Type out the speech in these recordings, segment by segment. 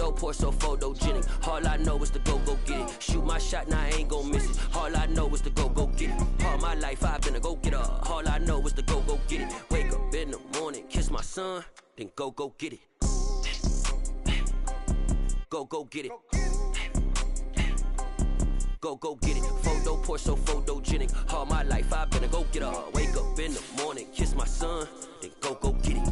Photo poor, so photogenic. All I know is to go get it. Shoot my shot, now I ain't gon' miss it. All I know is to go get it. All my life I've been a go-getter. All I know is to go get it. Wake up in the morning, kiss my son, then go get it. Go get it. Go get it. Photo poor, so photogenic. All my life I've been a go-getter. Wake up in the morning, kiss my son, then go get it.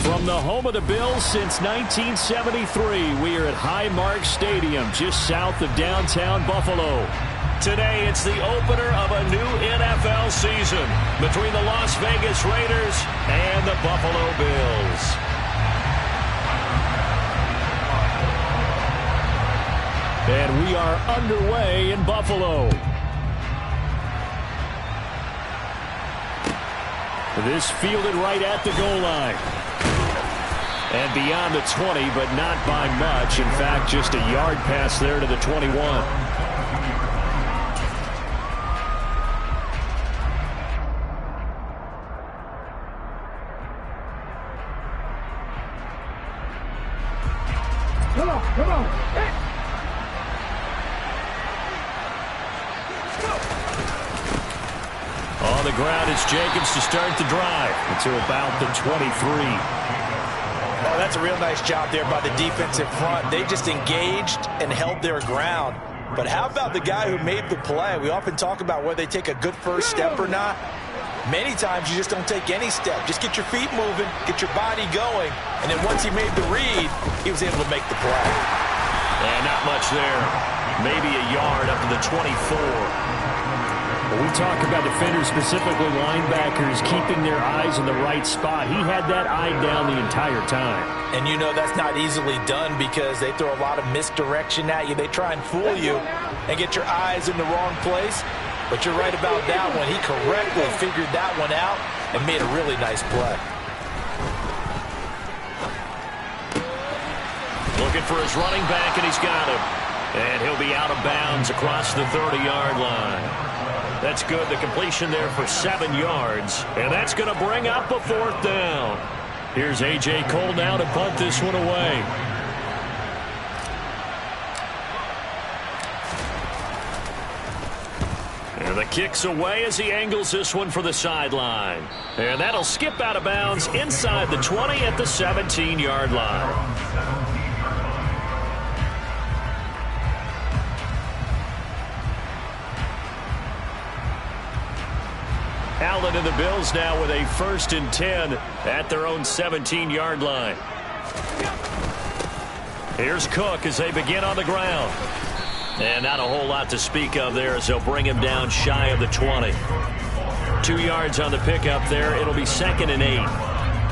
From the home of the Bills since 1973, we are at Highmark Stadium, just south of downtown Buffalo. Today, it's the opener of a new NFL season between the Las Vegas Raiders and the Buffalo Bills. And we are underway in Buffalo. This fielded right at the goal line. And beyond the 20, but not by much. In fact, just a yard pass there to the 21. Come on. Hey. On the ground, it's Jacobs to start the drive until about the 23. Oh, that's a real nice job there by the defensive front. They just engaged and held their ground. But how about the guy who made the play? We often talk about whether they take a good first step or not. Many times you just don't take any step. Just get your feet moving, get your body going, and then once he made the read, he was able to make the play. And not much there. Maybe a yard up to the 24. When we talk about defenders, specifically linebackers, keeping their eyes in the right spot, he had that eye down the entire time. And you know that's not easily done because they throw a lot of misdirection at you. They try and fool you and get your eyes in the wrong place. But you're right about that one. He correctly figured that one out and made a really nice play. Looking for his running back, and he's got him. And he'll be out of bounds across the 30-yard line. That's good. The completion there for 7 yards. And that's going to bring up a 4th down. Here's A.J. Cole now to punt this one away. And the kick's away as he angles this one for the sideline. And that'll skip out of bounds inside the 20 at the 17-yard line. Allen and the Bills now with a 1st and 10 at their own 17-yard line. Here's Cook as they begin on the ground. And not a whole lot to speak of there as they'll bring him down shy of the 20. 2 yards on the pickup there. It'll be 2nd and 8.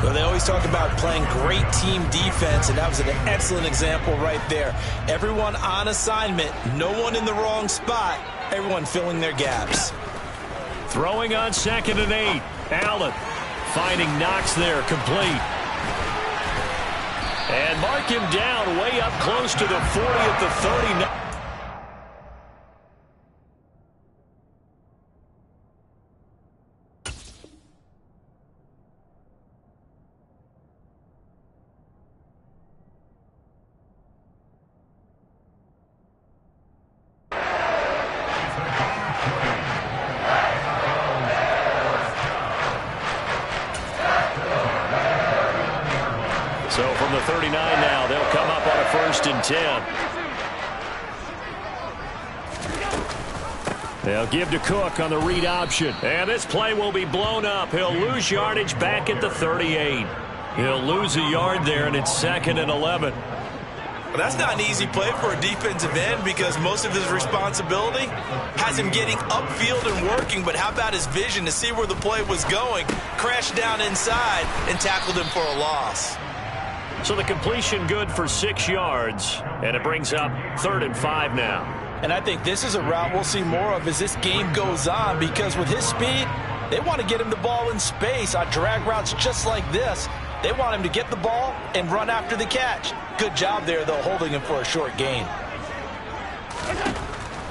Well, they always talk about playing great team defense, and that was an excellent example right there. Everyone on assignment, no one in the wrong spot, everyone filling their gaps. Throwing on 2nd and 8. Allen finding Knox there, complete. And mark him down way up close to the 40 at the 30. So from the 39 now, they'll come up on a 1st and 10. They'll give to Cook on the read option. And this play will be blown up. He'll lose yardage back at the 38. He'll lose a yard there, and it's 2nd and 11. Well, that's not an easy play for a defensive end because most of his responsibility has him getting upfield and working. But how about his vision to see where the play was going, crashed down inside, and tackled him for a loss. So the completion good for 6 yards, and it brings up 3rd and 5 now. And I think this is a route we'll see more of as this game goes on because with his speed, they want to get him the ball in space on drag routes just like this. They want him to get the ball and run after the catch. Good job there, though, holding him for a short gain.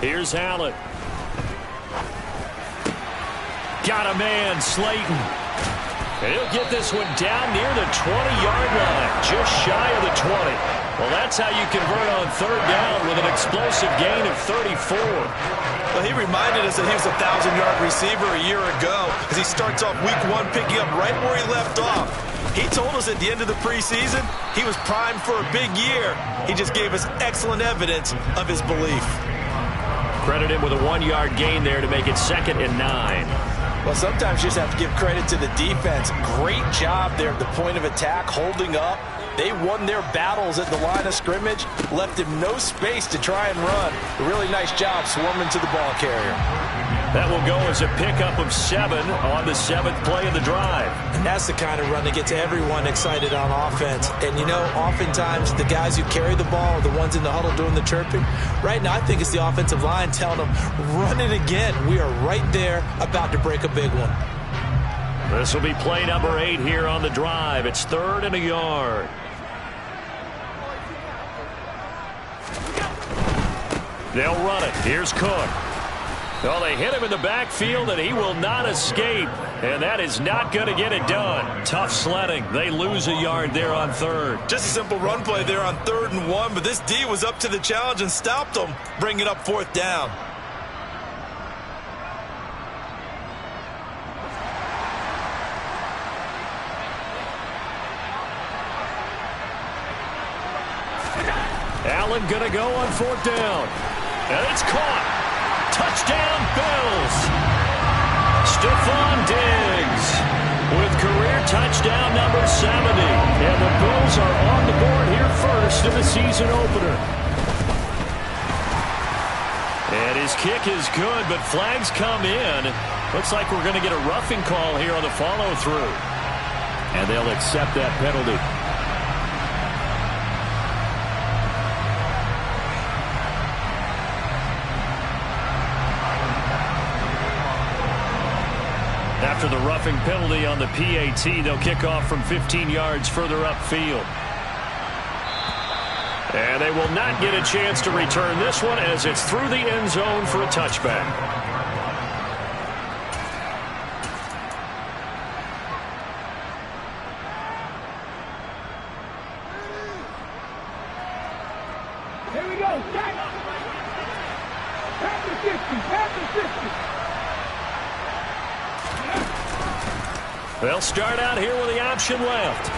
Here's Allen. Got a man, Slayton. And he'll get this one down near the 20-yard line, just shy of the 20. Well, that's how you convert on 3rd down with an explosive gain of 34. Well, he reminded us that he was a 1,000-yard receiver a year ago as he starts off week 1 picking up right where he left off. He told us at the end of the preseason he was primed for a big year. He just gave us excellent evidence of his belief. Credit him with a 1-yard gain there to make it 2nd and 9. Well, sometimes you just have to give credit to the defense. Great job there at the point of attack, holding up. They won their battles at the line of scrimmage, left him no space to try and run. A really nice job swarming to the ball carrier. That will go as a pickup of 7 on the 7th play of the drive. And that's the kind of run that gets everyone excited on offense. And, you know, oftentimes the guys who carry the ball are the ones in the huddle doing the chirping. Right now, I think it's the offensive line telling them, run it again. We are right there about to break a big one. This will be play number 8 here on the drive. It's 3rd and a yard. They'll run it. Here's Cook. Well, they hit him in the backfield, and he will not escape. And that is not going to get it done. Tough sledding. They lose a yard there on 3rd. Just a simple run play there on 3rd and 1, but this D was up to the challenge and stopped them, bringing up 4th down. Allen going to go on 4th down. And it's caught. Touchdown, Bills. Stephon Diggs with career touchdown number 70. And the Bills are on the board here first in the season opener. And his kick is good, but flags come in. Looks like we're going to get a roughing call here on the follow-through. And they'll accept that penalty. After the roughing penalty on the PAT, they'll kick off from 15 yards further upfield. And they will not get a chance to return this one as it's through the end zone for a touchback. Here we go. Pass the 50. Pass the 50. They'll start out here with the option left.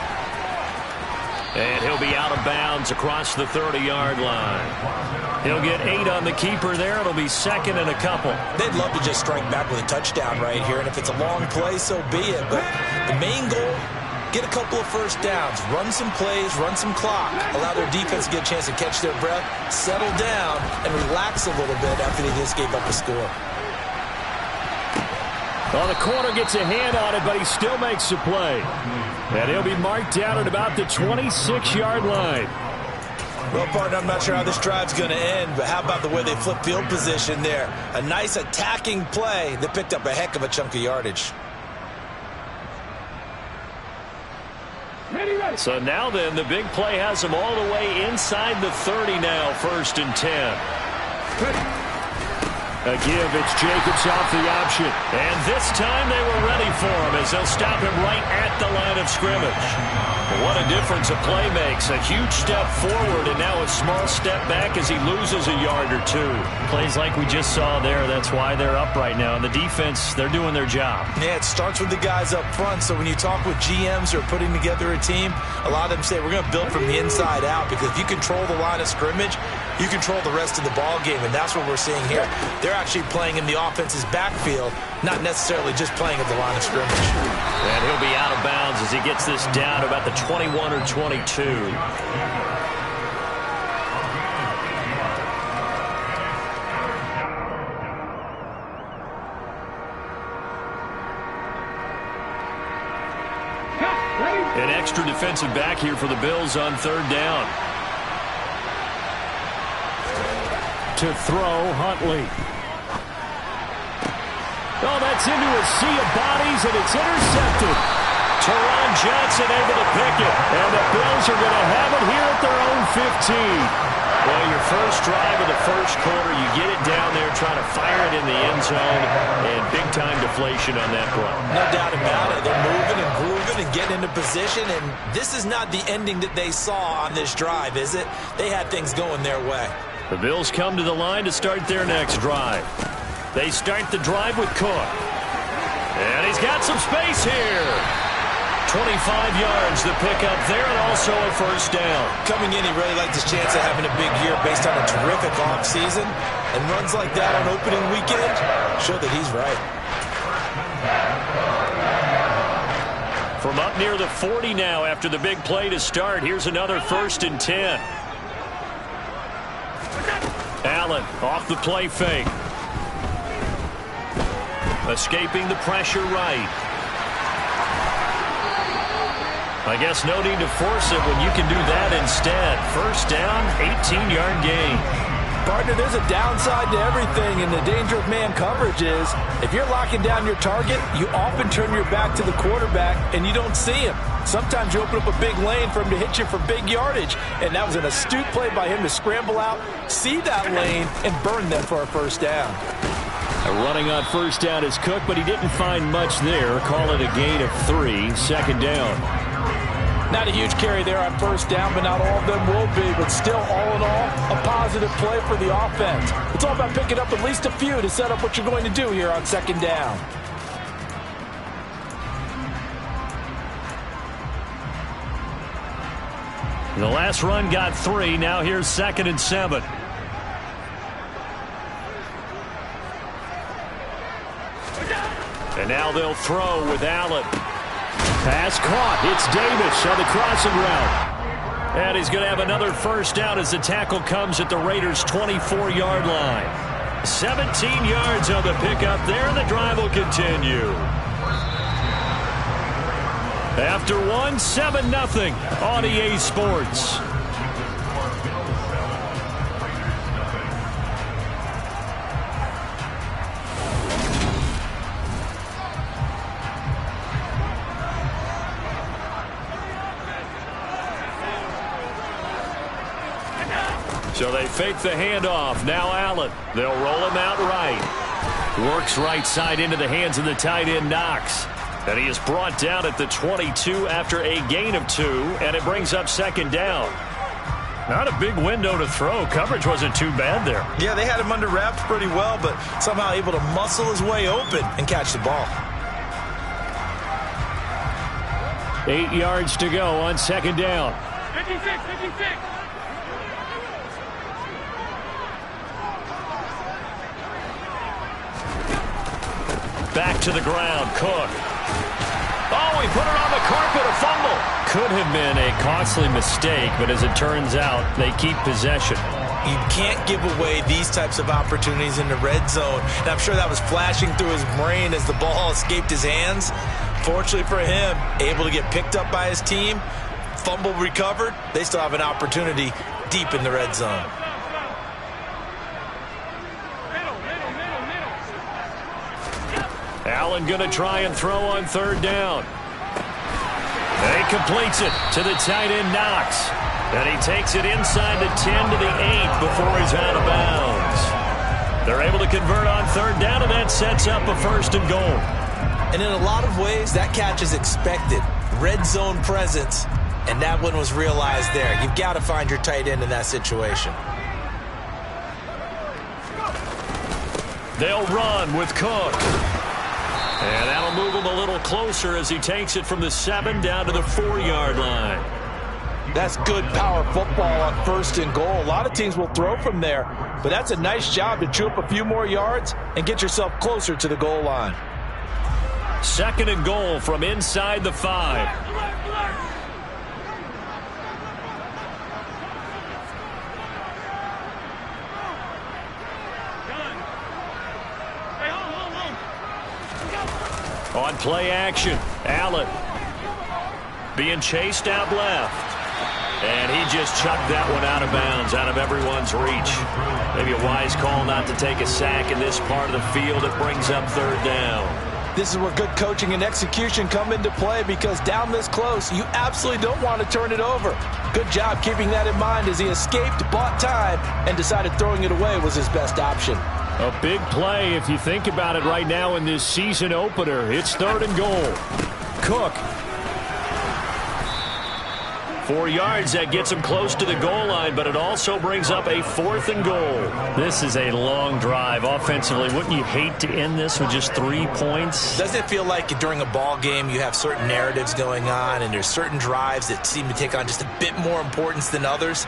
And he'll be out of bounds across the 30-yard line. He'll get 8 on the keeper there. It'll be 2nd and a couple. They'd love to just strike back with a touchdown right here, and if it's a long play, so be it. But the main goal, get a couple of first downs, run some plays, run some clock, allow their defense to get a chance to catch their breath, settle down, and relax a little bit after they just gave up a score. Well, the corner gets a hand on it, but he still makes the play. And he'll be marked down at about the 26-yard line. Well, partner, I'm not sure how this drive's going to end, but how about the way they flip field position there? A nice attacking play that picked up a heck of a chunk of yardage. So now then, the big play has them all the way inside the 30 now, 1st and 10. A give, it's Jacobs off the option. And this time they were ready for him as they'll stop him right at the line of scrimmage. What a difference a play makes. A huge step forward and now a small step back as he loses a yard or two. Plays like we just saw there. That's why they're up right now. And the defense, they're doing their job. Yeah, it starts with the guys up front. So when you talk with GMs who are putting together a team, a lot of them say we're going to build from the inside out, because if you control the line of scrimmage, you control the rest of the ball game, and that's what we're seeing here. They're actually playing in the offense's backfield, not necessarily just playing at the line of scrimmage. And he'll be out of bounds as he gets this down about the 21 or 22. An extra defensive back here for the Bills on 3rd down. To throw, Huntley. Oh, that's into a sea of bodies, and it's intercepted. Teron Johnson able to pick it, and the Bills are going to have it here at their own 15. Well, your first drive of the first quarter, you get it down there, trying to fire it in the end zone, and big-time deflation on that run. No doubt about it. They're moving and grooving and getting into position, and this is not the ending that they saw on this drive, is it? They had things going their way. The Bills come to the line to start their next drive. They start the drive with Cook. And he's got some space here. 25 yards the pickup there, and also a first down. Coming in, he really liked his chance of having a big year based on a terrific offseason. And runs like that on opening weekend show that he's right. From up near the 40 now after the big play to start, here's another 1st and 10. Allen off the play fake. Escaping the pressure right. I guess no need to force it when you can do that instead. First down, 18-yard gain. Partner, there's a downside to everything, and the danger of man coverage is if you're locking down your target, you often turn your back to the quarterback and you don't see him. Sometimes you open up a big lane for him to hit you for big yardage, and that was an astute play by him to scramble out, see that lane, and burn them for a first down. Running on first down is Cook, but he didn't find much there. Call it a gain of 3, 2nd down. Not a huge carry there on first down, but not all of them will be. But still, all in all, a positive play for the offense. It's all about picking up at least a few to set up what you're going to do here on 2nd down. The last run got 3. Now here's 2nd and 7. And now they'll throw with Allen. Pass caught. It's Davis on the crossing route. And he's going to have another first down as the tackle comes at the Raiders' 24-yard line. 17 yards on the pickup there, and the drive will continue. After one, 7-0 on EA Sports. So they fake the handoff. Now Allen. They'll roll him out right. Works right side into the hands of the tight end Knox. And he is brought down at the 22 after a gain of 2. And it brings up 2nd down. Not a big window to throw. Coverage wasn't too bad there. Yeah, they had him under wraps pretty well, but somehow able to muscle his way open and catch the ball. 8 yards to go on 2nd down. 56, 56. Back to the ground, Cook. Oh, he put it on the carpet, a fumble. Could have been a costly mistake, but as it turns out, they keep possession. You can't give away these types of opportunities in the red zone. And I'm sure that was flashing through his brain as the ball escaped his hands. Fortunately for him, able to get picked up by his team, fumble recovered. They still have an opportunity deep in the red zone. Allen going to try and throw on third down. And he completes it to the tight end, Knox. And he takes it inside the 10 to the 8 before he's out of bounds. They're able to convert on third down, and that sets up a first and goal. And in a lot of ways, that catch is expected. Red zone presence, and that one was realized there. You've got to find your tight end in that situation. They'll run with Cook. And that'll move him a little closer as he takes it from the 7 down to the 4-yard line. That's good power football on first and goal. A lot of teams will throw from there, but that's a nice job to chew up a few more yards and get yourself closer to the goal line. Second and goal from inside the 5. On play action, Allen being chased out left. And he just chucked that one out of bounds, out of everyone's reach. Maybe a wise call not to take a sack in this part of the field. It brings up third down. This is where good coaching and execution come into play, because down this close, you absolutely don't want to turn it over. Good job keeping that in mind as he escaped, bought time, and decided throwing it away was his best option. A big play if you think about it right now in this season opener. It's third and goal. Cook. 4 yards, that gets him close to the goal line, but it also brings up a 4th and goal. This is a long drive offensively. Wouldn't you hate to end this with just 3 points? Doesn't it feel like during a ball game you have certain narratives going on and there's certain drives that seem to take on just a bit more importance than others?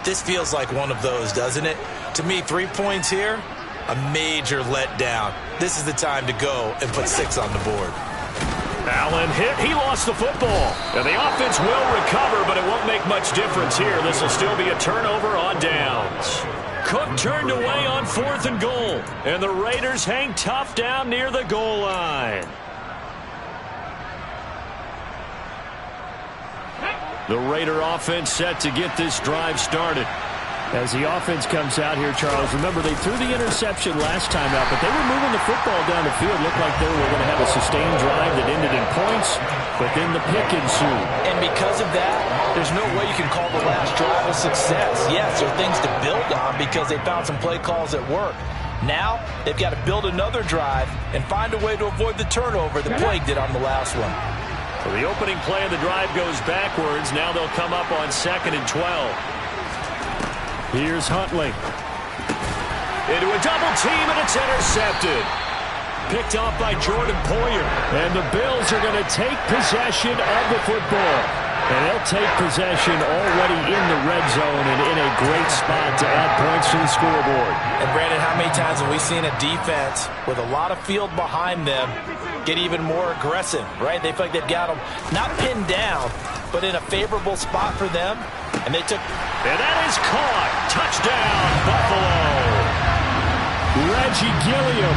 This feels like one of those, doesn't it? To me, 3 points here, a major letdown. This is the time to go and put 6 on the board. Allen hit. He lost the football. And the offense will recover, but it won't make much difference here. This will still be a turnover on downs. Cook turned away on 4th and goal. And the Raiders hang tough down near the goal line. The Raider offense set to get this drive started. As the offense comes out here, Charles, remember they threw the interception last time out, but they were moving the football down the field. Looked like they were going to have a sustained drive that ended in points, but then the pick ensued. And because of that, there's no way you can call the last drive a success. Yes, there are things to build on because they found some play calls that work. Now, they've got to build another drive and find a way to avoid the turnover that plagued it on the last one. So the opening play of the drive goes backwards. Now they'll come up on 2nd and 12. Here's Huntley. Into a double team, and it's intercepted. Picked off by Jordan Poyer. And the Bills are going to take possession of the football. And they'll take possession already in the red zone and in a great spot to add points to the scoreboard. And Brandon, how many times have we seen a defense with a lot of field behind them get even more aggressive, right? They feel like they've got them not pinned down, but in a favorable spot for them. And they took... And that is caught. Touchdown, Buffalo. Reggie Gilliam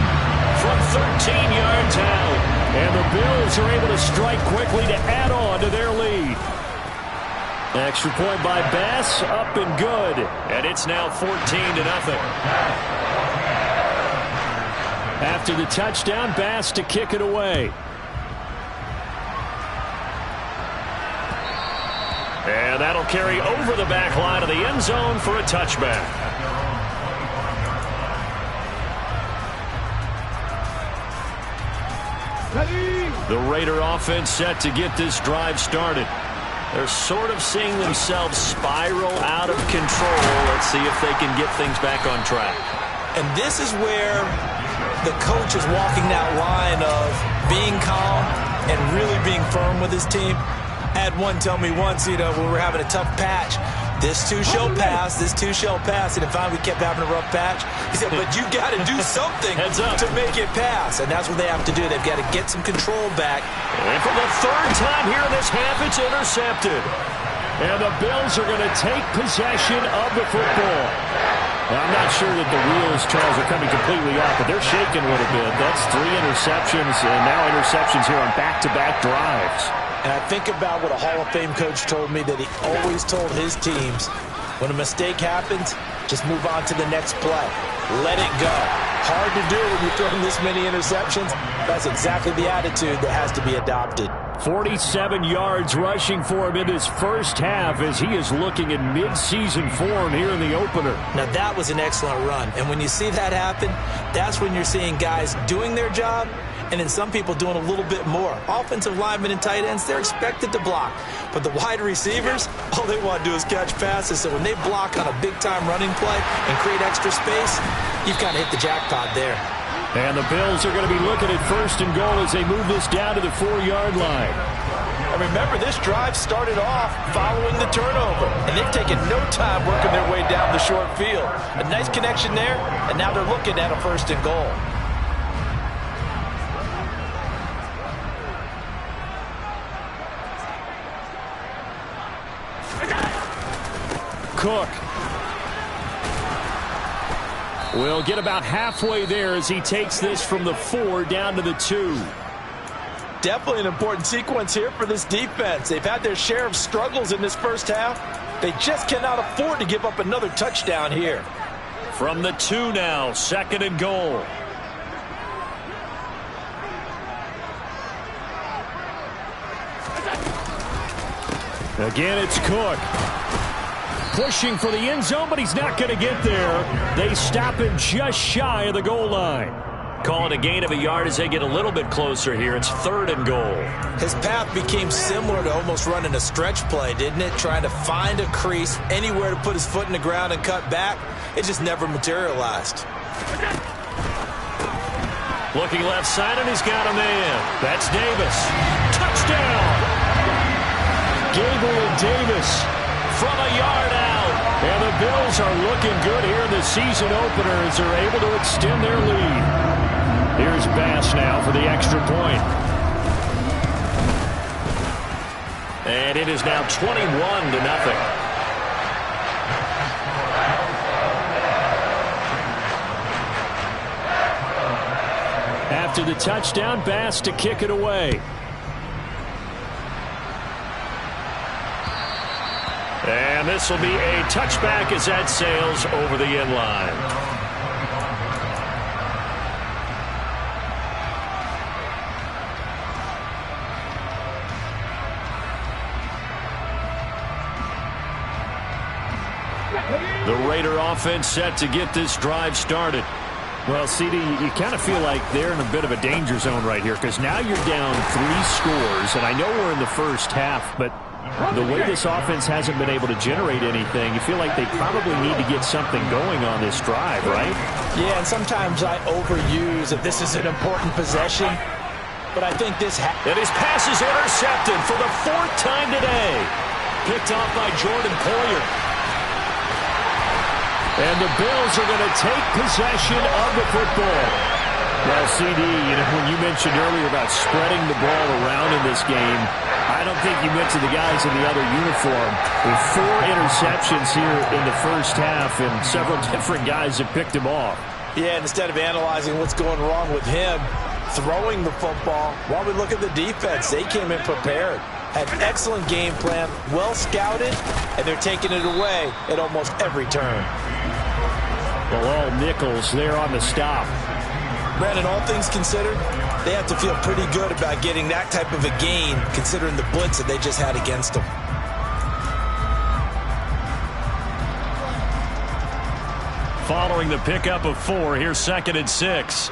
from 13 yards out. And the Bills are able to strike quickly to add on to their lead. Extra point by Bass, up and good. And it's now 14-0. After the touchdown, Bass to kick it away. And that'll carry over the back line of the end zone for a touchback. The Raider offense set to get this drive started. They're sort of seeing themselves spiral out of control. Let's see if they can get things back on track. And this is where the coach is walking that line of being calm and really being firm with his team. I had one tell me once, when we were having a tough patch, This too shall pass. This too shall pass. And if finally we kept having a rough patch, he said, but you got to do something to make it pass. And that's what they have to do. They've got to get some control back. And for the third time here in this half, it's intercepted. And the Bills are going to take possession of the football. Well, I'm not sure that the wheels, Charles, are coming completely off, but they're shaking a little bit. That's 3 interceptions, and now interceptions here on back-to-back drives. And I think about what a Hall of Fame coach told me that he always told his teams, when a mistake happens, just move on to the next play. Let it go. Hard to do when you're throwing this many interceptions. That's exactly the attitude that has to be adopted. 47 yards rushing for him in his first half as he is looking in mid-season form here in the opener. Now that was an excellent run. And when you see that happen, that's when you're seeing guys doing their job and then some people doing a little bit more. Offensive linemen and tight ends, they're expected to block. But the wide receivers, all they want to do is catch passes. So when they block on a big-time running play and create extra space, you've kind of hit the jackpot there. And the Bills are going to be looking at 1st and goal as they move this down to the 4-yard line. And remember, this drive started off following the turnover. And they've taken no time working their way down the short field. A nice connection there, and now they're looking at a 1st and goal. Cook will get about halfway there as he takes this from the 4 down to the 2. Definitely an important sequence here for this defense. They've had their share of struggles in this first half. They just cannot afford to give up another touchdown here. From the 2 now, 2nd and goal. Again, it's Cook. Pushing for the end zone, but he's not going to get there. They stop him just shy of the goal line. Calling a gain of a yard as they get a little bit closer here. It's 3rd and goal. His path became similar to almost running a stretch play, didn't it? Trying to find a crease, anywhere to put his foot in the ground and cut back. It just never materialized. Looking left side, and he's got a man. That's Davis. Touchdown! Gabriel Davis from a yard out. And the Bills are looking good here in the season opener as they're able to extend their lead. Here's Bass now for the extra point. And it is now 21-0. After the touchdown, Bass to kick it away. And this will be a touchback as that sails over the end line. The Raider offense set to get this drive started. Well, CD, you kind of feel like they're in a bit of a danger zone right here because now you're down 3 scores, and I know we're in the first half, but the way this offense hasn't been able to generate anything, you feel like they probably need to get something going on this drive, right? Yeah, and sometimes I overuse that this is an important possession, but I think this... And his pass is intercepted for the 4th time today. Picked off by Jordan Poyer. And the Bills are going to take possession of the football. Well, CD, when you mentioned earlier about spreading the ball around in this game, I don't think you mentioned the guys in the other uniform. With 4 interceptions here in the first half, and several different guys have picked him off. Yeah, and instead of analyzing what's going wrong with him throwing the football, while we look at the defense, they came in prepared. Had an excellent game plan, well scouted, and they're taking it away at almost every turn. Well, all nickels there on the stop. Brandon, all things considered, they have to feel pretty good about getting that type of a gain, considering the blitz that they just had against them. Following the pickup of 4, here's 2nd and 6.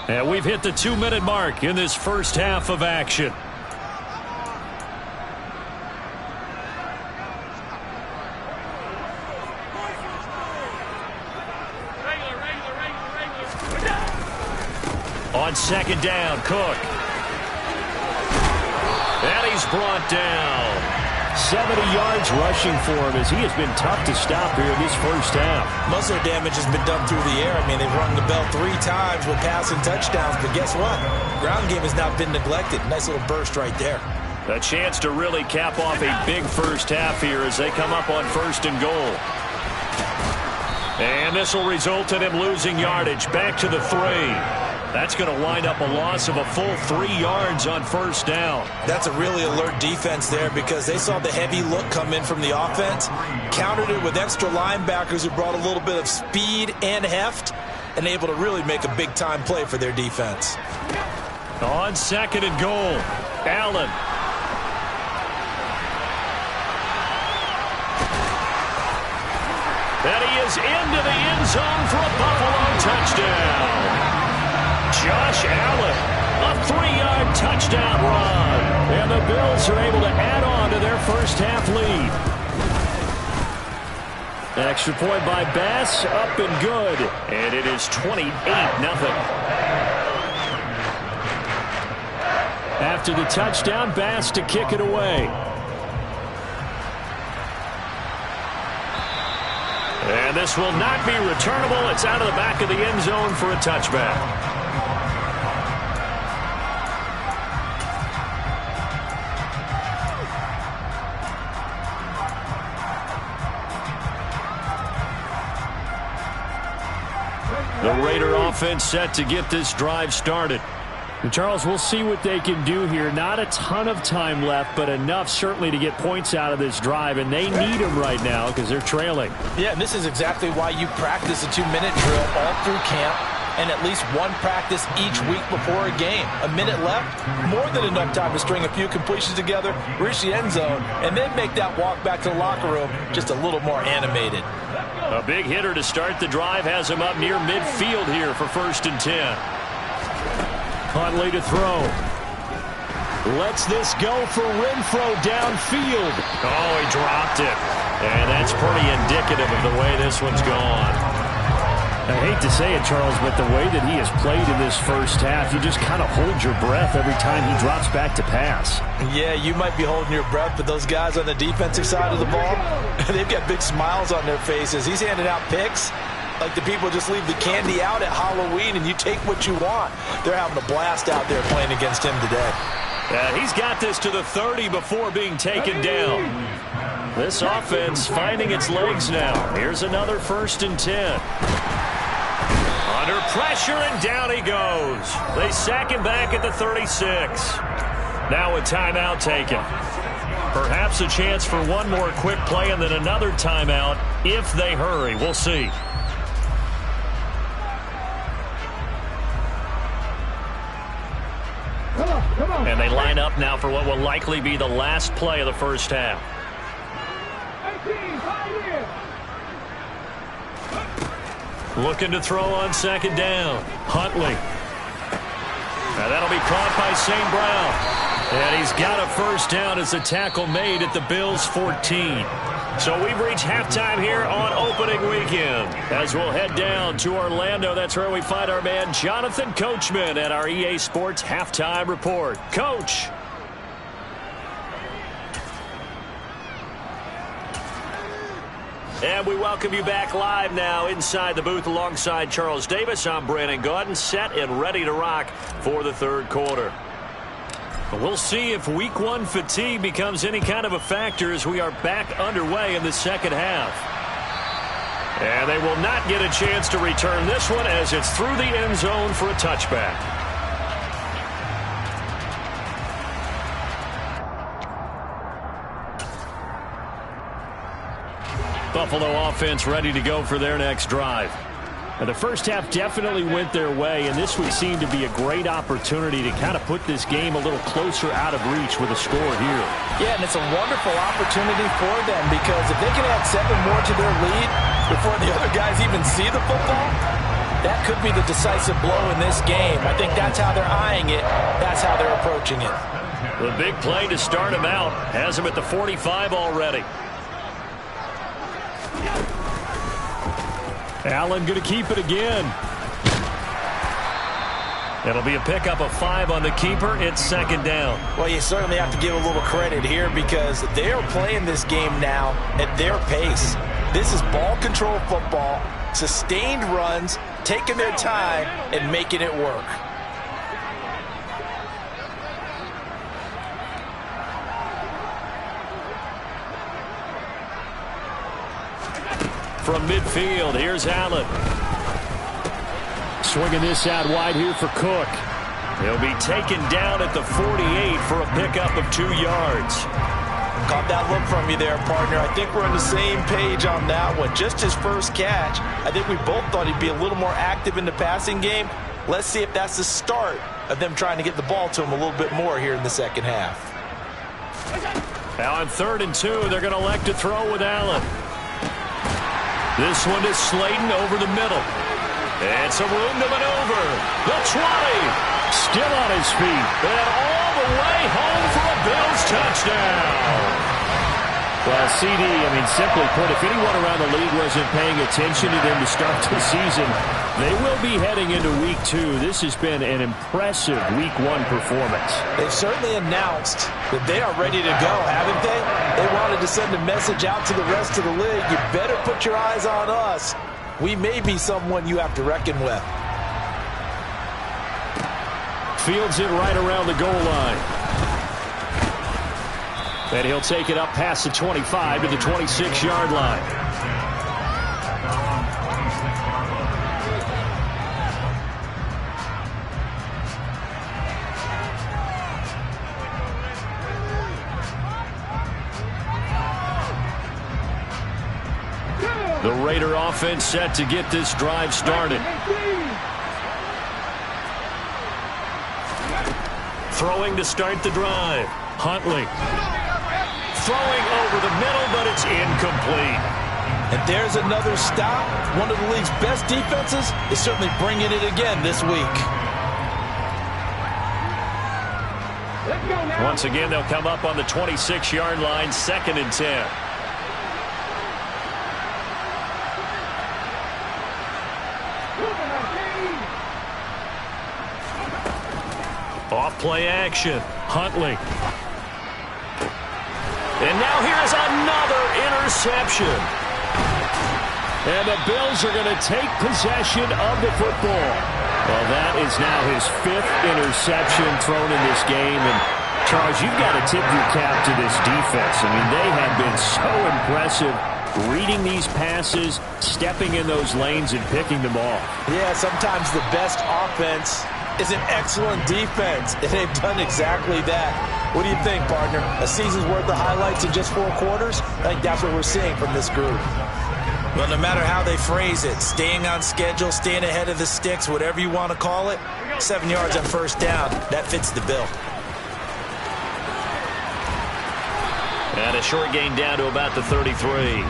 And we've hit the 2-minute mark in this first half of action. On second down, Cook. And he's brought down. 70 yards rushing for him as he has been tough to stop here in this first half. Muscle damage has been done through the air. I mean, they've rung the bell 3 times with passing touchdowns, but guess what? Ground game has not been neglected. Nice little burst right there. A chance to really cap off a big first half here as they come up on 1st and goal. And this will result in him losing yardage back to the 3. That's going to wind up a loss of a full 3 yards on 1st down. That's a really alert defense there because they saw the heavy look come in from the offense, countered it with extra linebackers who brought a little bit of speed and heft, and able to really make a big-time play for their defense. On 2nd and goal, Allen. And he is into the end zone for a Buffalo touchdown. Josh Allen, a 3-yard touchdown run. And the Bills are able to add on to their first half lead. An extra point by Bass, up and good. And it is 28-0. After the touchdown, Bass to kick it away. And this will not be returnable. It's out of the back of the end zone for a touchback. The Raider offense set to get this drive started. And Charles, we'll see what they can do here. Not a ton of time left, but enough certainly to get points out of this drive, and they need them right now because they're trailing. Yeah, and this is exactly why you practice a 2-minute drill all through camp and at least one practice each week before a game. A minute left, more than enough time to string a few completions together, reach the end zone, and then make that walk back to the locker room just a little more animated. A big hitter to start the drive has him up near midfield here for 1st and 10. Huntley to throw. Lets this go for Renfro downfield. Oh, he dropped it. And that's pretty indicative of the way this one's gone. I hate to say it, Charles, but the way that he has played in this first half, you just kind of hold your breath every time he drops back to pass. Yeah, you might be holding your breath, but those guys on the defensive side of the ball, they've got big smiles on their faces. He's handing out picks like the people just leave the candy out at Halloween and you take what you want. They're having a blast out there playing against him today. He's got this to the 30 before being taken down. This offense finding its legs now. Here's another 1st and 10. Under pressure, and down he goes. They sack him back at the 36. Now a timeout taken. Perhaps a chance for one more quick play and then another timeout if they hurry. We'll see. Come on. And they line up now for what will likely be the last play of the first half. 18, right here. Looking to throw on 2nd down. Huntley. Now that'll be caught by St. Brown. And he's got a 1st down as a tackle made at the Bills' 14. So we've reached halftime here on opening weekend. As we'll head down to Orlando, that's where we find our man Jonathan Coachman at our EA Sports Halftime Report. Coach. And we welcome you back live now inside the booth alongside Charles Davis. I'm Brandon Gaudin, set and ready to rock for the 3rd quarter. We'll see if week 1 fatigue becomes any kind of a factor as we are back underway in the 2nd half. And they will not get a chance to return this one as it's through the end zone for a touchback. Buffalo offense ready to go for their next drive. Now, the first half definitely went their way, and this would seem to be a great opportunity to kind of put this game a little closer out of reach with a score here. Yeah, and it's a wonderful opportunity for them because if they can add 7 more to their lead before the other guys even see the football, that could be the decisive blow in this game. I think that's how they're eyeing it. That's how they're approaching it. The big play to start him out has him at the 45 already. Allen going to keep it again. It'll be a pickup of 5 on the keeper. It's second down. Well, you certainly have to give a little credit here because they are playing this game now at their pace. This is ball control football, sustained runs, taking their time, and making it work. From midfield, here's Allen. Swinging this out wide here for Cook. He'll be taken down at the 48 for a pickup of 2 yards. Caught that look from you there, partner. I think we're on the same page on that one. Just his first catch. I think we both thought he'd be a little more active in the passing game. Let's see if that's the start of them trying to get the ball to him a little bit more here in the second half. Now on 3rd and 2, they're going to elect to throw with Allen. This one is Slayton over the middle. It's a room to maneuver. The 20. Still on his feet. And all the way home for a Bills touchdown. Well, CD, simply put, if anyone around the league wasn't paying attention to them to start the season, they will be heading into Week 2. This has been an impressive Week 1 performance. They've certainly announced that they are ready to go, haven't they? They wanted to send a message out to the rest of the league. You better put your eyes on us. We may be someone you have to reckon with. Fields it right around the goal line. And he'll take it up past the 25 to the 26-yard line. The Raider offense set to get this drive started. Throwing to start the drive. Huntley. Throwing over the middle, but it's incomplete. And there's another stop. One of the league's best defenses is certainly bringing it again this week. Once again, they'll come up on the 26-yard line, 2nd and 10. Off play action. Huntley. And now here's another interception. And the Bills are going to take possession of the football. Well, that is now his 5th interception thrown in this game. And, Charles, you've got to tip your cap to this defense. They have been so impressive reading these passes, stepping in those lanes, and picking them off. Yeah, sometimes the best offense is an excellent defense, and they've done exactly that. What do you think, partner? A season's worth of highlights in just 4 quarters? I think that's what we're seeing from this group. Well, no matter how they phrase it, staying on schedule, staying ahead of the sticks, whatever you want to call it, 7 yards on first down, that fits the bill. And a short gain down to about the 33.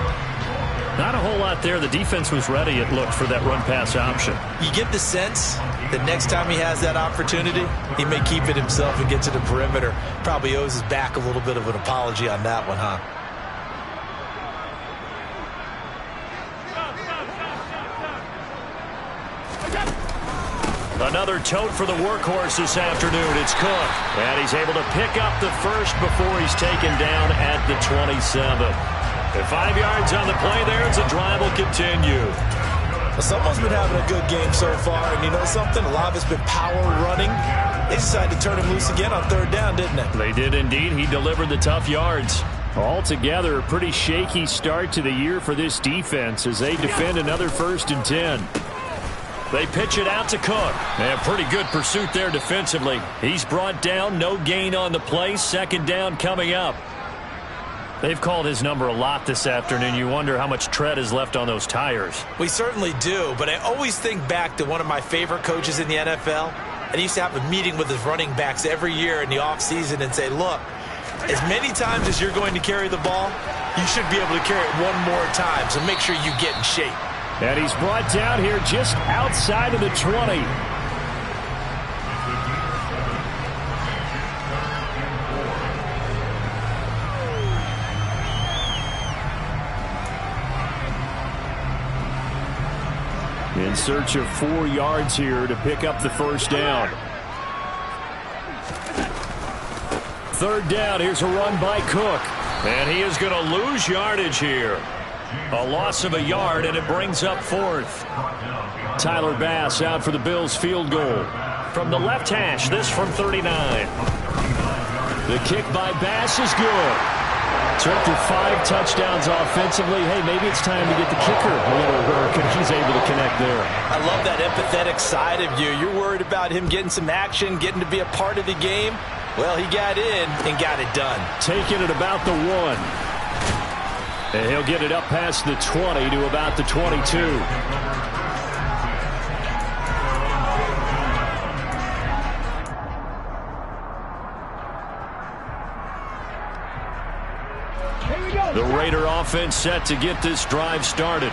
Not a whole lot there. The defense was ready, it looked, for that run-pass option. You get the sense that next time he has that opportunity, he may keep it himself and get to the perimeter. Probably owes his back a little bit of an apology on that one, huh? Another tote for the workhorse this afternoon. It's Cook. And he's able to pick up the first before he's taken down at the 27. And 5 yards on the play there as the drive will continue. Well, someone's been having a good game so far, and you know something? A lot of it's been power running. They decided to turn him loose again on 3rd down, didn't they? They did indeed. He delivered the tough yards. Altogether, a pretty shaky start to the year for this defense as they defend another 1st and 10. They pitch it out to Cook. And pretty good pursuit there defensively. He's brought down, no gain on the play. 2nd down coming up. They've called his number a lot this afternoon. You wonder how much tread is left on those tires. We certainly do, but I always think back to one of my favorite coaches in the NFL. And he used to have a meeting with his running backs every year in the offseason and say, look, as many times as you're going to carry the ball, you should be able to carry it one more time, so make sure you get in shape. And he's brought down here just outside of the 20. In search of 4 yards here to pick up the 1st down. Third down. Here's a run by Cook. And he is going to lose yardage here. A loss of a yard, and it brings up fourth. Tyler Bass out for the Bills field goal. From the left hash, this from 39. The kick by Bass is good. So after 5 touchdowns offensively, hey, maybe it's time to get the kicker a little work, and he's able to connect there. I love that empathetic side of you. You're worried about him getting some action, getting to be a part of the game. Well, he got in and got it done. Taking it about the 1. And he'll get it up past the 20 to about the 22. The Raider offense set to get this drive started.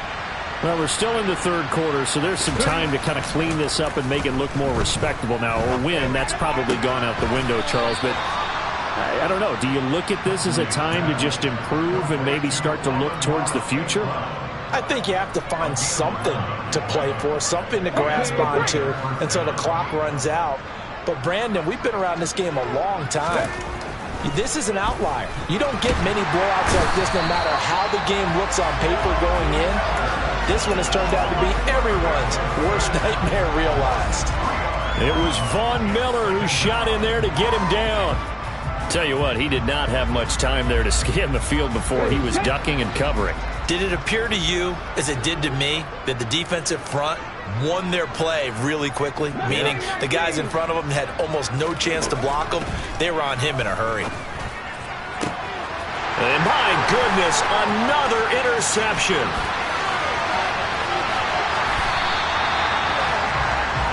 Well, we're still in the third quarter, so there's some time to kind of clean this up and make it look more respectable now. Or win, that's probably gone out the window, Charles. But I don't know. Do you look at this as a time to just improve and maybe start to look towards the future? I think you have to find something to play for, something to grasp onto until the clock runs out. But, Brandon, we've been around this game a long time. This is an outlier. You don't get many blowouts like this no matter how the game looks on paper going in. This one has turned out to be everyone's worst nightmare realized. It was Von Miller who shot in there to get him down. Tell you what, he did not have much time there to scan the field before he was ducking and covering. Did it appear to you, as it did to me, that the defensive front won their play really quickly? Meaning the guys in front of them had almost no chance to block them. They were on him in a hurry. And my goodness, another interception.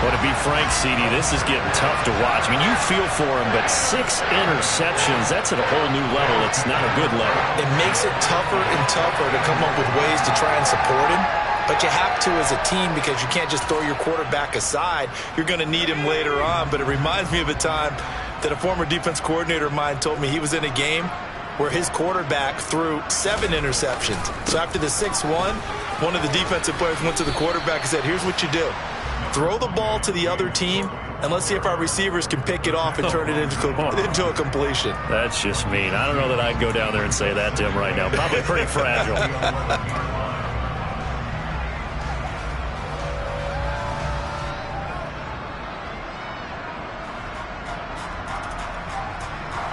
Well, to be frank, CD, this is getting tough to watch. I mean, you feel for him, but 6 interceptions, that's at a whole new level. It's not a good level. It makes it tougher and tougher to come up with ways to try and support him. But you have to as a team because you can't just throw your quarterback aside. You're going to need him later on. But it reminds me of a time that a former defense coordinator of mine told me he was in a game where his quarterback threw 7 interceptions. So after the 6th one of the defensive players went to the quarterback and said, here's what you do. Throw the ball to the other team, and let's see if our receivers can pick it off and turn it into a completion. That's just mean. I don't know that I'd go down there and say that to him right now. Probably pretty fragile.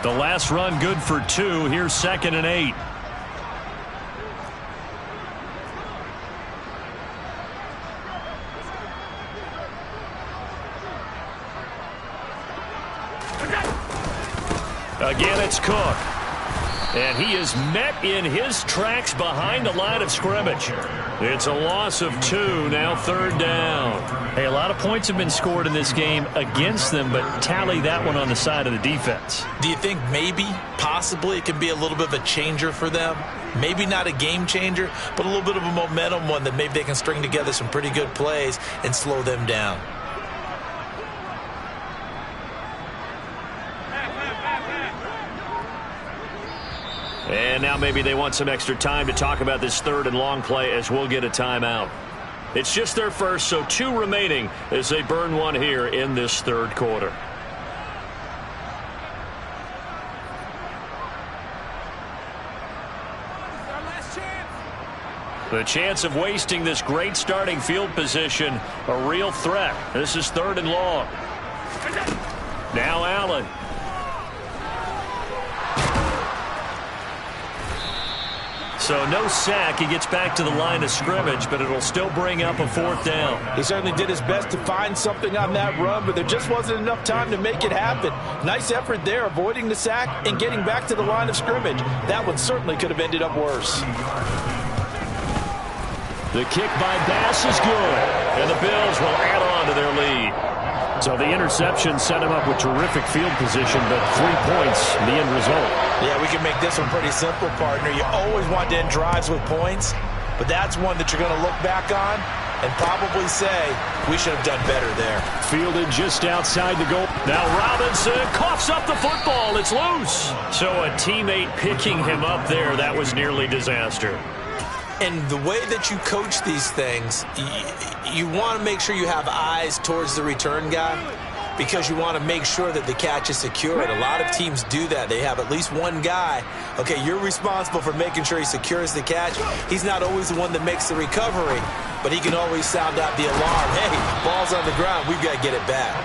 The last run good for 2. Here's 2nd and 8. Again, it's Cook. And he is met in his tracks behind the line of scrimmage. It's a loss of 2, now 3rd down. Hey, a lot of points have been scored in this game against them, but tally that one on the side of the defense. Do you think maybe, possibly, it could be a little bit of a changer for them? Maybe not a game changer, but a little bit of a momentum one that maybe they can string together some pretty good plays and slow them down. And now maybe they want some extra time to talk about this 3rd and long play as we'll get a timeout. It's just their first, so 2 remaining as they burn one here in this 3rd quarter. The chance of wasting this great starting field position, a real threat. This is 3rd and long. Now Allen. So no sack. He gets back to the line of scrimmage, but it'll still bring up a 4th down. He certainly did his best to find something on that run, but there just wasn't enough time to make it happen. Nice effort there, avoiding the sack and getting back to the line of scrimmage. That one certainly could have ended up worse. The kick by Bass is good, and the Bills will add on to their lead. So the interception set him up with terrific field position, but 3 points, the end result. Yeah, we can make this one pretty simple, partner. You always want to end drives with points, but that's one that you're going to look back on and probably say, we should have done better there. Fielded just outside the goal. Now Robinson coughs up the football. It's loose. So a teammate picking him up there, that was nearly disaster. And the way that you coach these things, you want to make sure you have eyes towards the return guy. because you want to make sure that the catch is secured. A lot of teams do that. They have at least one guy. Okay, you're responsible for making sure he secures the catch. He's not always the one that makes the recovery, but he can always sound out the alarm. Hey, ball's on the ground. We've got to get it back.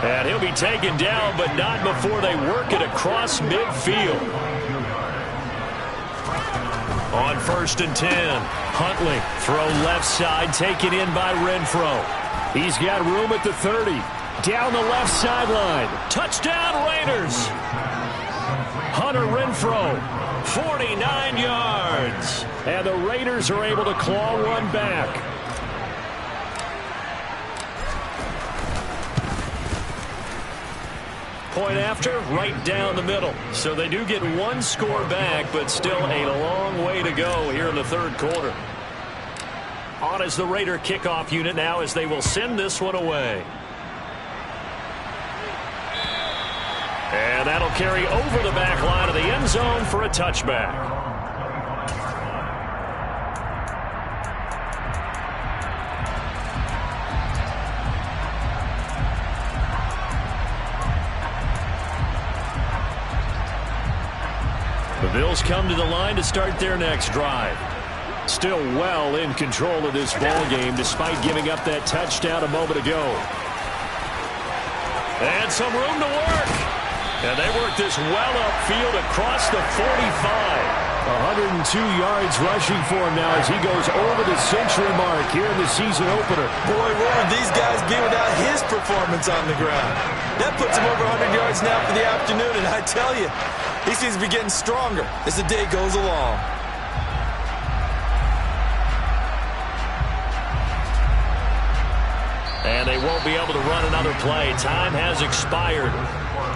And he'll be taken down, but not before they work it across midfield. On 1st and 10, Huntley, throw left side, taken in by Renfro. He's got room at the 30. Down the left sideline. Touchdown, Raiders. Hunter Renfro, 49 yards. And the Raiders are able to claw one back. Point after, right down the middle. So they do get one score back, but still a long way to go here in the third quarter. On is the Raider kickoff unit now as they will send this one away. And that'll carry over the back line of the end zone for a touchback. The Bills come to the line to start their next drive. Still well in control of this ball game despite giving up that touchdown a moment ago. And some room to work. And they work this well upfield across the 45. 102 yards rushing for him now as he goes over the century mark here in the season opener. Boy, what would these guys be without his performance on the ground? That puts him over 100 yards now for the afternoon, and I tell you, he seems to be getting stronger as the day goes along. And they won't be able to run another play. Time has expired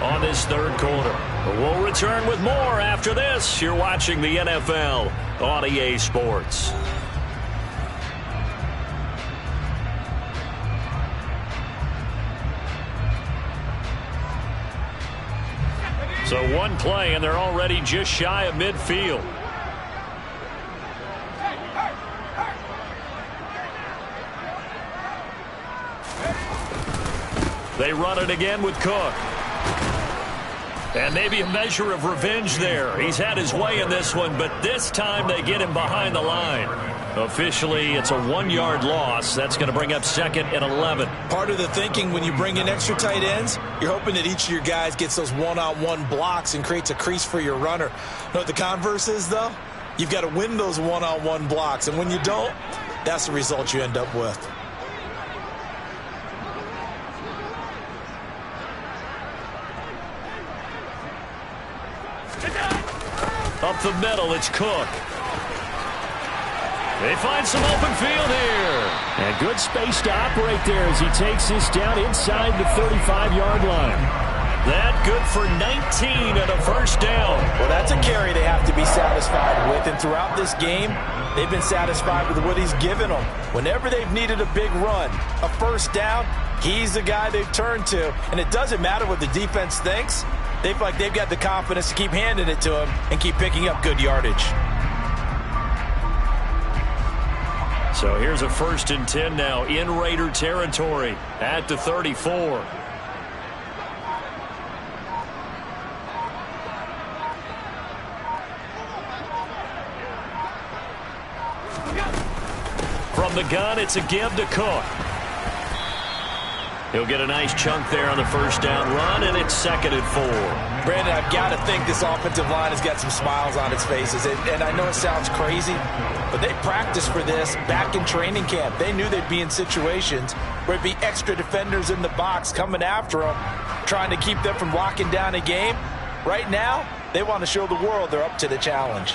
on this third quarter. We'll return with more after this. You're watching the NFL on EA Sports. So one play, and they're already just shy of midfield. They run it again with Cook. And maybe a measure of revenge there. He's had his way in this one, but this time they get him behind the line. Officially, it's a 1-yard loss. That's going to bring up 2nd and 11. Part of the thinking when you bring in extra tight ends, you're hoping that each of your guys gets those one-on-one blocks and creates a crease for your runner. You know what the converse is, though? You've got to win those one-on-one blocks, and when you don't, that's the result you end up with. Up the middle, it's Cook. They find some open field here. And good space to operate there as he takes this down inside the 35-yard line. That good for 19 and a first down. Well, that's a carry they have to be satisfied with. And throughout this game, they've been satisfied with what he's given them. Whenever they've needed a big run, a first down, he's the guy they've turned to. And it doesn't matter what the defense thinks. They feel like they've got the confidence to keep handing it to him and keep picking up good yardage. So here's a 1st and 10 now in Raider territory at the 34. From the gun, it's a give to Cook. He'll get a nice chunk there on the first down run, and it's 2nd and 4. Brandon, I've got to think this offensive line has got some smiles on its faces. And I know it sounds crazy, but they practiced for this back in training camp. They knew they'd be in situations where it'd be extra defenders in the box coming after them, trying to keep them from locking down a game. Right now, they want to show the world they're up to the challenge.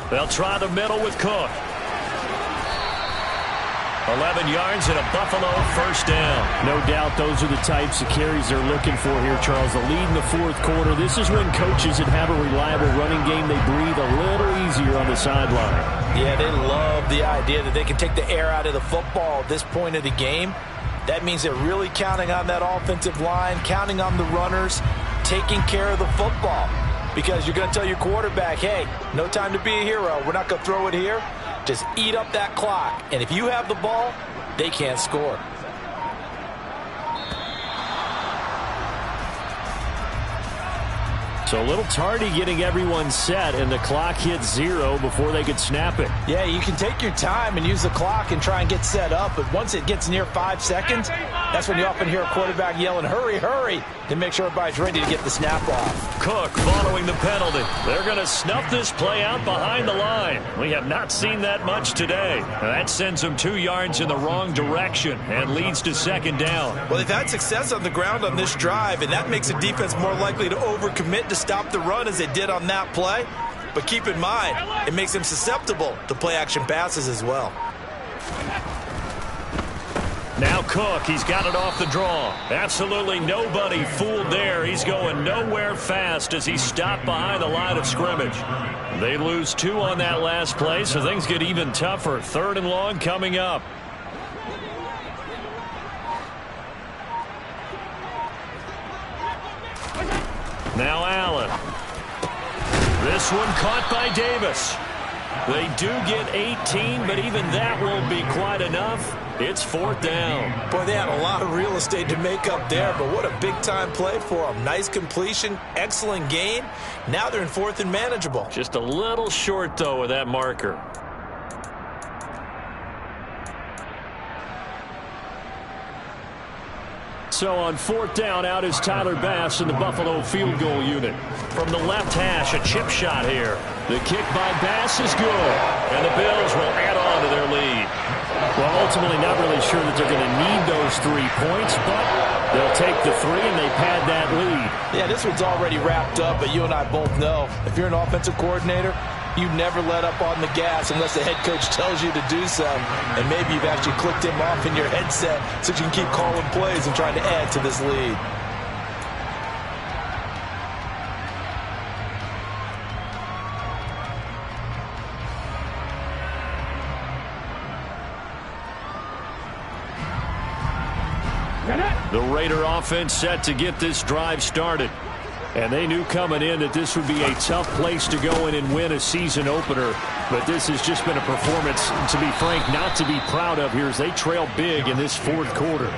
They'll try the middle with Cook. 11 yards and a Buffalo first down. No doubt those are the types of carries they're looking for here, Charles. The lead in the fourth quarter. This is when coaches that have a reliable running game, they breathe a little easier on the sideline. Yeah, they love the idea that they can take the air out of the football at this point of the game. That means they're really counting on that offensive line, counting on the runners, taking care of the football. Because you're going to tell your quarterback, hey, no time to be a hero. We're not going to throw it here. Just eat up that clock. And if you have the ball, they can't score. So a little tardy getting everyone set, and the clock hit 0 before they could snap it. Yeah, you can take your time and use the clock and try and get set up, but once it gets near 5 seconds, that's when you often hear a quarterback yelling, hurry, hurry, to make sure everybody's ready to get the snap off. Cook following the penalty. They're going to snuff this play out behind the line. We have not seen that much today. That sends them 2 yards in the wrong direction and leads to second down. Well, they've had success on the ground on this drive, and that makes the defense more likely to overcommit to stop the run as they did on that play. But keep in mind, it makes them susceptible to play-action passes as well. Now Cook, he's got it off the draw. Absolutely nobody fooled there. He's going nowhere fast as he stopped behind the line of scrimmage. They lose 2 on that last play, so things get even tougher. 3rd and long coming up. Now Allen. This one caught by Davis. They do get 18, but even that won't be quite enough. It's 4th down. Boy, they had a lot of real estate to make up there, but what a big-time play for them. Nice completion, excellent gain. Now they're in 4th and manageable. Just a little short, though, with that marker. So on 4th down, out is Tyler Bass in the Buffalo field goal unit. From the left hash, a chip shot here. The kick by Bass is good. And the Bills will add on to their lead. Well, ultimately not really sure that they're going to need those 3 points, but they'll take the 3 and they pad that lead. Yeah, this one's already wrapped up, but you and I both know if you're an offensive coordinator, you never let up on the gas unless the head coach tells you to do so. And maybe you've actually clicked him off in your headset so you can keep calling plays and trying to add to this lead. The Raider offense set to get this drive started. And they knew coming in that this would be a tough place to go in and win a season opener. But this has just been a performance, to be frank, not to be proud of here as they trail big in this 4th quarter.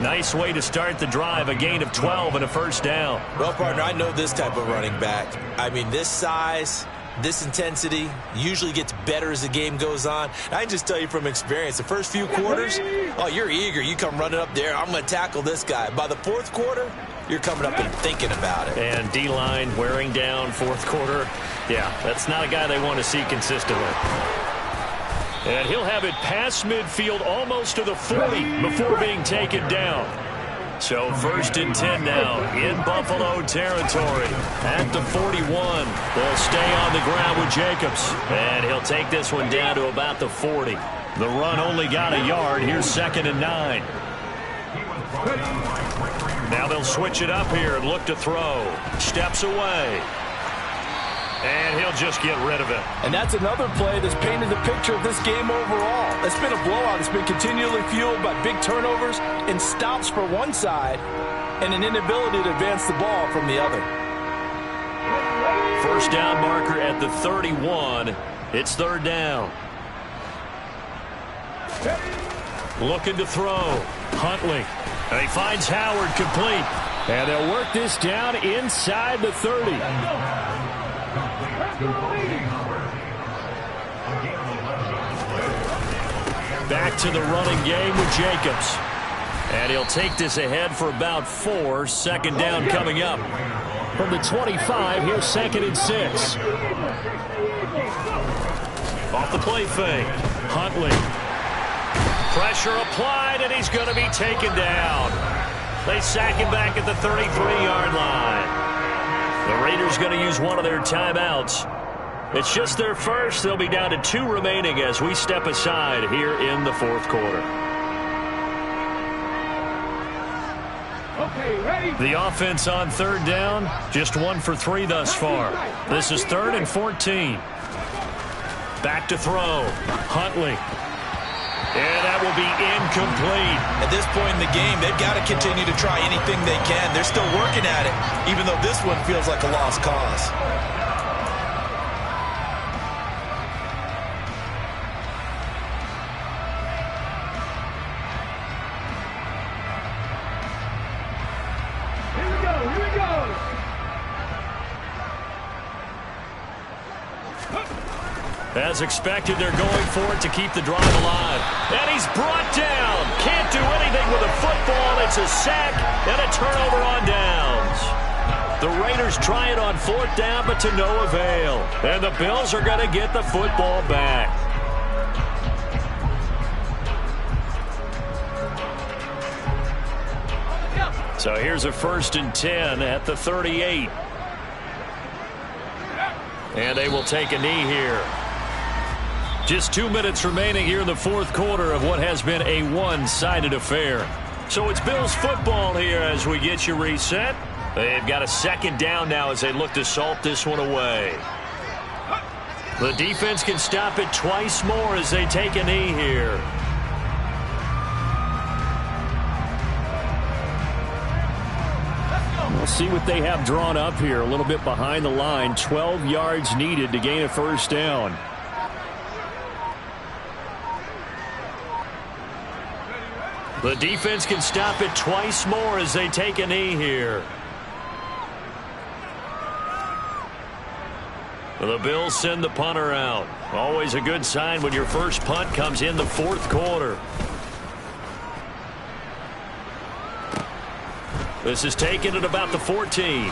Nice way to start the drive, a gain of 12 and a 1st down. Well, partner, I know this type of running back. I mean, this size, this intensity usually gets better as the game goes on. I can just tell you from experience, the first few quarters, oh, you're eager. You come running up there, I'm going to tackle this guy. By the 4th quarter, you're coming up and thinking about it. And D-line wearing down 4th quarter. Yeah, that's not a guy they want to see consistently. And he'll have it past midfield almost to the 40 before being taken down. So 1st and 10 now in Buffalo territory at the 41. They'll stay on the ground with Jacobs. And he'll take this one down to about the 40. The run only got a yard. Here's 2nd and 9. Now they'll switch it up here and look to throw. Steps away. And he'll just get rid of it. And that's another play that's painted the picture of this game overall. It's been a blowout. It's been continually fueled by big turnovers and stops for one side and an inability to advance the ball from the other. 1st down marker at the 31. It's 3rd down. Looking to throw. Huntley. And he finds Howard complete. And they'll work this down inside the 30. Back to the running game with Jacobs. And he'll take this ahead for about 4. 2nd down coming up. From the 25, here's 2nd and 6. Off the play fake. Huntley. Pressure applied, and he's going to be taken down. They sack him back at the 33-yard line. The Raiders going to use one of their timeouts. It's just their first. They'll be down to 2 remaining as we step aside here in the 4th quarter. The offense on 3rd down, just 1 for 3 thus far. This is 3rd and 14. Back to throw. Huntley. And that will be incomplete. At this point in the game, they've got to continue to try anything they can. They're still working at it, even though this one feels like a lost cause. As expected, they're going for it to keep the drive alive. And he's brought down. Can't do anything with a football. It's a sack and a turnover on downs. The Raiders try it on 4th down, but to no avail. And the Bills are going to get the football back. So here's a 1st and 10 at the 38. And they will take a knee here. Just 2 minutes remaining here in the 4th quarter of what has been a one-sided affair. So it's Bills football here as we get you reset. They've got a 2nd down now as they look to salt this one away. The defense can stop it twice more as they take a knee here. We'll see what they have drawn up here. A little bit behind the line. 12 yards needed to gain a 1st down. The defense can stop it twice more as they take a knee here. The Bills send the punter out. Always a good sign when your first punt comes in the 4th quarter. This is taken at about the 14.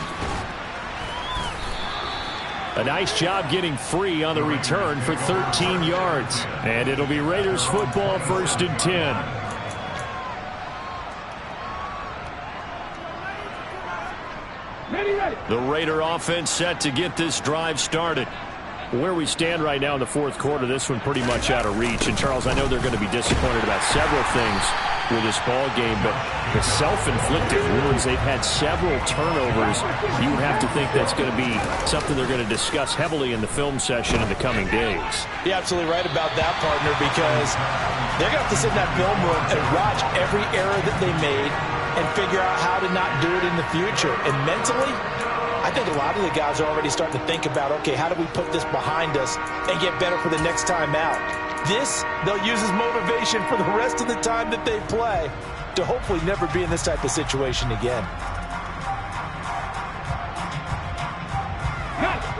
A nice job getting free on the return for 13 yards. And it'll be Raiders football, 1st and 10. The Raider offense set to get this drive started. Where we stand right now in the 4th quarter, this one pretty much out of reach. And, Charles, I know they're going to be disappointed about several things with this ball game, but the self-inflicted wounds, they've had several turnovers. You would have to think that's going to be something they're going to discuss heavily in the film session in the coming days. You're absolutely right about that, partner, because they're going to have to sit in that film room and watch every error that they made and figure out how to not do it in the future. And mentally, I think a lot of the guys are already starting to think about, okay, how do we put this behind us and get better for the next time out? This, they'll use as motivation for the rest of the time that they play to hopefully never be in this type of situation again.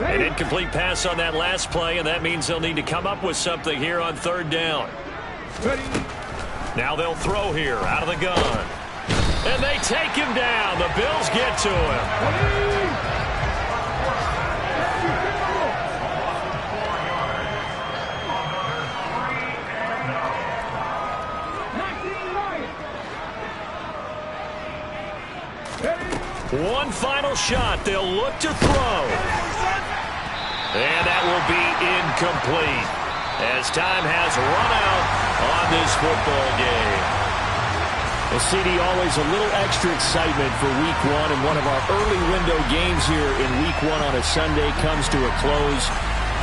An incomplete pass on that last play, and that means they'll need to come up with something here on 3rd down. Now they'll throw here out of the gun. And they take him down. The Bills get to him. One final shot. They'll look to throw. And that will be incomplete as time has run out on this football game. Well, CD, always a little extra excitement for Week 1, and one of our early window games here in Week 1 on a Sunday comes to a close.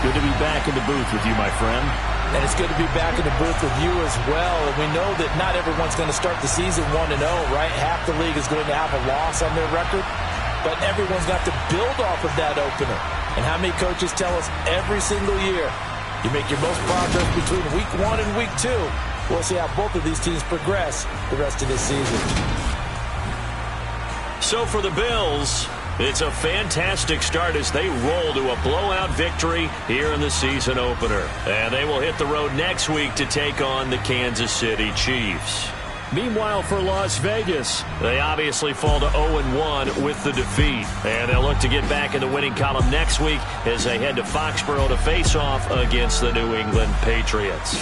Good to be back in the booth with you, my friend. And it's good to be back in the booth with you as well. And we know that not everyone's going to start the season 1-0, right? Half the league is going to have a loss on their record, but everyone's got to build off of that opener. And how many coaches tell us every single year, you make your most progress between Week 1 and Week 2. We'll see how both of these teams progress the rest of this season. So for the Bills, it's a fantastic start as they roll to a blowout victory here in the season opener. And they will hit the road next week to take on the Kansas City Chiefs. Meanwhile, for Las Vegas, they obviously fall to 0-1 with the defeat. And they'll look to get back in the winning column next week as they head to Foxborough to face off against the New England Patriots.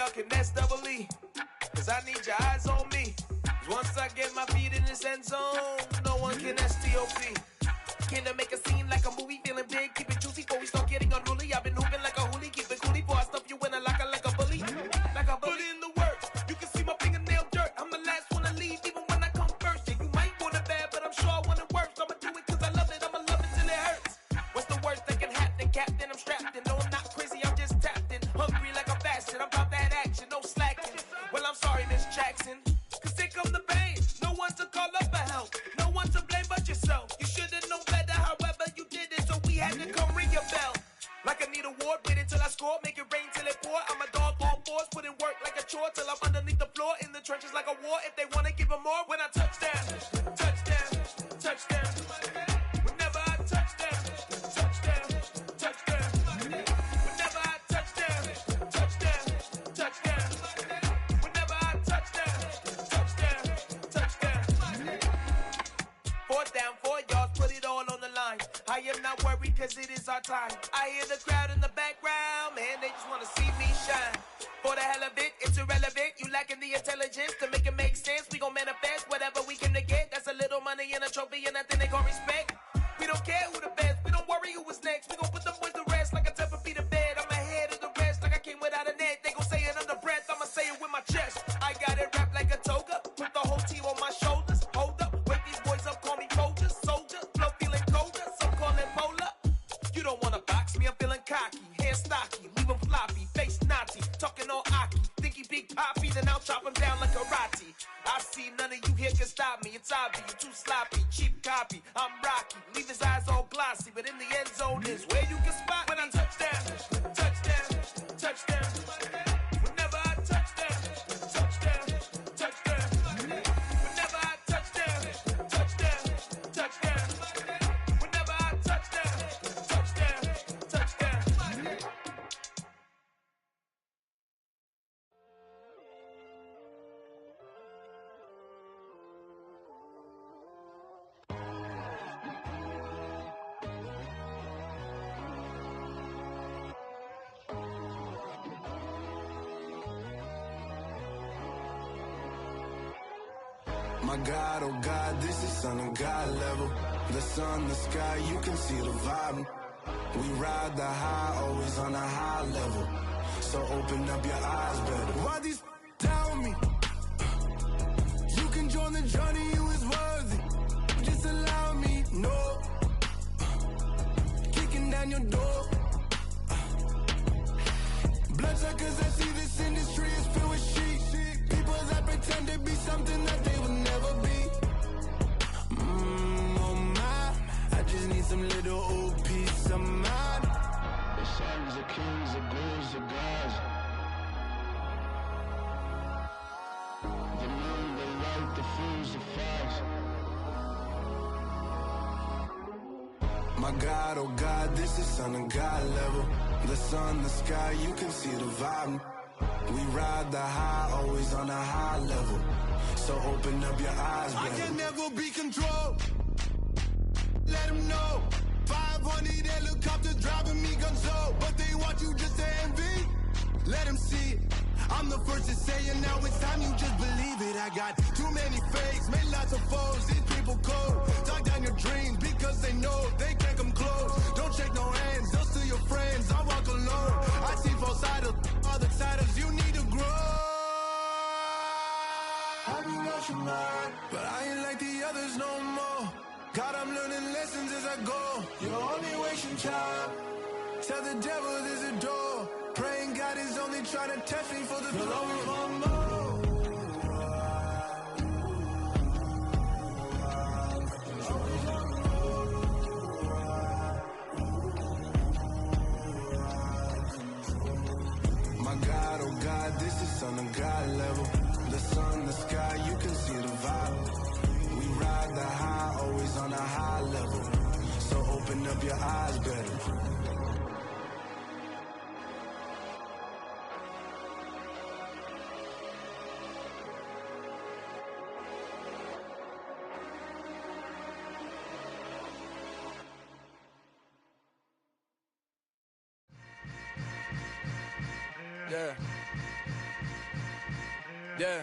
rockin' SWE. Cause I need your eyes on me. Once I get my feet in this end zone, no one can STOP. Can I make a scene like a movie, feeling big, keep it juicy before we start getting unruly. I've been hooping like a hoolie, keep it coolie before I stuff you in a locker like a bully. Like a bully. Put in the work, you can see my fingernail dirt. I'm the last one to leave, even when I come first. Yeah, you might want it bad, but I'm sure I want it worse. I'ma do it cause I love it, I'ma love it till it hurts. What's the worst that can happen, Captain? I'm strapped in, no I'm not crazy, I'm just tapped in. Hungry like I'm fasting, I'm about that action, no slacking. Well, I'm sorry, Miss Jackson, cause here come the pain. No one to call up for help, no one to blame but yourself. You should've known better, however you did it, so we had to come ring your bell. Like I need a ward, wait until I score, make it rain till it pour. I'm a dog on fours, put in work like a chore till I'm underneath the floor, in the trenches like a war. If they wanna give them more, when I touch down, touchdown, touchdown. Whenever I touch down, touchdown, touchdown. Whenever I touch down, touchdown, touchdown. Whenever I touch down, touchdown, touchdown. 4th down, 4 yards, put it all on the line. I am not worried cause it is our time. I hear the crowd in the background, man, they just wanna see me shine. For the hell of it, it's irrelevant. You lacking the intelligence to make it make sense. We gon' manifest whatever we can to get. That's a little money and a trophy and nothing they call respect. We don't care who the best, we don't worry who was next. We gon' put them boys to rest like a 10 feet of bed. I'm ahead of the rest like I came without a net. They gon' say it under breath, I'ma say it with my chest. I got it wrapped like a toga, put the whole team on my shoulders. Hold up, wake these boys up, call me Folger, soldier. Flow feeling colder, some call it polar. You don't wanna box me, I'm feeling cocky. Hair stocky, leave him floppy, face naughty. Talking all aki, think he big poppy, then I'll chop him down like karate. I see none of you here can stop me. It's obvious, you too sloppy, cheap copy. I'm Rocky, leave his eyes all glossy, but in the end zone is where you can spot when I touch down, touchdown, touchdown. Whenever I touch down, touchdown, touchdown. Whenever I touch down, touchdown, touchdown. Whenever I touch down, touchdown, touchdown. My God, oh God, this is Son of God level. The sun, the sky, you can see the vibe. We ride the high, always on a high level. So open up your eyes better. Why these tell me? You can join the journey, you is worthy. Just allow me, no. Kicking down your door. Bloodsuckers, I see this industry is filled with sheep. People that pretend to be something that they will never be. Oh my, I just need some little old peace of mind. The sons of kings, the ghouls, the gods. The moon, the light, the fools, the facts. My God, oh God, this is Son of God level. The sun, the sky, you can see the vibe. We ride the high, always on a high level. So open up your eyes, baby. I can never be controlled. Let them know. 500 helicopters driving me gonzo. But they want you just to envy. Let them see it. I'm the first to say it, now it's time you just believe it. I got too many fakes, made lots of foes. These people cold. Talk down your dreams because they know they can't come close. Don't shake no hands, they'll steal your friends. I walk alone. I see false idols, other titles, you need to grow. I be watching mine, but I ain't like the others no more. God, I'm learning lessons as I go. You're only wasting time. Tell the devil there's a door. Praying God is only trying to test me for the glory of more. My God, oh God, this is Son of God level. The sun, the sky, you can see the vibe. We ride the high, always on a high level. So open up your eyes better. Yeah. Yeah.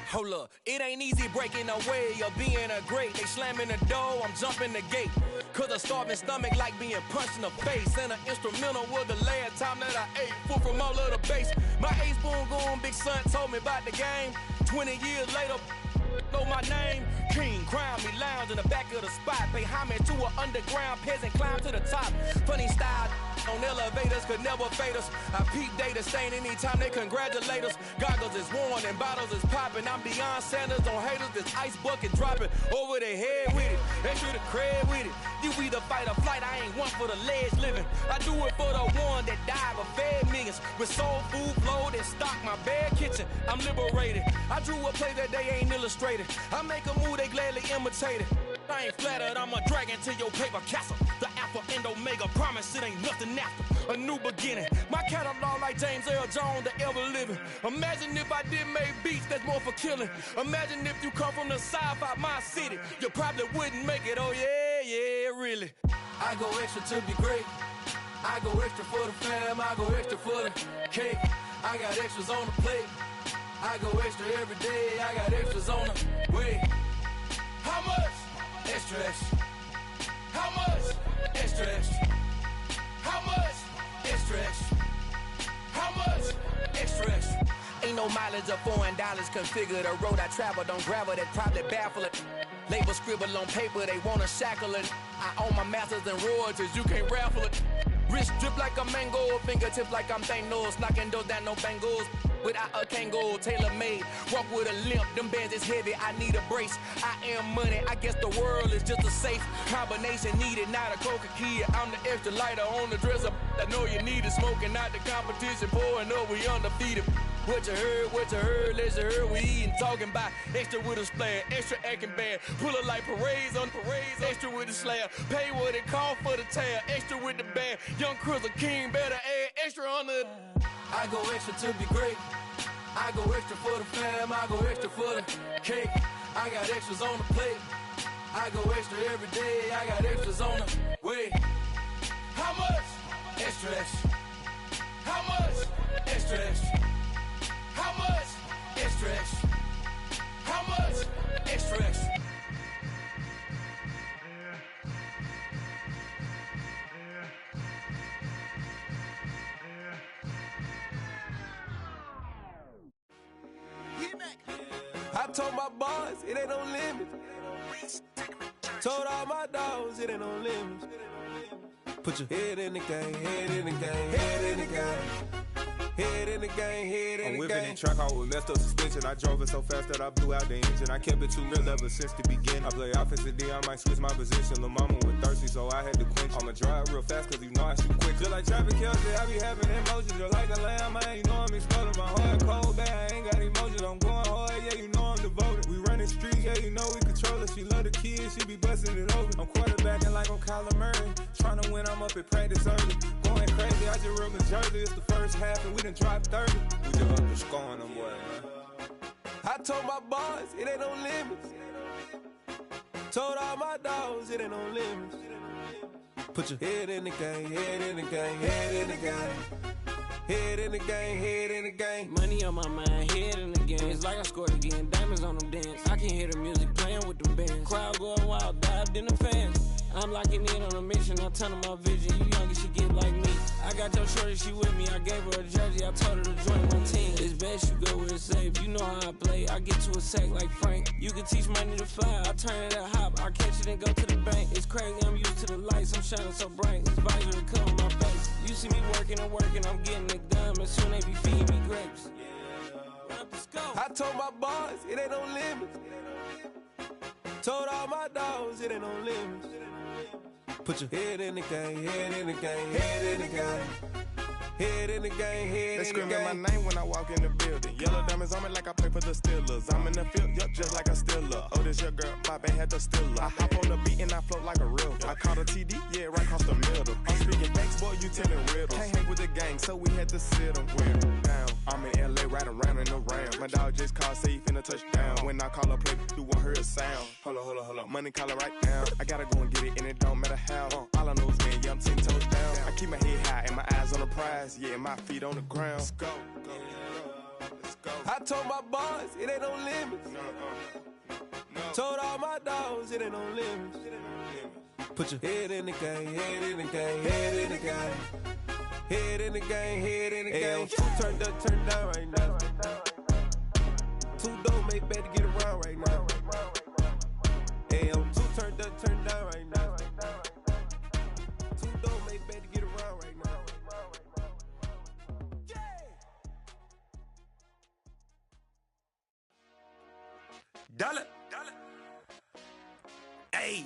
Hold up, it ain't easy breaking away or being a great. They slamming the door, I'm jumping the gate. Cause a starving stomach like being punched in the face. And an instrumental was the last time that I ate. Food from all of the bass. My ace boom goon, big son told me about the game. 20 years later, know my name. King, crown me, lounge in the back of the spot. Pay homage to an underground peasant, climb to the top. Funny style on elevators could never fade us. I peep data stain anytime they congratulate us. Goggles is worn and bottles is popping. I'm Deion Sanders on haters, this ice bucket dropping over their head with it. Extra the cred with it. You either fight or flight, I ain't one for the ledge living. I do it for the one that died but fed millions. With soul food flowed and stock my bad kitchen. I'm liberated. I drew a play that they ain't illustrated. I make a move, they gladly imitate it. I ain't flattered, I'm a dragon to your paper castle. The Alpha and Omega, promise it ain't nothing after. A new beginning. My catalog like James Earl Jones, the ever living. Imagine if I did make beats that's more for killing. Imagine if you come from the south out my city. You probably wouldn't make it, oh yeah, really. I go extra to be great. I go extra for the fam, I go extra for the cake. I got extras on the plate. I go extra every day, I got extras on the way. How much? Extra, extra. How much? Extra, extra. How much? Extra, extra. How much? Extra, extra. Ain't no mileage of $4 configure the road I travel. Don't gravel that probably baffle it. Label scribble on paper, they wanna shackle it. I own my masters and royalties, you can't raffle it. Wrist drip like a mango, fingertips like I'm Thanos. Knocking doors down, no bangles. Without a Kangol, tailor-made. Walk with a limp, them bands is heavy, I need a brace. I am money, I guess the world is just a safe combination needed, not a coca kid. I'm the extra lighter on the dresser. I know you need it, smoking out the competition, pouring up, we undefeated. What you heard, let's hear we eating, talking about extra with a splash, extra acting bad. Pull it like parades on parades, extra with the slab. Pay what it cost for the tab, extra with the bag. Young Cruz, a king, better add extra on the. I go extra to be great. I go extra for the fam, I go extra for the cake. I got extras on the plate. I go extra every day, I got extras on the way. How much? Extra, extra. How much? Extra, extra. How much? Extra, extra. How much? Extra, extra. I told my boys it ain't no limit. Told all my dogs it ain't no limit. Put your head in the game, head in the game, head in the game. Head in the game, head in the game. I'm whipping the track out with messed up suspension. I drove it so fast that I blew out the engine. I kept it too real ever since the beginning. I play offensive D, I might switch my position. Lil' mama was thirsty, so I had to quench. I'ma drive real fast, cause you know I shoot quick. Just like traffic Kelsey, I be having emotions. Just like a lamb, man, you know I'm exploding. My heart cold, bad, I ain't got emotions. I'm going hard, yeah, you know I'm devoted. We running streets, yeah, you know we control it. She love the kids, she be busting it over. I'm quarterbacking like I'm Kyler Murray. Trying to win, I'm up at practice early. Going crazy, I just rode my jersey. It's the first half and we done dropped 30. We just underscoring them, boy, man. I told my boys it ain't no limits. Told all my dogs it ain't no limits. Put your head in the game, head in the game, head in the game. Head in the game, head in the game. Money on my mind, head in the game. It's like I scored again, diamonds on them dance. I can hear the music playing with them bands. Crowd going wild, dived in the fans. I'm locking in on a mission, I tell her my vision. You young and she get like me. I got your shorty, she with me. I gave her a jersey, I told her to join my team. It's best you go where it's safe. You know how I play. I get to a sack like Frank. You can teach money to fly. I turn it at hop. I catch it and go to the bank. It's crazy, I'm used to the lights. I'm shining so bright. This visor to cover my face. You see me working and working. I'm getting it done. And soon they be feeding me grapes. I told my boys it ain't no limits. Told all my dogs it ain't no limits. Put your head in the game, head in the game, head in the game. Head in the game, head in the game. They screaming my name when I walk in the building. Yellow diamonds on me like I play for the Steelers. I'm in the field, yup, just like a Steeler. Oh, this your girl, my band had the Steeler. I hop on the beat and I float like a real. I caught a TD, yeah, right across the middle. I'm speaking thanks, boy, you telling riddles. Can't hang with the gang, so we had to sit them down. I'm in LA, riding around in the ram. My dog just called, say he finna touchdown. When I call a play, you won't hear a sound. Hold up, money calling right now. I gotta go and get it, and it don't matter how. All I know is, man, yeah, I'm 10 toes down. I keep my head high and my eyes on the prize. rise, yeah, my feet on the ground. Let's go. Let's go. I told my boys, it ain't no limits. No. Told all my dogs, it ain't no limits. Put your head in the game, head in the game, head in the game. Head in the game, head in the game. Turned up, turned down right now. Too dope, make better get around right now. Hey, I'm too turned up, turned down right now. Too dope, make better get around right now. Dollar. Hey,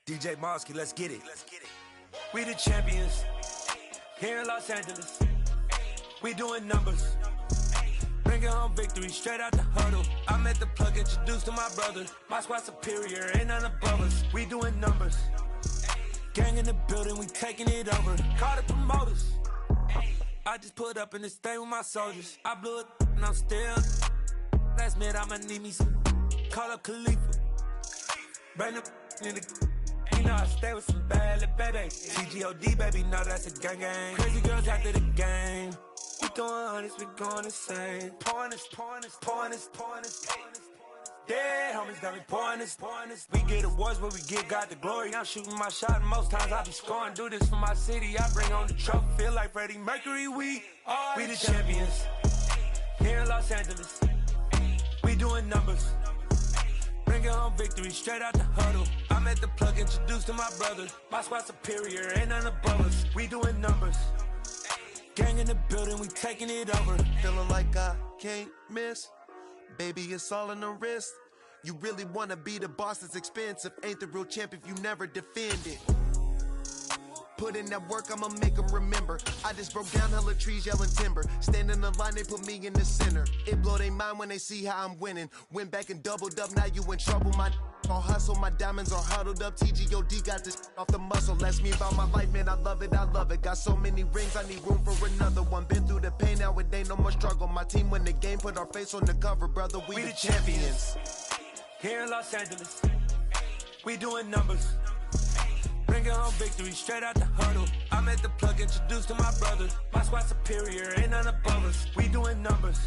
DJ Mosky, let's get it. We the champions here in Los Angeles. We doing numbers. Bringing home victory straight out the huddle. I'm at the plug, introduced to my brother. My squad superior, ain't none above us. We doing numbers. Gang in the building, we taking it over. Call the promoters. I just put up in this thing with my soldiers. I blew it and I'm still. Last minute, I'ma need me some. Call up Khalifa. Bring the in the. You know I stay with some bad little baby. TGOD, baby, know that's a gang gang. Crazy girls after the game. We throwing hundreds, we going insane. Pouring this. Yeah, homies got me pouring this. We get awards, but we give God the glory. I'm shooting my shot, and most times I be scoring. Do this for my city, I bring on the trophy. Feel like Freddie Mercury, we the champions. Here in Los Angeles, we doing numbers. Bringing home victory straight out the huddle. I'm at the plug, introduced to my brother. My squad superior, ain't none above us. We doing numbers. Gang in the building, we taking it over. Feeling like I can't miss. Baby, it's all in the wrist. You really wanna be the boss, it's expensive. Ain't the real champ if you never defend it. Put in that work, I'ma make them remember. I just broke down hella trees, yelling timber. Stand in the line, they put me in the center. It blow their mind when they see how I'm winning. Went back and doubled up, now you in trouble. My all hustle, my diamonds are huddled up. TGOD got this off the muscle. That's me about my life, man, I love it. Got so many rings, I need room for another one. Been through the pain, now it ain't no more struggle. My team win the game, put our face on the cover, brother. We the champions. Here in Los Angeles, we doing numbers. Bringing home victory straight out the huddle. I'm at the plug, introduced to my brother. My squad superior, ain't none above us. We doing numbers.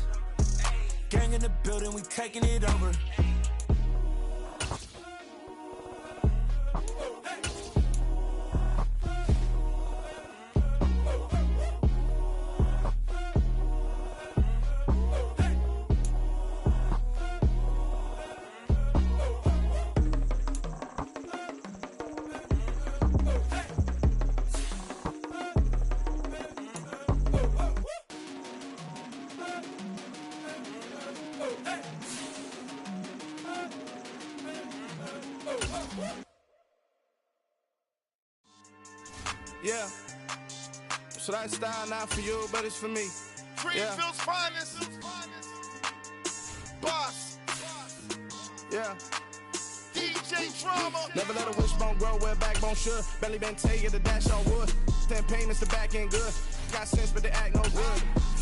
Gang in the building, we taking it over. Yeah, so that style not for you, but it's for me. Greenfield's finest. Boss. Yeah. DJ Drama. Never let a wishbone grow where backbone should. Belly been taking the dash on wood. 10 payments, the back end good. Got sense, but they act no good.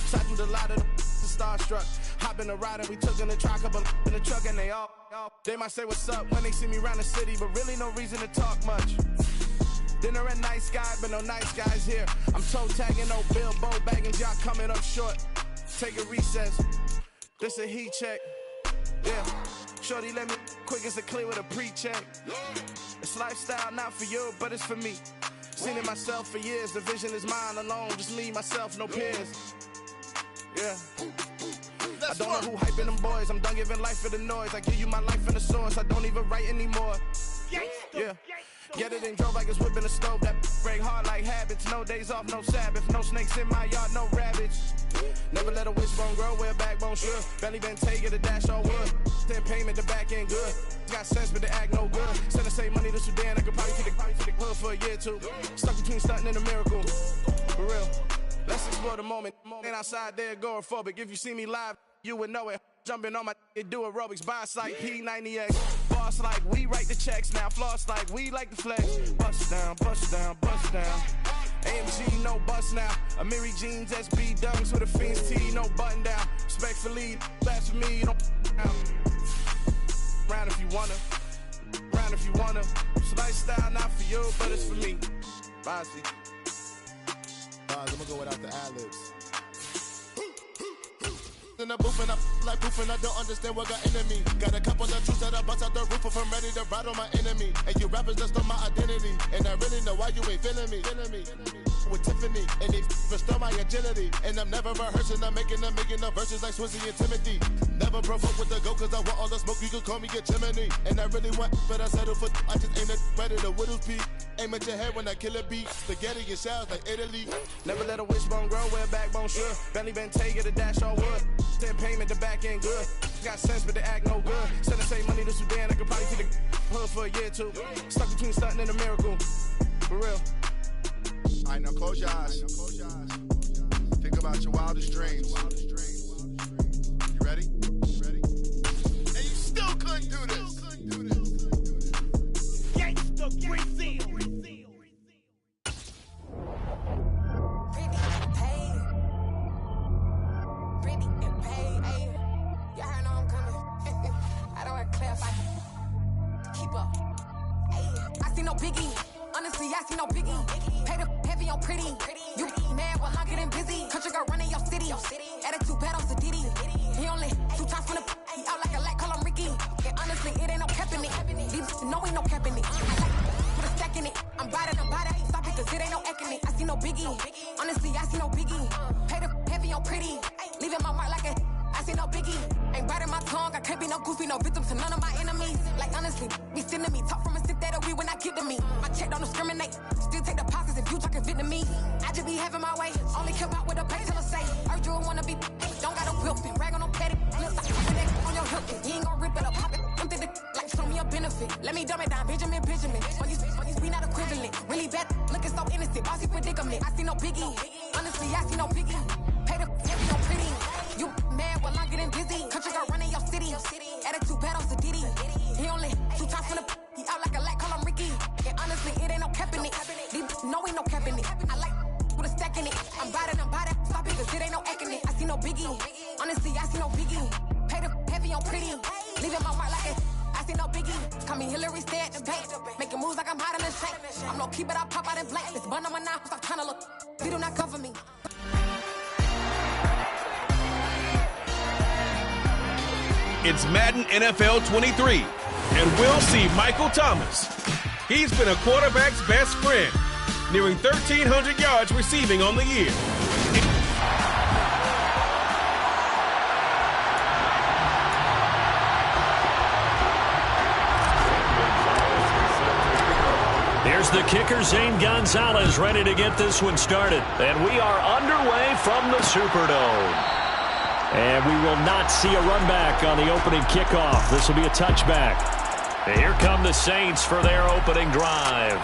Shot through the lot of the starstruck. Hop in the ride and we took in the truck, couple in the truck and they all. They might say what's up when they see me around the city, but really no reason to talk much. Dinner at nice guy, but no nice guys here. I'm toe tagging, no Bilbo bagging, y'all coming up short. Take a recess. This a heat check. Yeah. Shorty let me quick as a clear with a pre-check. It's lifestyle not for you, but it's for me. Seen it myself for years. The vision is mine alone. Just me, myself, no peers. Yeah. I don't know who hyping them boys. I'm done giving life for the noise. I give you my life in the source. I don't even write anymore. Yeah. Get it and drove like it's whipping the stove. That break hard like habits. No days off, no Sabbath. No snakes in my yard, no rabbits. Never let a wishbone grow where backbone should. Belly been taking the dash all wood. 10 payment, the back end good. Got sense, but they act no good. Send the same money to Sudan. I could probably take the hood for a year or two. Stuck between stunting and a miracle. For real. Let's explore the moment. Ain't outside there agoraphobic. If you see me live, you would know it. Jumping on my do aerobics. Boss like P90X. Boss like we write the checks now. Floss like we like the flex. Bust down, bust down, bust down. AMG, no bust now. Amiri jeans, SB dunks with a Fiends T, no button down. Respectfully, that's for me, you don't down. Round if you wanna. Round if you wanna. It's lifestyle not for you, but it's for me. Bossy. bars. I'm gonna go without the ad-libs. In the booth and I like proof and I don't understand what got into me. Got a couple of truths that I bust out the roof if I'm ready to ride on my enemy. And you rappers just on my identity. And I really know why you ain't feeling me. With Tiffany and they restore my agility. And I'm never rehearsing, I'm making a million of verses like Swizzy and Timothy. Never broke up with the go cause I want all the smoke, you can call me a chimney. And I really want, but I settle for, I just ain't ready to whittles peak. Aim at your head when I kill a beat. Spaghetti and shells like Italy. Never let a wishbone grow where backbone should. Bentley Bentay get a dash all wood. Send payment, the back end good. Got sense, but they act no good. Send the same money to Sudan, I could probably see the hood for a year or two. Stuck between stunting and a miracle. For real. All right, now close your eyes. Think about your wildest dreams. You ready? And you still couldn't do this. Gangsta Brazil. I see no biggie. Honestly, I see no biggie. Pay the heavy on pretty. You mad while I'm getting busy. Country girl running your city. Attitude bad on Sadidi. He only 2 times from the he out like a lack, call him Ricky. And honestly, it ain't no cap in it. These know ain't no cap in it. Put a stack in it. I'm by that. Stop it, cause it ain't no eck in it. I see no biggie. Honestly, I see no biggie. Pay the heavy on pretty. Leaving my mark like a I see no biggie. Ain't biting my tongue. I can't be no goofy, no victim to none of my enemies. Like honestly, be sending me talk from a stick that'll be when I get to me. My check don't discriminate. Still take deposits if you talking Vietnamese. I just be having my way. Only care about what the pay teller say. Urge you wanna be don't got no whip and rag on no petty. Flip side on your hip. You ain't gon' rip it up, pop it. Empty the like show me a benefit. Let me dumb it down, Benjamin. On these we not equivalent. Really bad, looking so innocent. Bossy predicament. I see no biggie. Honestly, I see no biggie. Pay the heavy no pretty. You mad while I'm getting busy. Country girl running your city. Attitude bad on Sadidi. He only 2 times from the he out like a lack, call him Ricky. And honestly, it ain't no cap in it. These know ain't no cap in it. I like with a stack in it. I'm by that. Stop it, cause it ain't no eck in it. I see no biggie. Honestly, I see no biggie. Pay the heavy on pretty. Leaving my mark like it. I see no biggie. Call me Hillary, stay at the bank. Making moves like I'm hiding in shape. I'm low key, but I pop out in blank. This bun on my knife, stop trying to look. They do not cover me. It's Madden NFL 23, and we'll see Michael Thomas. He's been a quarterback's best friend, nearing 1,300 yards receiving on the year. Here's the kicker, Zane Gonzalez, ready to get this one started. And we are underway from the Superdome. And we will not see a run back on the opening kickoff. This will be a touchback. And here come the Saints for their opening drive.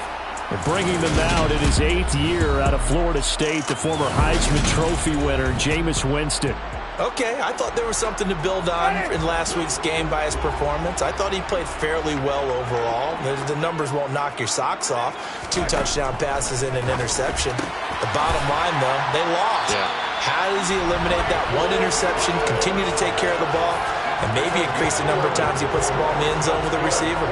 And bringing them out in his 8th year out of Florida State, the former Heisman Trophy winner, Jameis Winston. Okay, I thought there was something to build on in last week's game by his performance. I thought he played fairly well overall. The numbers won't knock your socks off. 2 touchdown passes and an interception. The bottom line, though, they lost. Yeah. How does he eliminate that one interception, continue to take care of the ball, and maybe increase the number of times he puts the ball in the end zone with a receiver?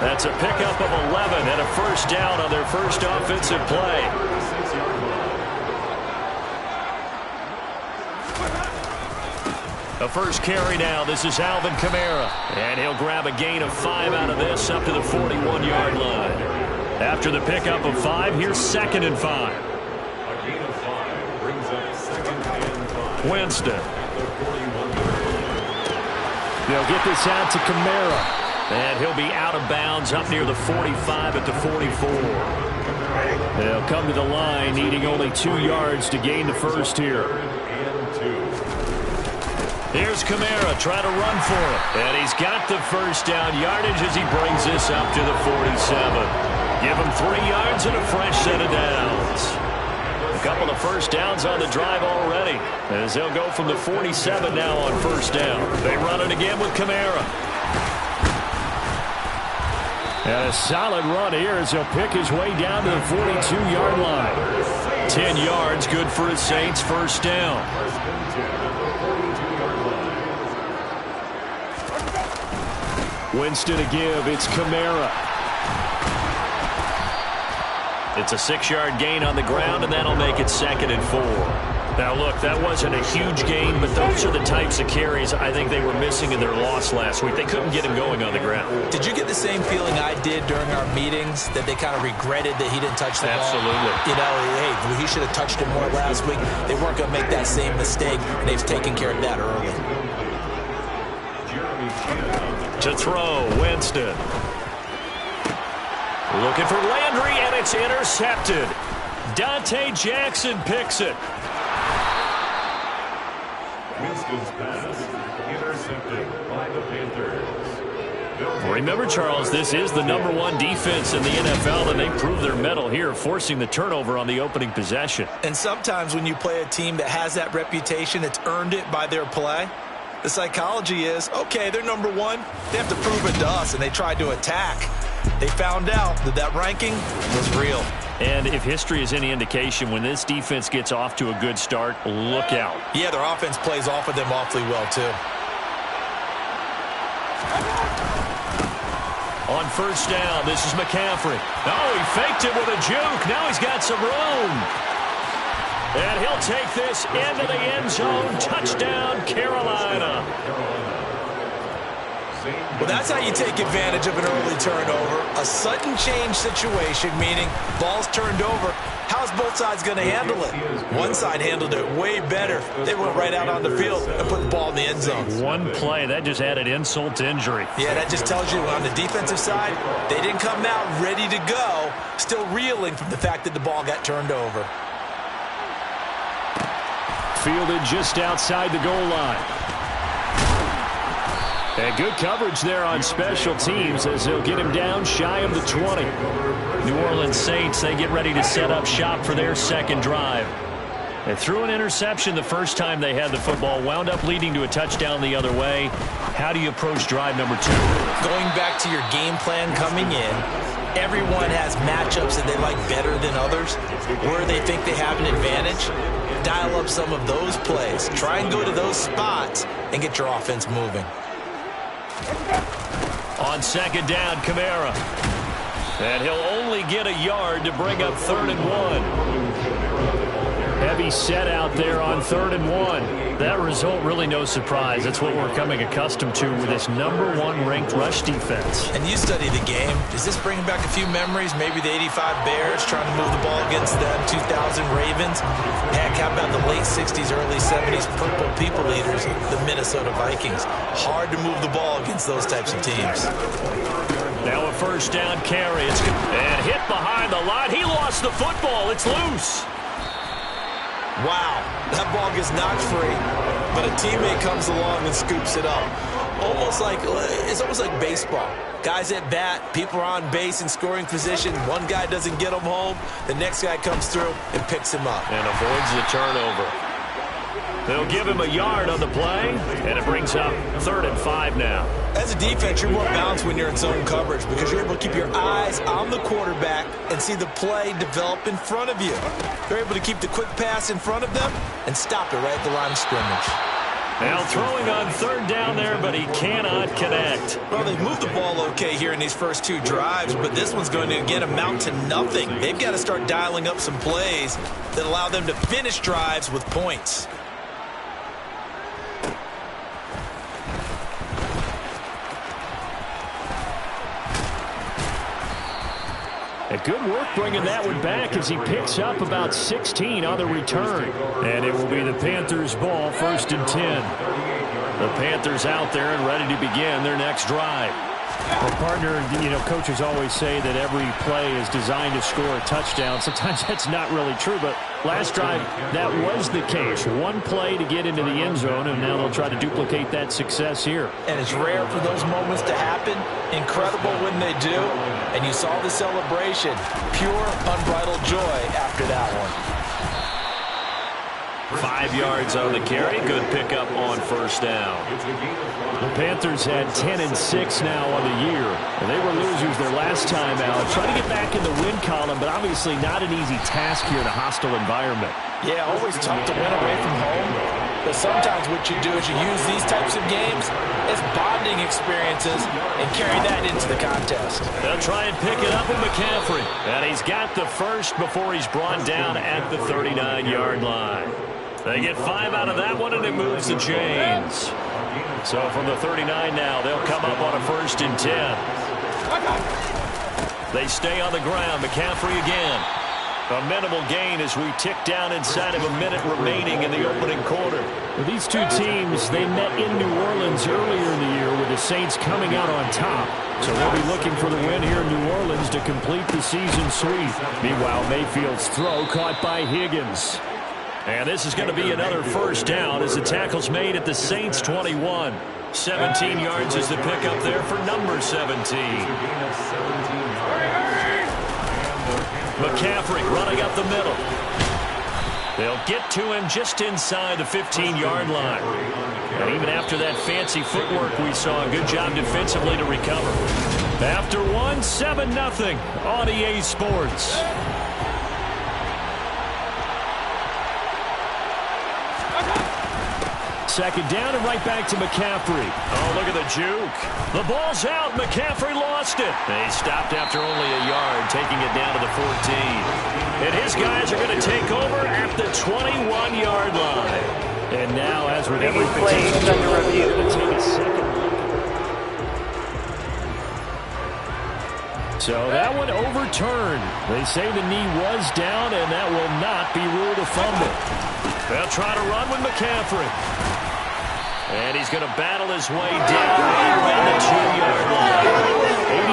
That's a pickup of 11 and a first down on their first offensive play. The first carry now. This is Alvin Kamara. And he'll grab a gain of 5 out of this up to the 41-yard line. After the pickup of 5, here's 2nd and 5. Winston. They'll get this out to Kamara. And he'll be out of bounds up near the 45 at the 44. They'll come to the line needing only 2 yards to gain the first here. Here's Kamara trying to run for it. And he's got the first down yardage as he brings this up to the 47. Give him 3 yards and a fresh set of downs. A couple of first downs on the drive already, as they'll go from the 47 now on first down. They run it again with Kamara. And a solid run here as he'll pick his way down to the 42-yard line. 10 yards, good for his Saints, first down. Winston to give, it's Kamara. It's a 6-yard gain on the ground, and that'll make it 2nd and 4. Now, look, that wasn't a huge gain, but those are the types of carries I think they were missing in their loss last week. They couldn't get him going on the ground. Did you get the same feeling I did during our meetings, that they kind of regretted that he didn't touch the ball? Absolutely. You know, hey, he should have touched it more last week. They weren't going to make that same mistake, and they've taken care of that early. To throw, Winston. Looking for Landry, and it's intercepted. Dante Jackson picks it. Winston's pass intercepted by the Panthers. Remember, Charles, this is the #1 defense in the NFL, and they prove their mettle here, forcing the turnover on the opening possession. And sometimes when you play a team that has that reputation, that's earned it by their play, the psychology is, okay, they're #1. They have to prove it to us, and they tried to attack. They found out that that ranking was real. And if history is any indication, when this defense gets off to a good start, look out. Yeah, their offense plays off of them awfully well, too. On 1st down, this is McCaffrey. Oh, he faked it with a juke. Now he's got some room. And he'll take this into the end zone. Touchdown, Carolina. Well, that's how you take advantage of an early turnover. A sudden change situation, meaning ball's turned over. How's both sides going to handle it? One side handled it way better. They went right out on the field and put the ball in the end zone. One play, that just added insult to injury. Yeah, that just tells you on the defensive side, they didn't come out ready to go, still reeling from the fact that the ball got turned over. Fielded just outside the goal line. And good coverage there on special teams as they'll get him down shy of the 20. New Orleans Saints, they get ready to set up shop for their second drive. They threw an interception the first time they had the football, wound up leading to a touchdown the other way. How do you approach drive number 2? Going back to your game plan coming in, everyone has matchups that they like better than others. Where they think they have an advantage, dial up some of those plays. Try and go to those spots and get your offense moving. On 2nd down, Kamara. And he'll only get a yard to bring up 3rd and 1. Heavy set out there on 3rd and 1. That result really no surprise. That's what we're coming accustomed to with this #1 ranked rush defense. And you study the game. Does this bring back a few memories? Maybe the 85 Bears trying to move the ball against the 2000 Ravens. Heck, how about the late 60s, early 70s Purple People Eaters, the Minnesota Vikings? Hard to move the ball against those types of teams. Now a 1st down carry. And hit behind the line. He lost the football. It's loose. Wow, that ball gets knocked free, but a teammate comes along and scoops it up. It's almost like baseball. Guys at bat, people are on base in scoring position. One guy doesn't get him home. The next guy comes through and picks him up. And avoids the turnover. They'll give him a yard on the play, and it brings up 3rd and 5 now. As a defense, you're more balanced when you're in zone coverage because you're able to keep your eyes on the quarterback and see the play develop in front of you. You're able to keep the quick pass in front of them and stop it right at the line of scrimmage. Now throwing on 3rd down there, but he cannot connect. Well, they've moved the ball okay here in these first 2 drives, but this one's going to, again, amount to nothing. They've got to start dialing up some plays that allow them to finish drives with points. Good work bringing that one back as he picks up about 16 on the return. And it will be the Panthers' ball, 1st and 10. The Panthers out there and ready to begin their next drive. Well, partner, coaches always say that every play is designed to score a touchdown. Sometimes that's not really true, but last drive, that was the case. One play to get into the end zone, and now they'll try to duplicate that success here. And it's rare for those moments to happen. Incredible when they do. And you saw the celebration. Pure, unbridled joy after that one. 5 yards on the carry. Good pickup on 1st down. The Panthers had 10-6 now on the year. And they were losers their last time out. Trying to get back in the win column, but obviously not an easy task here in a hostile environment. Yeah, always tough to win away from home. But sometimes what you do is you use these types of games as bonding experiences and carry that into the contest. They'll try and pick it up with McCaffrey. And he's got the first before he's brought down at the 39-yard line. They get 5 out of that one, and it moves the chains. So from the 39 now, they'll come up on a 1st and 10. They stay on the ground. McCaffrey again. A minimal gain as we tick down inside of a minute remaining in the opening quarter. Well, these two teams, they met in New Orleans earlier in the year with the Saints coming out on top. So they'll be looking for the win here in New Orleans to complete the season sweep. Meanwhile, Mayfield's throw caught by Higgins. And this is going to be another 1st down as the tackle's made at the Saints' 21. 17 yards is the pickup there for number 17. McCaffrey running up the middle. They'll get to him just inside the 15-yard line. And even after that fancy footwork we saw, a good job defensively to recover. After one, 7-0 on EA Sports. Second down and right back to McCaffrey. Oh, look at the juke. The ball's out. McCaffrey lost it. They stopped after only a yard, taking it down to the 14. And his guys are going to take over at the 21-yard line. And now, as with every potential under review, going to take a second. So that one overturned. They say the knee was down, and that will not be ruled a fumble. They'll try to run with McCaffrey. And he's going to battle his way down around the 2-yard line.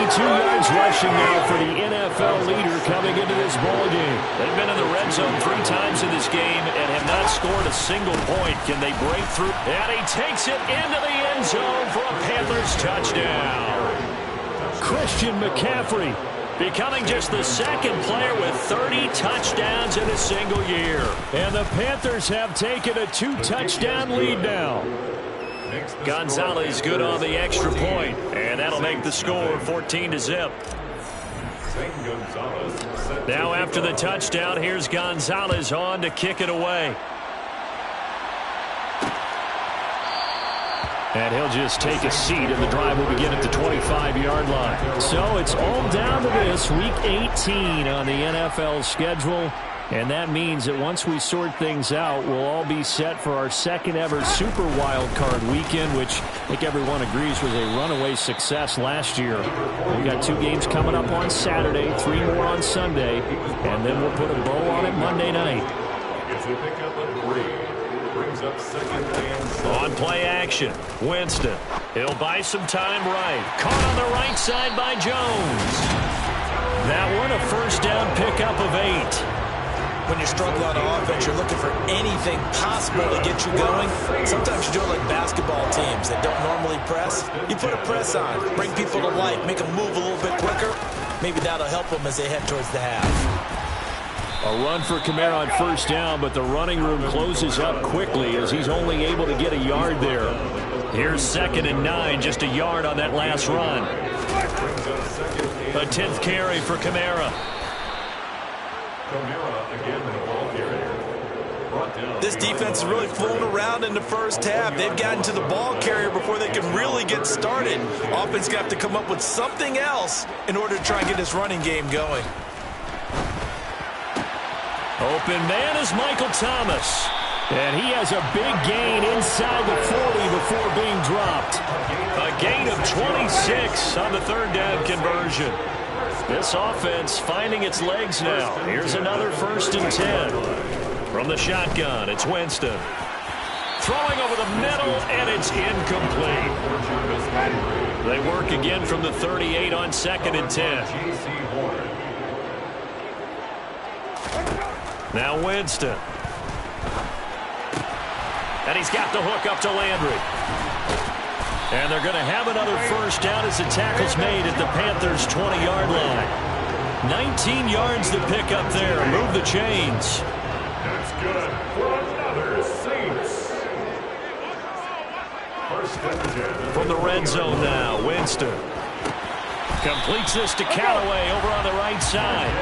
82 yards rushing now for the NFL leader coming into this ballgame. They've been in the red zone 3 times in this game and have not scored a single point. Can they break through? And he takes it into the end zone for a Panthers touchdown. Christian McCaffrey becoming just the 2nd player with 30 touchdowns in a single year. And the Panthers have taken a 2-touchdown lead now. Gonzalez good on the extra point, and that'll make the score 14-0. Now after the touchdown, here's Gonzalez on to kick it away. And he'll just take a seat, and the drive will begin at the 25-yard line. So it's all down to this, Week 18 on the NFL schedule. And that means that once we sort things out, we'll all be set for our 2nd ever Super Wild Card weekend, which I think everyone agrees was a runaway success last year. We've got 2 games coming up on Saturday, 3 more on Sunday, and then we'll put a bow on it Monday night. It's a pickup of 3. Brings up 2nd and 7. On play action, Winston. He'll buy some time right. Caught on the right side by Jones. That one, a 1st down pickup of 8. When you struggle on offense, you're looking for anything possible to get you going. Sometimes you do it like basketball teams that don't normally press. You put a press on, bring people to life, make them move a little bit quicker. Maybe that'll help them as they head towards the half. A run for Kamara on 1st down, but the running room closes up quickly as he's only able to get a yard there. Here's 2nd and 9, just a yard on that last run. A 10th carry for Kamara. This defense is really flown around in the first half. They've gotten to the ball carrier before they can really get started. Offense going to have to come up with something else in order to try and get this running game going. Open man is Michael Thomas. And he has a big gain inside the 40 before being dropped. A gain of 26 on the 3rd down conversion. This offense finding its legs now. Here's another 1st and 10. From the shotgun, it's Winston. Throwing over the middle, and it's incomplete. They work again from the 38 on 2nd and 10. Now Winston. And he's got the hook up to Landry. And they're going to have another 1st down as the tackle's made at the Panthers' 20-yard line. 19 yards to pick up there. Move the chains. That's good for another Saints. From the red zone now, Winston. Completes this to Callaway over on the right side.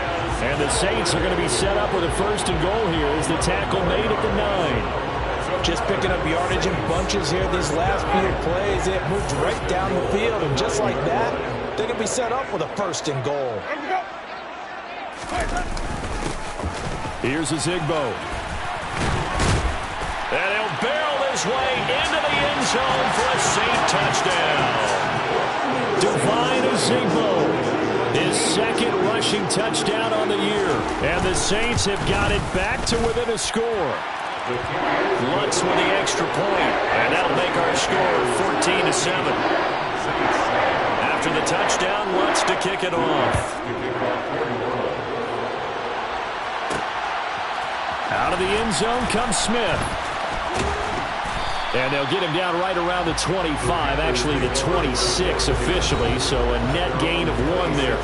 And the Saints are going to be set up with a 1st and goal here as the tackle made at the 9. Just picking up yardage in bunches here these last few plays. They have moved right down the field, and just like that, they're going to be set up with a 1st and goal. Here's Ezigbo. And he'll barrel his way into the end zone for a Saint touchdown. Divine Ezigbo, his 2nd rushing touchdown on the year. And the Saints have got it back to within a score. Lutz with the extra point, and that'll make our score 14-7. After the touchdown, Lutz to kick it off. Out of the end zone comes Smith. And they'll get him down right around the 25, actually the 26 officially, so a net gain of 1 there.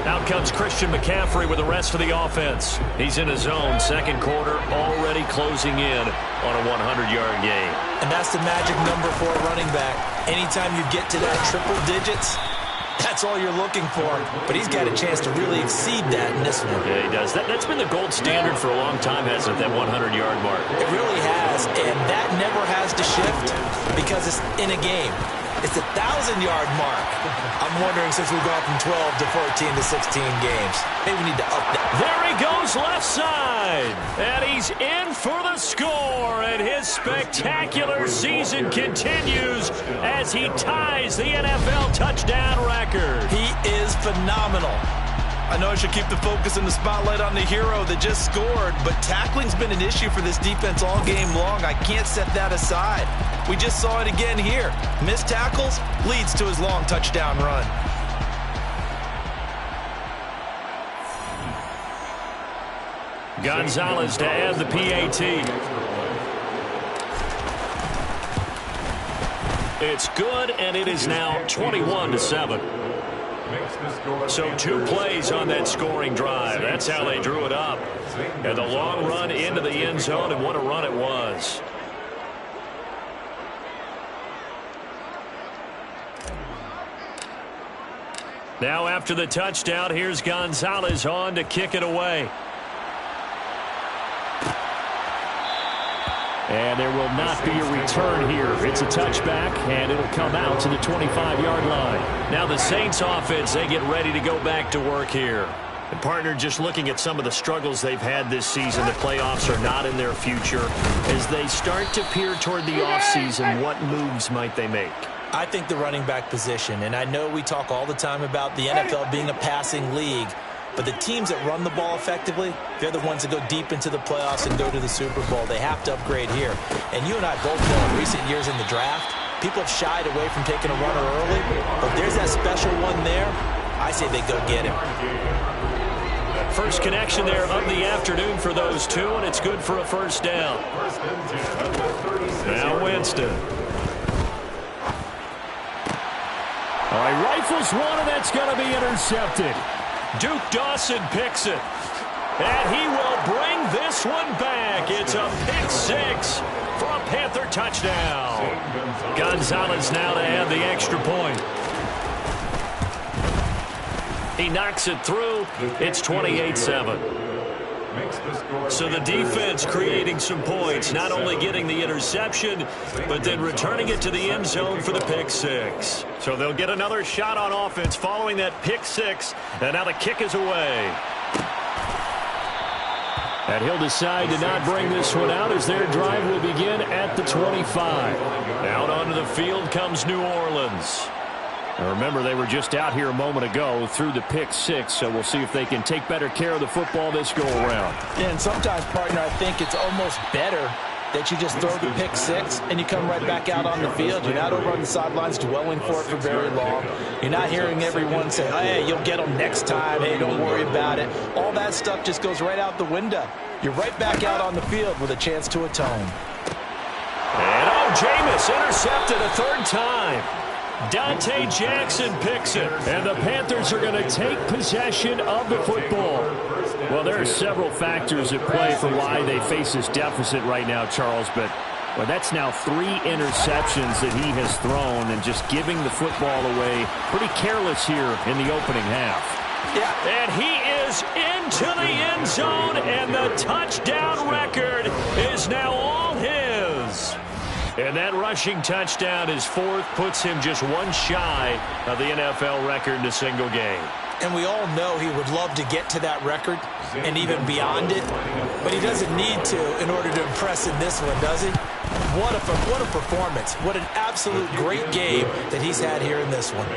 Out comes Christian McCaffrey with the rest of the offense. He's in his zone, 2nd quarter, already closing in on a 100-yard gain. And that's the magic number for a running back. Anytime you get to that triple digits, that's all you're looking for. But he's got a chance to really exceed that in this one. Yeah, he does. That's been the gold standard for a long time, hasn't it, that 100-yard mark? It really has, and that never has to shift because it's in a game. It's a 1,000-yard mark. I'm wondering, since we've gone from 12 to 14 to 16 games, maybe we need to up that. There he goes left side. And he's in for the score. And his spectacular season continues as he ties the NFL touchdown record. He is phenomenal. I know I should keep the focus and the spotlight on the hero that just scored, but tackling's been an issue for this defense all game long. I can't set that aside. We just saw it again here. Missed tackles leads to his long touchdown run. Gonzalez to add the PAT. It's good, and it is now 21-7. So 2 plays on that scoring drive. That's how they drew it up. And the long run into the end zone, and what a run it was. Now after the touchdown, here's Gonzalez on to kick it away. And there will not be a return here. It's a touchback, and it'll come out to the 25-yard line. Now the Saints offense, they get ready to go back to work here. And partner, just looking at some of the struggles they've had this season, the playoffs are not in their future. As they start to peer toward the offseason, what moves might they make? I think the running back position, and I know we talk all the time about the NFL being a passing league, but the teams that run the ball effectively, they're the ones that go deep into the playoffs and go to the Super Bowl. They have to upgrade here. And you and I both know in recent years in the draft, people have shied away from taking a runner early, but there's that special one there. I say they go get him. First connection there of the afternoon for those two, and it's good for a 1st down. Now Winston. All right, rifles one, and that's going to be intercepted. Duke Dawson picks it. And he will bring this one back. It's a pick 6 for a Panther touchdown. Gonzalez now to add the extra point. He knocks it through. It's 28-7. So the defense creating some points, not only getting the interception, but then returning it to the end zone for the pick 6. So they'll get another shot on offense following that pick 6, and now the kick is away. And he'll decide to not bring this one out as their drive will begin at the 25. Out onto the field comes New Orleans. Now remember, they were just out here a moment ago through the pick 6, so we'll see if they can take better care of the football this go-around. Yeah, and sometimes, partner, I think it's almost better that you just throw the pick 6 and you come right back out on the field. You're not over on the sidelines dwelling for it for very long. You're not hearing everyone say, hey, you'll get them next time. Hey, don't worry about it. All that stuff just goes right out the window. You're right back out on the field with a chance to atone. And Jameis intercepted a 3rd time. Dante Jackson picks it, and the Panthers are going to take possession of the football. Well, there are several factors at play for why they face this deficit right now, Charles, but well, that's now 3 interceptions that he has thrown and just giving the football away pretty careless here in the opening half. Yeah. And he is into the end zone, and the touchdown record is now all his. And that rushing touchdown, his fourth, puts him just one shy of the NFL record in a single game. And we all know he would love to get to that record and even beyond it, but he doesn't need to in order to impress in this one, does he? What a performance. What an absolute great game that he's had here in this one.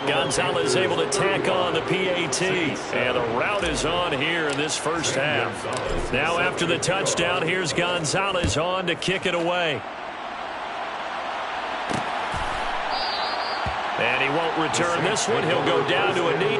Gonzalez able to tack on the PAT, and the route is on here in this first half. Now after the touchdown, here's Gonzalez on to kick it away. And he won't return this one. He'll go down to a knee.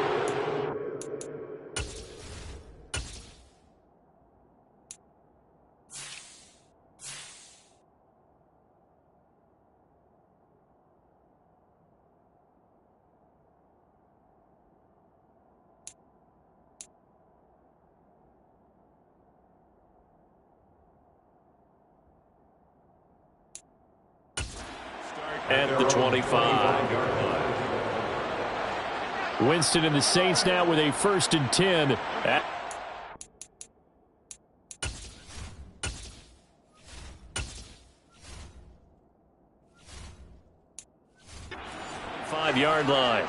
At the 25. Winston and the Saints now with a 1st and 10. At 5-yard line.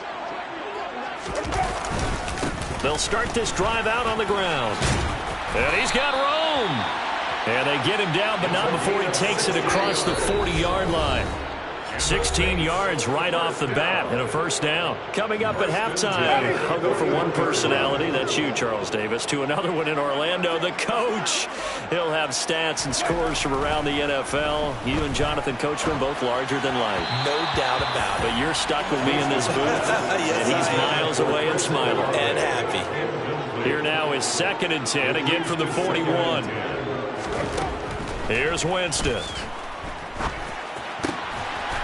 They'll start this drive out on the ground. And he's got room. And they get him down, but not before he takes it across the 40-yard line. 16 yards right off the bat and a 1st down. Coming up at halftime, I'll go for one personality, that's you, Charles Davis, to another one in Orlando, the coach. He'll have stats and scores from around the NFL. You and Jonathan Coachman both larger than life. No doubt about it. But you're stuck with me in this booth, yes, and he's miles away and smiling. And happy. Here now is 2nd and 10, again from the 41. Here's Winston.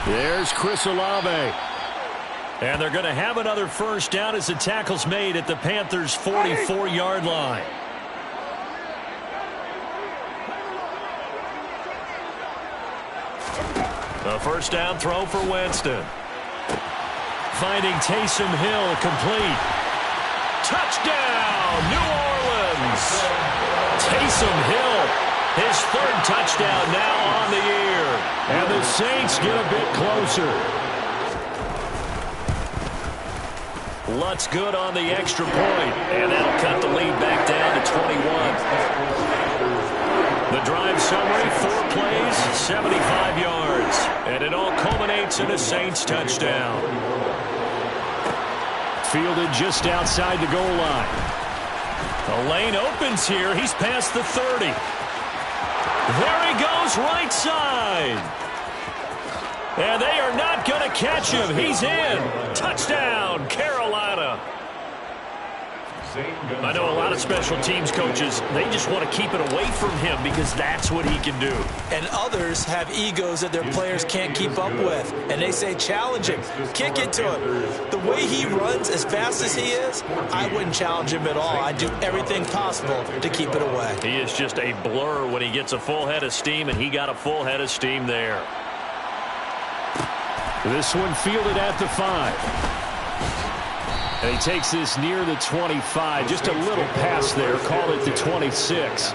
There's Chris Olave. And they're going to have another 1st down as the tackle's made at the Panthers' 44-yard line. A 1st down throw for Winston. Finding Taysom Hill complete. Touchdown, New Orleans. Taysom Hill. His 3rd touchdown now on the year. And the Saints get a bit closer. Lutz good on the extra point. And that'll cut the lead back down to 21. The drive summary, 4 plays, 75 yards. And it all culminates in a Saints touchdown. Fielded just outside the goal line. The lane opens here. He's past the 30. There he goes, right side. And they are not going to catch him. He's in. Touchdown, Carolina. I know a lot of special teams coaches, they just want to keep it away from him because that's what he can do. And others have egos that their players can't keep up with. And they say, challenge him, kick it to him. The way he runs as fast as he is, I wouldn't challenge him at all. I'd do everything possible to keep it away. He is just a blur when he gets a full head of steam, and he got a full head of steam there. This one fielded at the 5. And he takes this near the 25. Just a little pass there. Call it the 26.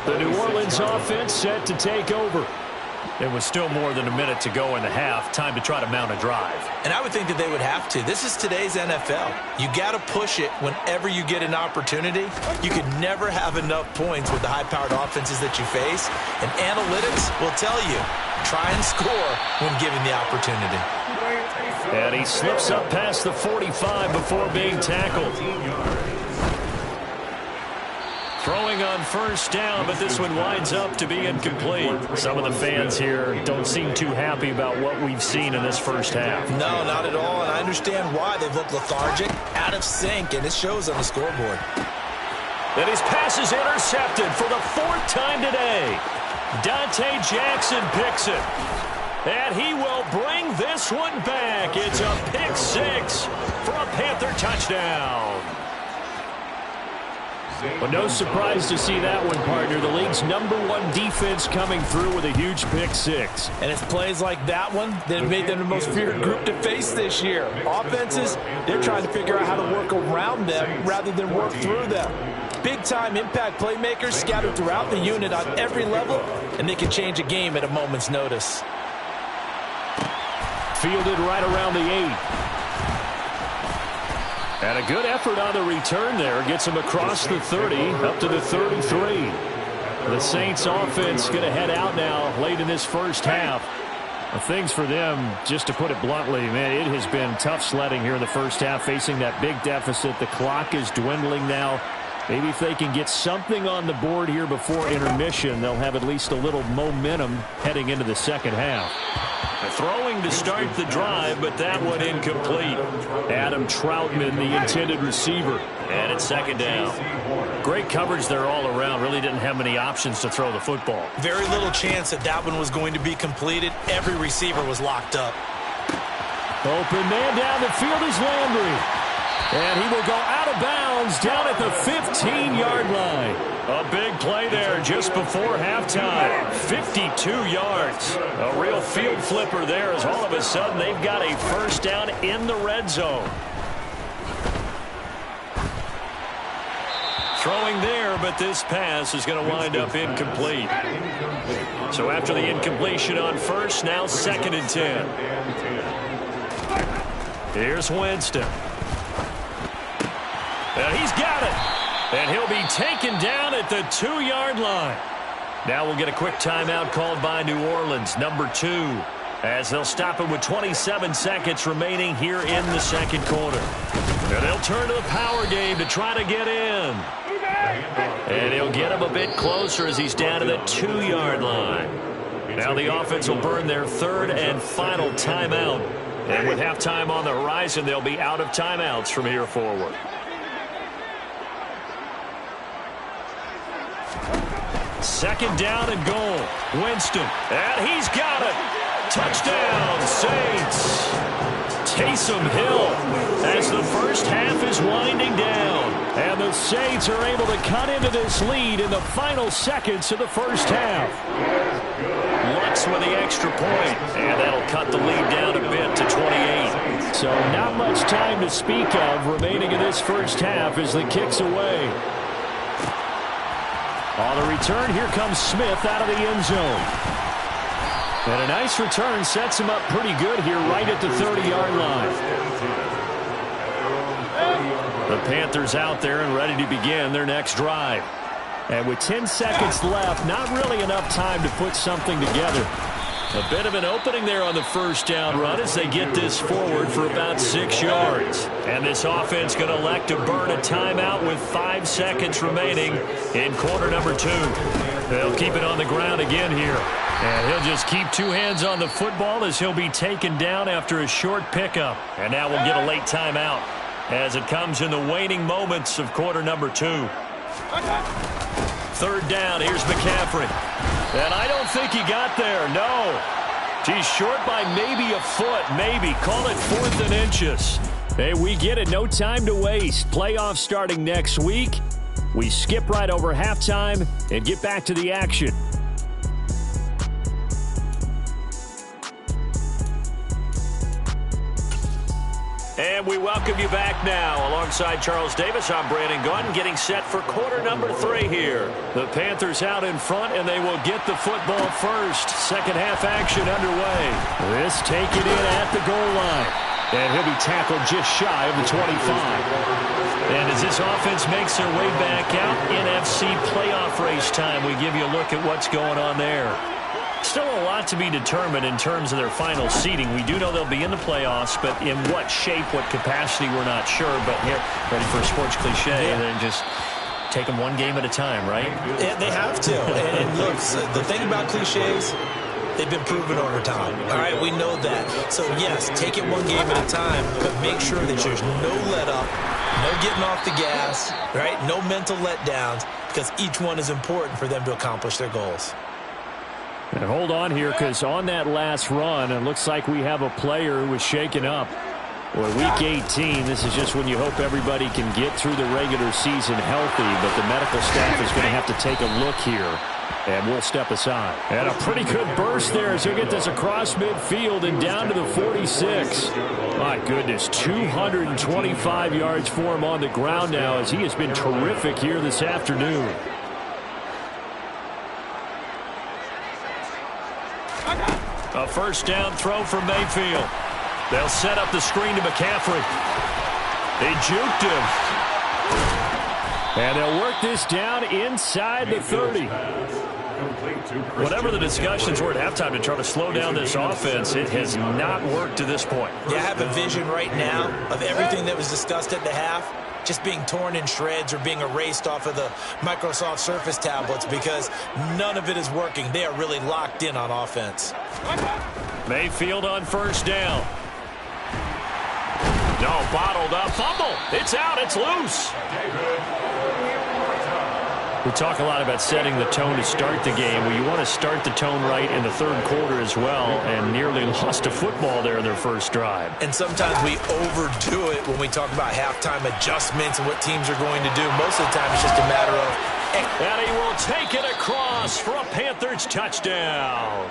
The New Orleans offense set to take over. It was still more than a minute to go in the half. Time to try to mount a drive. And I would think that they would have to. This is today's NFL. You got to push it whenever you get an opportunity. You could never have enough points with the high-powered offenses that you face. And analytics will tell you, try and score when given the opportunity. And he slips up past the 45 before being tackled. Throwing on 1st down, but this one winds up to be incomplete. Some of the fans here don't seem too happy about what we've seen in this first half. No, not at all, and I understand why. They've looked lethargic, out of sync, and it shows on the scoreboard. And his pass is intercepted for the 4th time today. Dante Jackson picks it. And he will bring this one back. It's a pick 6 for a Panther touchdown. But no surprise to see that one, partner. The league's #1 defense coming through with a huge pick 6. And it's plays like that one that have made them the most feared group to face this year. Offenses, they're trying to figure out how to work around them rather than work through them. Big-time impact playmakers scattered throughout the unit on every level, and they can change a game at a moment's notice. fielded right around the 8. And a good effort on the return there. Gets him across the 30, up to the 33. The Saints offense going to head out now late in this first half. Things for them, just to put it bluntly, man, it has been tough sledding here in the first half, facing that big deficit. The clock is dwindling now. Maybe if they can get something on the board here before intermission, they'll have at least a little momentum heading into the second half. Throwing to start the drive, but that one incomplete. Adam Troutman, the intended receiver. And it's second down. Great coverage there all around. Really didn't have many options to throw the football. Very little chance that one was going to be completed. Every receiver was locked up. Open man down the field is Landry. And he will go out of bounds down at the 15-yard line. A big play there just before halftime. 52 yards. A real field flipper there as all of a sudden they've got a first down in the red zone. Throwing there, but this pass is going to wind up incomplete. So after the incompletion on first, now 2nd and 10. Here's Winston. And he's got it. And he'll be taken down at the 2-yard line. Now we'll get a quick timeout called by New Orleans, number 2, as they'll stop it with 27 seconds remaining here in the second quarter. And they'll turn to the power game to try to get in. And he'll get him a bit closer as he's down to the 2-yard line. Now the offense will burn their 3rd and final timeout. And with halftime on the horizon, they'll be out of timeouts from here forward. Second down and goal. Winston. And he's got it. Touchdown, Saints. Taysom Hill as the first half is winding down. And the Saints are able to cut into this lead in the final seconds of the first half. Lutz with the extra point. And that'll cut the lead down a bit to 28. So not much time to speak of remaining in this first half as the kick's away. On the return, here comes Smith out of the end zone. And a nice return sets him up pretty good here right at the 30-yard line. The Panthers out there and ready to begin their next drive. And with 10 seconds left, not really enough time to put something together. A bit of an opening there on the first down run as they get this forward for about 6 yards. And this offense going to elect to burn a timeout with 5 seconds remaining in quarter number 2. They'll keep it on the ground again here. And he'll just keep 2 hands on the football as he'll be taken down after a short pickup. And now we'll get a late timeout as it comes in the waning moments of quarter number 2. 3rd down, here's McCaffrey. And I don't think he got there, no. He's short by maybe a foot, maybe. Call it 4th and inches. Hey, we get it. No time to waste. Playoffs starting next week. We skip right over halftime and get back to the action. And we welcome you back now. Alongside Charles Davis, I'm Brandon Gaudin, getting set for quarter number 3 here. The Panthers out in front, and they will get the football first. Second half action underway. This taken in at the goal line. And he'll be tackled just shy of the 25. And as this offense makes their way back out, NFC playoff race time, we give you a look at what's going on there. Still a lot to be determined in terms of their final seeding. We do know they'll be in the playoffs, but in what shape, what capacity, we're not sure. But here, ready for a sports cliche, and then just take them one game at a time, right? Yeah, they have to. And look, the thing about cliches, they've been proven over time. All right, we know that. So, yes, take it one game at a time, but make sure that there's no let up, no getting off the gas, right? No mental letdowns, because each one is important for them to accomplish their goals. And hold on here, because on that last run, it looks like we have a player who was shaken up. Well, week 18, this is just when you hope everybody can get through the regular season healthy, but the medical staff is going to have to take a look here, and we'll step aside. And a pretty good burst there as he'll get this across midfield and down to the 46. My goodness, 225 yards for him on the ground now as he has been terrific here this afternoon. A first down throw from Mayfield. They'll set up the screen to McCaffrey. They juked him. And they'll work this down inside the 30. Whatever the discussions were at halftime to try to slow down this offense, it has not worked to this point. Yeah, I have a vision right now of everything that was discussed at the half just being torn in shreds or being erased off of the Microsoft Surface tablets because none of it is working. They are really locked in on offense. Mayfield on first down. No, bottled up. Fumble. It's out. It's loose. We talk a lot about setting the tone to start the game. Well, you want to start the tone right in the third quarter as well, and nearly lost a football there in their first drive. And sometimes we overdo it when we talk about halftime adjustments and what teams are going to do. Most of the time, it's just a matter of... And he will take it across for a Panthers touchdown.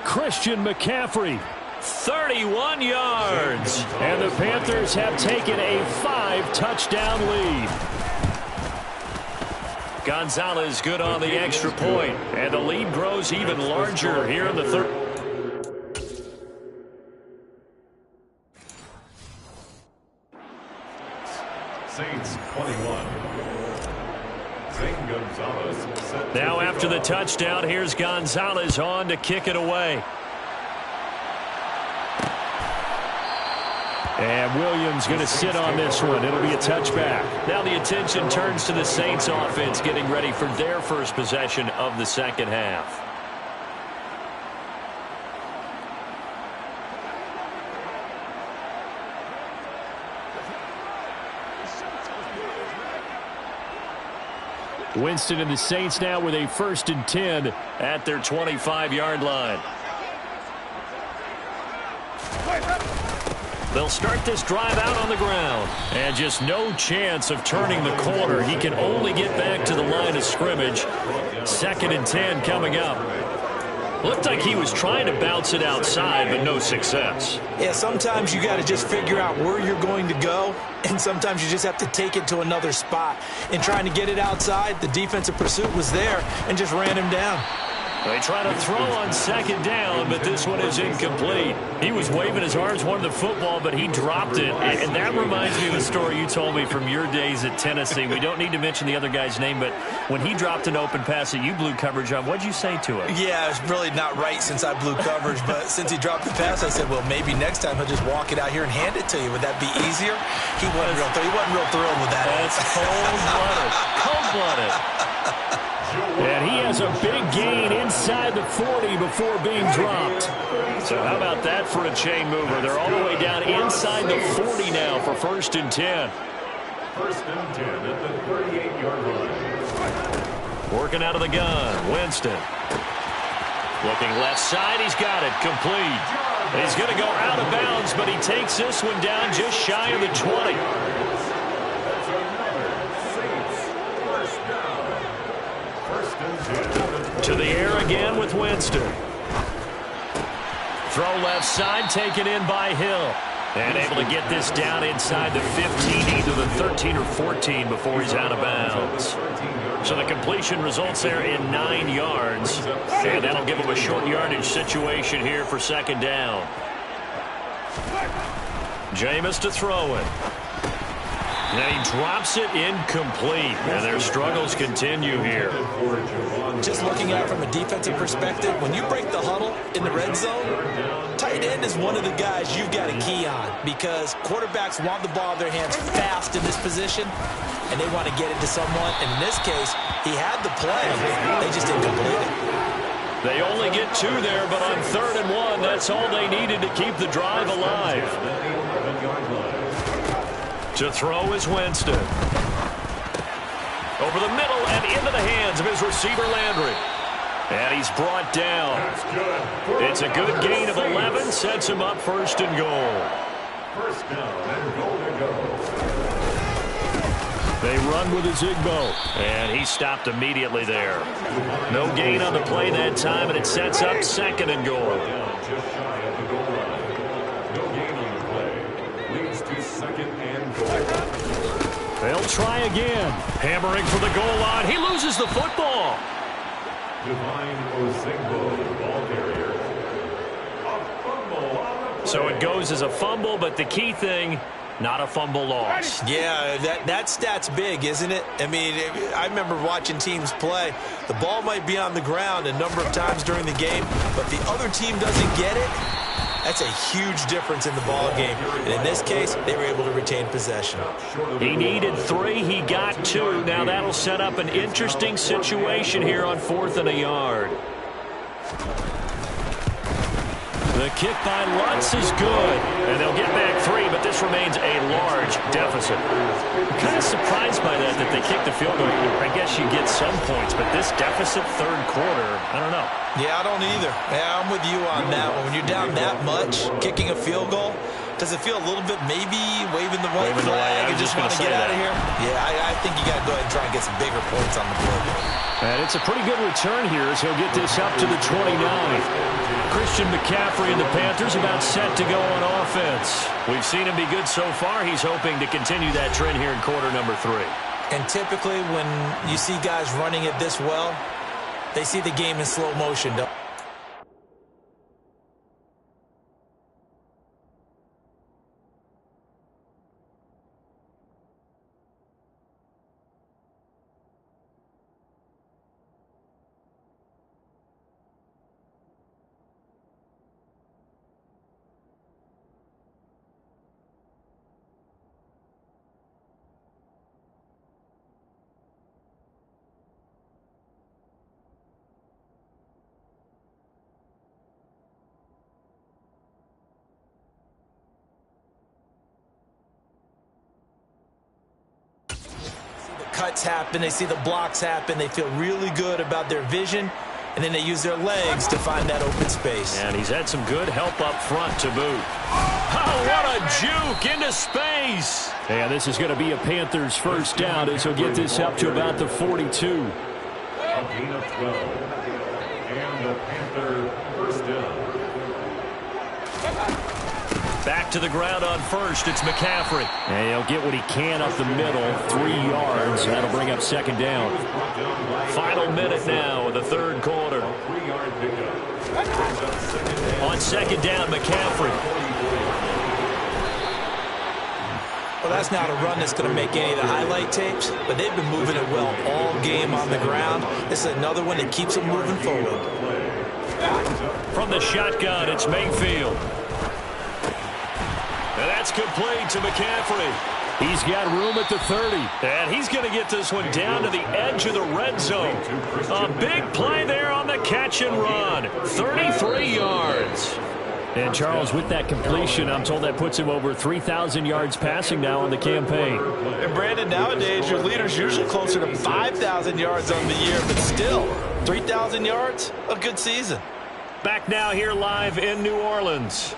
Christian McCaffrey, 31 yards. And the Panthers have taken a 5-touchdown lead. Gonzalez good on the extra point, and the lead grows even larger here in the third. Saints 21. Zane Gonzalez. Now after the touchdown, here's Gonzalez on to kick it away. And Williams going to sit on this one. It'll be a touchback. Now the attention turns to the Saints offense getting ready for their first possession of the second half. Winston and the Saints now with a 1st and 10 at their 25-yard line. They'll start this drive out on the ground. And just no chance of turning the corner. He can only get back to the line of scrimmage. 2nd and 10 coming up. Looked like he was trying to bounce it outside, but no success. Yeah, sometimes you got to just figure out where you're going to go, and sometimes you just have to take it to another spot. In trying to get it outside, the defensive pursuit was there and just ran him down. They try to throw on 2nd down, but this one is incomplete. He was waving his arms, wanted the football, but he dropped it. And that reminds me of a story you told me from your days at Tennessee. We don't need to mention the other guy's name, but when he dropped an open pass that you blew coverage on, what'd you say to him? Yeah, it's really not right since I blew coverage, but since he dropped the pass, I said, well, maybe next time he'll just walk it out here and hand it to you. Would that be easier? He wasn't real thrilled with that. That's cold-blooded. Cold-blooded. And he has a big gain inside the 40 before being dropped. So how about that for a chain mover? They're all the way down inside the 40 now for 1st and 10. 1st and 10 at the 38-yard line. Working out of the gun, Winston. Looking left side, he's got it, complete. He's going to go out of bounds, but he takes this one down just shy of the 20. To the air again with Winston. Throw left side, taken in by Hill. And able to get this down inside the 15, either the 13 or 14 before he's out of bounds. So the completion results there in 9 yards. And that'll give him a short yardage situation here for 2nd down. Jameis to throw it. And he drops it incomplete. And their struggles continue here. Just looking at it from a defensive perspective, when you break the huddle in the red zone, tight end is one of the guys you've got to key on because quarterbacks want the ball in their hands fast in this position, and they want to get it to someone. And in this case, he had the play. They just didn't complete it. They only get 2 there, but on 3rd and 1, that's all they needed to keep the drive alive. To throw is Winston. Over the middle and into the hands of his receiver, Landry. And he's brought down. It's a good gain of 11, sets him up 1st and goal. 1st down and goal to go. They run with Ezigbo, and he stopped immediately there. No gain on the play that time, and it sets up 2nd and goal. Just shy of the goal line. No gain on the play. Leads to 2nd and goal. They'll try again. Hammering for the goal line. He loses the football. Divine Ozigbo, ball carrier. A fumble on the So it goes as a fumble, but the key thing, not a fumble loss. Yeah, that stat's big, isn't it? I mean, I remember watching teams play. The ball might be on the ground a number of times during the game, but the other team doesn't get it. That's a huge difference in the ball game. And in this case, they were able to retain possession. He needed 3. He got 2. Now that'll set up an interesting situation here on 4th and a yard. The kick by Lutz is good. And they'll get back 3, but this remains a large deficit. I'm kind of surprised by that they kicked the field goal. I guess you get some points, but this deficit third quarter, I don't know. Yeah, I don't either. Yeah, I'm with you on that one. When you're down that much, kicking a field goal, does it feel a little bit maybe waving the white flag and just want to get out of here? Yeah, I think you got to go ahead and try and get some bigger points on the board. And it's a pretty good return here as he'll get this up to the 29. Christian McCaffrey and the Panthers about set to go on offense. We've seen him be good so far. He's hoping to continue that trend here in quarter number 3. And typically when you see guys running it this well, they see the game in slow motion. Cuts happen, they see the blocks happen, they feel really good about their vision, and then they use their legs to find that open space. And he's had some good help up front to boot. Oh, what a juke into space. And this is going to be a Panthers first down as he'll get this up to about the 42. A gain of 12. And the Panther first down. Back to the ground on first. It's McCaffrey. And he'll get what he can up the middle. 3 yards. That'll bring up second down. Final minute now of the third quarter. On second down, McCaffrey. Well, that's not a run that's going to make any of the highlight tapes, but they've been moving it well all game on the ground. This is another one that keeps them moving forward. From the shotgun, it's Mayfield. And that's complete to McCaffrey. He's got room at the 30. And he's going to get this one down to the edge of the red zone. A big play there on the catch and run. 33 yards. And Charles, with that completion, I'm told that puts him over 3,000 yards passing now on the campaign. And Brandon, nowadays, your leader's usually closer to 5,000 yards on the year, but still, 3,000 yards, a good season. Back now here live in New Orleans.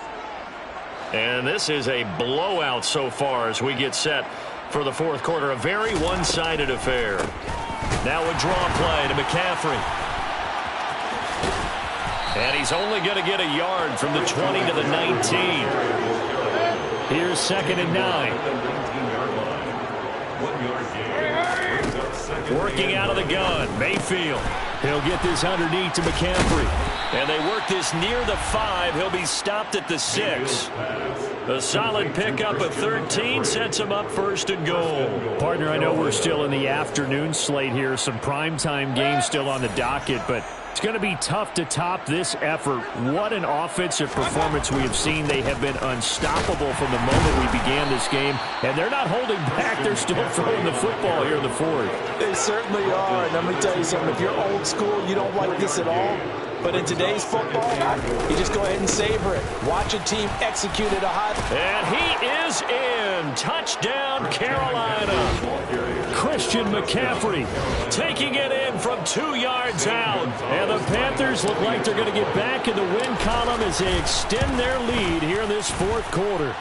And this is a blowout so far as we get set for the fourth quarter. A very one-sided affair. Now a draw play to McCaffrey. And he's only going to get a yard from the 20 to the 19. Here's 2nd and 9. Working out of the gun, Mayfield. He'll get this underneath to McCaffrey. And they work this near the 5. He'll be stopped at the 6. A solid pickup of 13 sets him up 1st and goal. Partner, I know we're still in the afternoon slate here. Some primetime games still on the docket, but it's going to be tough to top this effort. What an offensive performance we have seen. They have been unstoppable from the moment we began this game, and they're not holding back. They're still throwing the football here in the 4th. They certainly are, and I'm going to tell you something. If you're old school, you don't like this at all. But in today's football, you just go ahead and savor it. Watch a team execute at a high... And he is in. Touchdown, Carolina. Christian McCaffrey taking it in from 2 yards out. And the Panthers look like they're going to get back in the win column as they extend their lead here in this 4th quarter.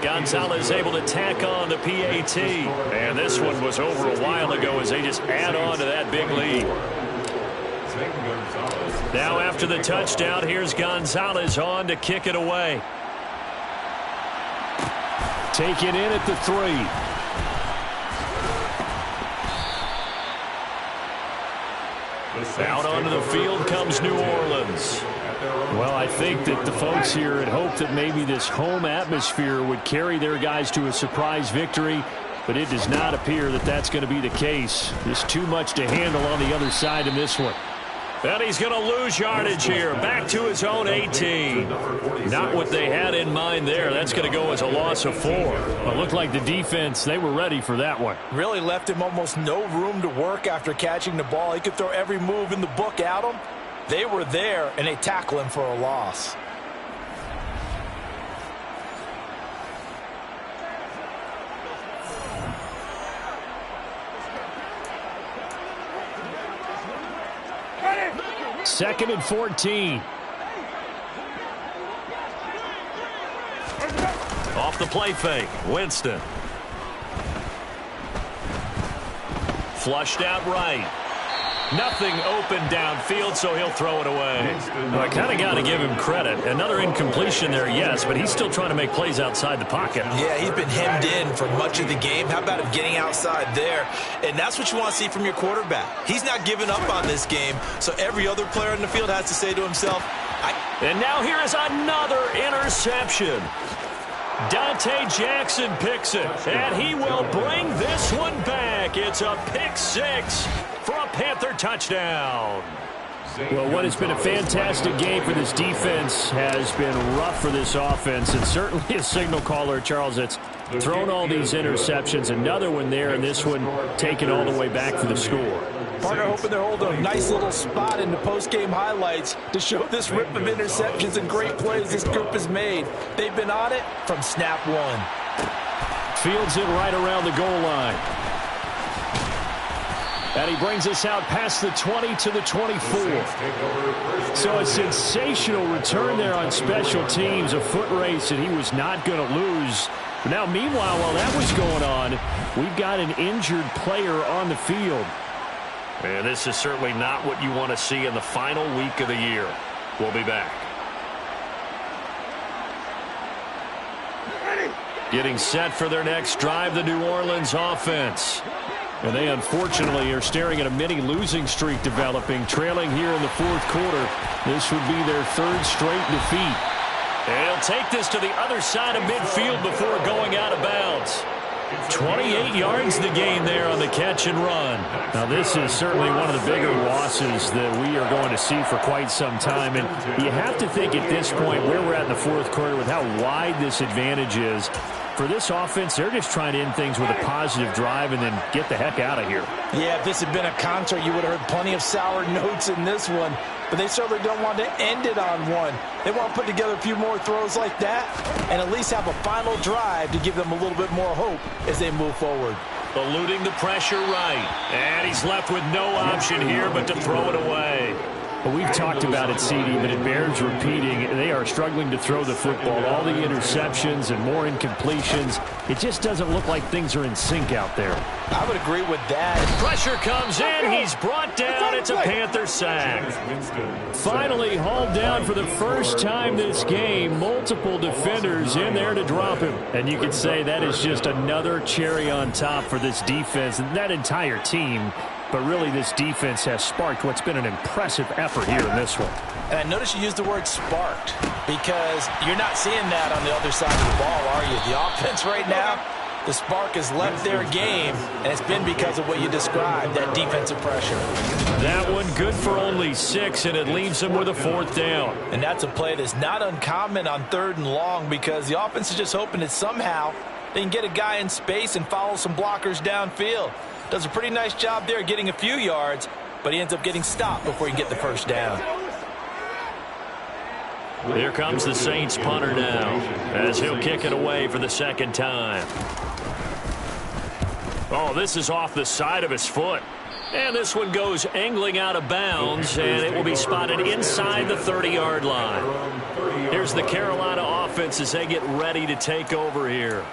Gonzalez able to tack on the PAT. And this one was over a while ago as they just add on to that big lead. Now after the touchdown, here's Gonzalez on to kick it away. Take it in at the 3. Out onto the field comes New Orleans. Well, I think that the folks here had hoped that maybe this home atmosphere would carry their guys to a surprise victory, but it does not appear that that's going to be the case. Just too much to handle on the other side in this one. And he's going to lose yardage here. Back to his own 18. Not what they had in mind there. That's going to go as a loss of 4. It looked like the defense, they were ready for that one. Really left him almost no room to work after catching the ball. He could throw every move in the book at him. They were there, and they tackle him for a loss. Second and 14. Off the play fake, Winston. Flushed out right. Nothing open downfield, so he'll throw it away. Well, I kind of got to give him credit. Another incompletion there, yes, but he's still trying to make plays outside the pocket. Yeah, he's been hemmed in for much of the game. How about him getting outside there? And that's what you want to see from your quarterback. He's not giving up on this game, so every other player in the field has to say to himself, And now here is another interception. Dante Jackson picks it, and he will bring this one back. It's a pick 6 for a Panther touchdown. Well, what has been a fantastic game for this defense has been rough for this offense, and certainly a signal caller, Charles, that's thrown all these interceptions. Another one there, and this one taken all the way back for the score. Partner hoping they're holding a nice little spot in the post-game highlights to show this rip of interceptions and great plays this group has made. They've been on it from snap 1. Fields it right around the goal line. And he brings us out past the 20 to the 24. So a sensational return there on special teams, a foot race that he was not going to lose. But now, meanwhile, while that was going on, we've got an injured player on the field. And this is certainly not what you want to see in the final week of the year. We'll be back. Getting set for their next drive, the New Orleans offense. And they unfortunately are staring at a mini losing streak developing, trailing here in the fourth quarter. This would be their 3rd straight defeat. And he'll take this to the other side of midfield before going out of bounds. 28 yards the gain there on the catch and run. Now this is certainly one of the bigger losses that we are going to see for quite some time. And you have to think at this point where we're at in the fourth quarter with how wide this advantage is. For this offense, they're just trying to end things with a positive drive and then get the heck out of here. Yeah, if this had been a concert, you would have heard plenty of sour notes in this one. But they certainly don't want to end it on one. They want to put together a few more throws like that and at least have a final drive to give them a little bit more hope as they move forward. Eluding the pressure right. And he's left with no option here but to throw it away. Well, we've talked about it, CD, but it bears repeating. They are struggling to throw the football. All the interceptions and more incompletions. It just doesn't look like things are in sync out there. I would agree with that. Pressure comes in. He's brought down. It's a Panther sack. Finally hauled down for the first time this game. Multiple defenders in there to drop him. And you could say that is just another cherry on top for this defense and that entire team. But really, this defense has sparked what's been an impressive effort here in this one. And I noticed you used the word sparked because you're not seeing that on the other side of the ball, are you? The offense right now, the spark has left their game, and it's been because of what you described, that defensive pressure. That one good for only 6, and it leaves them with a 4th down. And that's a play that's not uncommon on 3rd and long because the offense is just hoping that somehow they can get a guy in space and follow some blockers downfield. Does a pretty nice job there getting a few yards, but he ends up getting stopped before he can get the first down. Here comes the Saints punter now as he'll kick it away for the 2nd time. Oh, this is off the side of his foot. And this one goes angling out of bounds, and it will be spotted inside the 30-yard line. Here's the Carolina offense as they get ready to take over here.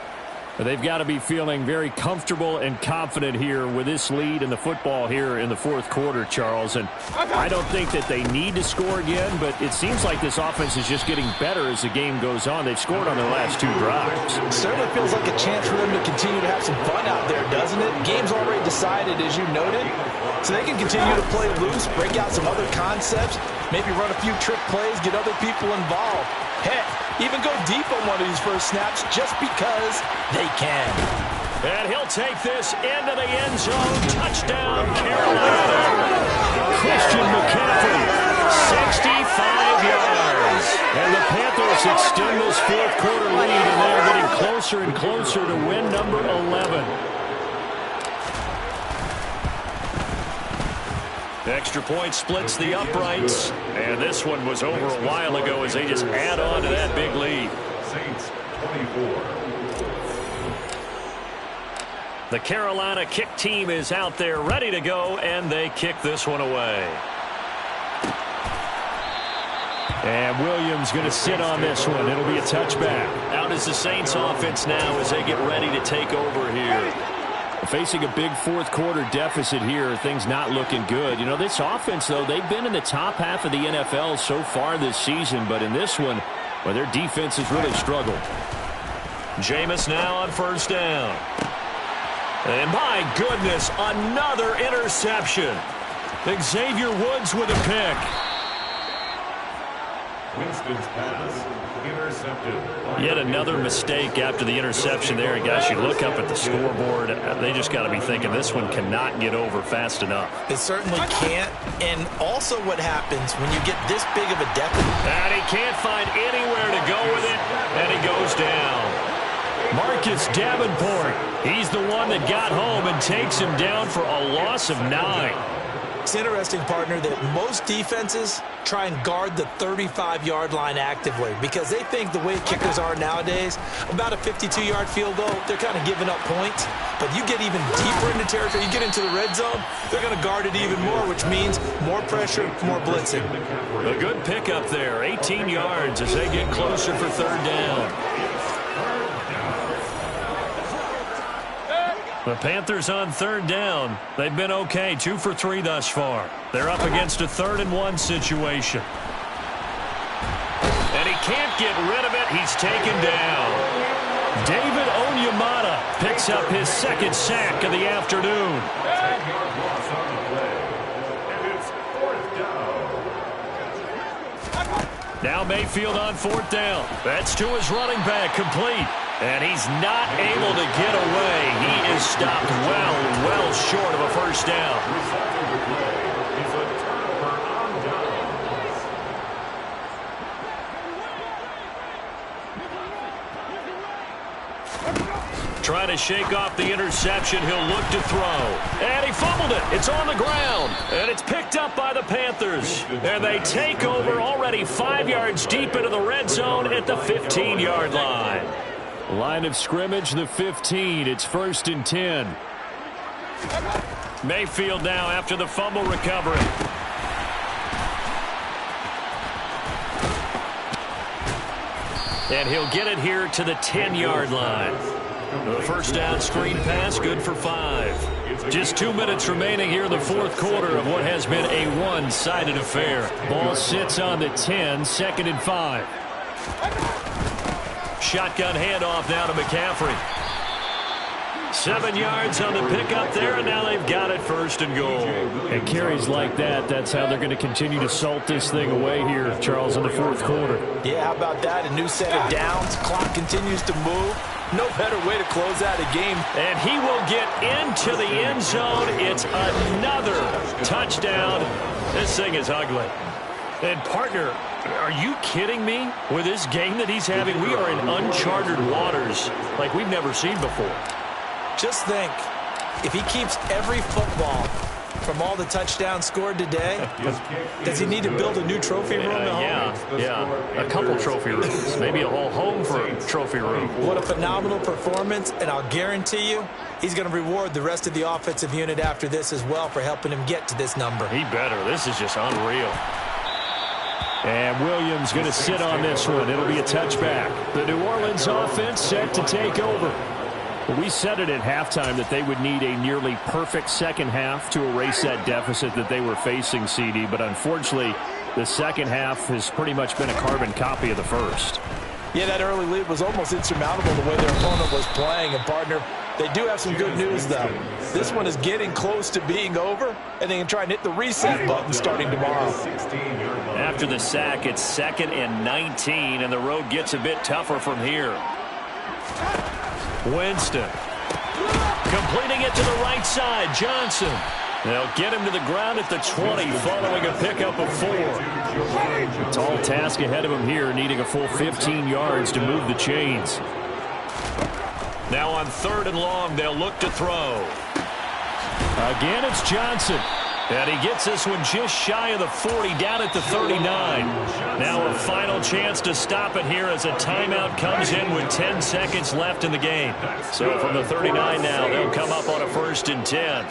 They've got to be feeling very comfortable and confident here with this lead in the football here in the fourth quarter, Charles. And I don't think that they need to score again, but it seems like this offense is just getting better as the game goes on. They've scored on their last 2 drives. It certainly feels like a chance for them to continue to have some fun out there, doesn't it? Game's already decided, as you noted. So they can continue to play loose, break out some other concepts, maybe run a few trick plays, get other people involved. Heck, even go deep on one of these first snaps just because they can. And he'll take this into the end zone. Touchdown, Carolina. Christian McCaffrey, 65 yards. And the Panthers extend this fourth quarter lead, and they're getting closer and closer to win number 11. Extra point splits the uprights, and this one was over a while ago as they just add on to that big lead. Saints 24. The Carolina kick team is out there ready to go, and they kick this one away. And Williams going to sit on this one. It'll be a touchback. Out is the Saints offense now as they get ready to take over here. Facing a big fourth quarter deficit here, things not looking good. You know, this offense, though, they've been in the top half of the NFL so far this season, but in this one, well, their defense has really struggled. Jameis now on first down. And my goodness, another interception. Xavier Woods with a pick. Winston's pass intercepted. Yet another mistake after the interception there. And guys, you look up at the scoreboard, they just got to be thinking this one cannot get over fast enough. It certainly can't. And also what happens when you get this big of a deficit. And he can't find anywhere to go with it, and he goes down. Marcus Davenport, he's the one that got home and takes him down for a loss of 9. It's interesting, partner, that most defenses try and guard the 35-yard line actively because they think the way kickers are nowadays, about a 52-yard field goal, they're kind of giving up points. But you get even deeper into territory, you get into the red zone, they're going to guard it even more, which means more pressure, more blitzing. A good pickup there, 18 yards as they get closer for third down. The Panthers on third down. They've been okay, 2 for 3 thus far. They're up against a 3rd and 1 situation. And he can't get rid of it. He's taken down. David Onyemata picks up his 2nd sack of the afternoon. Now Mayfield on 4th down. That's to his running back, complete. And he's not able to get away. He is stopped well short of a first down. Trying to shake off the interception. He'll look to throw. And he fumbled it. It's on the ground. And it's picked up by the Panthers. And they take over already 5 yards deep into the red zone at the 15-yard line. Line of scrimmage, the 15. It's 1st and 10. Mayfield now after the fumble recovery. And he'll get it here to the 10-yard line. The first down screen pass, good for 5. Just 2 minutes remaining here in the fourth quarter of what has been a one-sided affair. Ball sits on the 10, 2nd and 5. Shotgun handoff now to McCaffrey. 7 yards on the pickup there, and now they've got it 1st and goal. And carries like that, that's how they're going to continue to salt this thing away here, Charles, in the fourth quarter. Yeah, how about that? A new set of downs. Clock continues to move. No better way to close out a game. And he will get into the end zone. It's another touchdown. This thing is ugly. And, partner, are you kidding me? With this game that he's having, we are in uncharted waters like we've never seen before. Just think, if he keeps every football from all the touchdowns scored today, does he need to build a new trophy room at home? Yeah, a couple trophy rooms. Maybe a whole home for a trophy room. What a phenomenal performance, and I'll guarantee you he's going to reward the rest of the offensive unit after this as well for helping him get to this number. He better. This is just unreal. And Williams going to sit on this one. It'll be a touchback. The New Orleans offense set to take over. We said it at halftime that they would need a nearly perfect second half to erase that deficit that they were facing, CD. But unfortunately, the second half has pretty much been a carbon copy of the first. Yeah, that early lead was almost insurmountable the way their opponent was playing. And, partner, They do have some good news, though. This one is getting close to being over, and they can try and hit the reset button starting tomorrow. After the sack, it's 2nd and 19, and the road gets a bit tougher from here. Winston. Completing it to the right side, Johnson. They'll get him to the ground at the 20 following a pickup of 4. Tall task ahead of him here, needing a full 15 yards to move the chains. Now on 3rd and long, they'll look to throw. Again, it's Johnson. And he gets this one just shy of the 40, down at the 39. Now a final chance to stop it here as a timeout comes in with 10 seconds left in the game. So from the 39 now, they'll come up on a 1st and 10.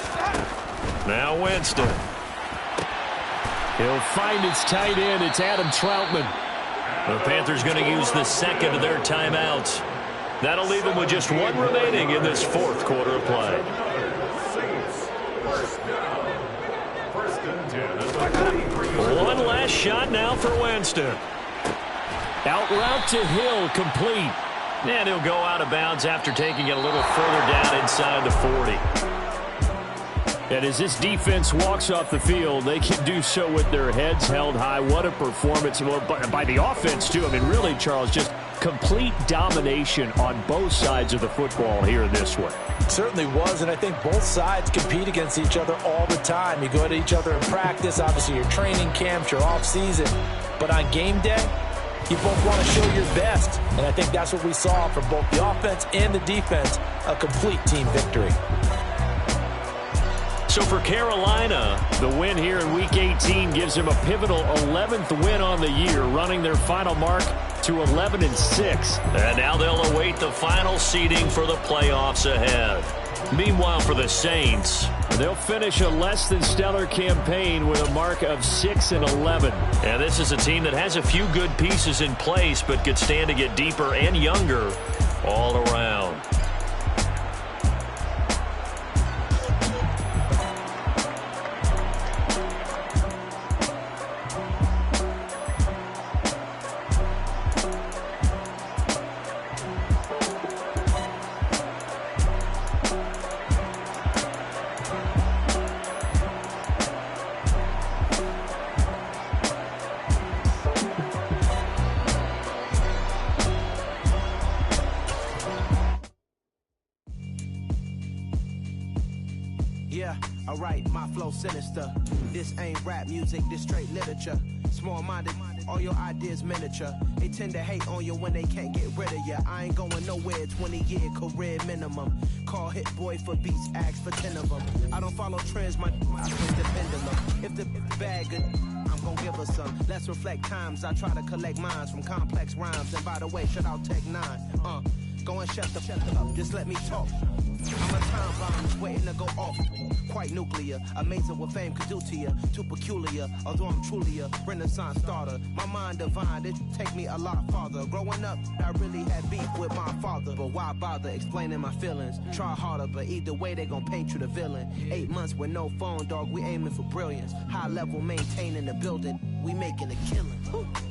Now Winston. He'll find his tight end. It's Adam Troutman. The Panthers going to use the 2nd of their timeouts. That'll leave them with just 1 remaining in this 4th quarter of play. One last shot now for Winston. Out route to Hill, complete. And he'll go out of bounds after taking it a little further down inside the 40. And as this defense walks off the field, they can do so with their heads held high. What a performance by the offense, too. I mean, really, Charles, just complete domination on both sides of the football here in this one. Certainly was, and I think both sides compete against each other all the time. You go at each other in practice, obviously your training camps, your off-season. But on game day, you both want to show your best. And I think that's what we saw from both the offense and the defense, a complete team victory. So for Carolina, the win here in Week 18 gives them a pivotal 11th win on the year, running their final mark to 11-6. And now they'll await the final seeding for the playoffs ahead. Meanwhile, for the Saints, they'll finish a less than stellar campaign with a mark of 6-11. And this is a team that has a few good pieces in place, but could stand to get deeper and younger all around. Sinister. This ain't rap music, this straight literature. Small-minded, all your ideas miniature. They tend to hate on you when they can't get rid of you. I ain't going nowhere, 20-year career minimum. Call Hit Boy for beats, ask for 10 of them. I don't follow trends, I swing the pendulum. If the bag good, I'm gonna give her some. Let's reflect times, I try to collect minds from complex rhymes. And by the way, shout out Tech 9. Go and shut up, just let me talk. I'm a time bomb that's waiting to go off. Quite nuclear, amazing what fame could do to you. Too peculiar, although I'm truly a renaissance starter. My mind divine, it take me a lot farther. Growing up, I really had beef with my father. But why bother explaining my feelings? Try harder, but either way they gon' paint you the villain. 8 months with no phone, dog, we aiming for brilliance. High level maintaining the building, we making a killing.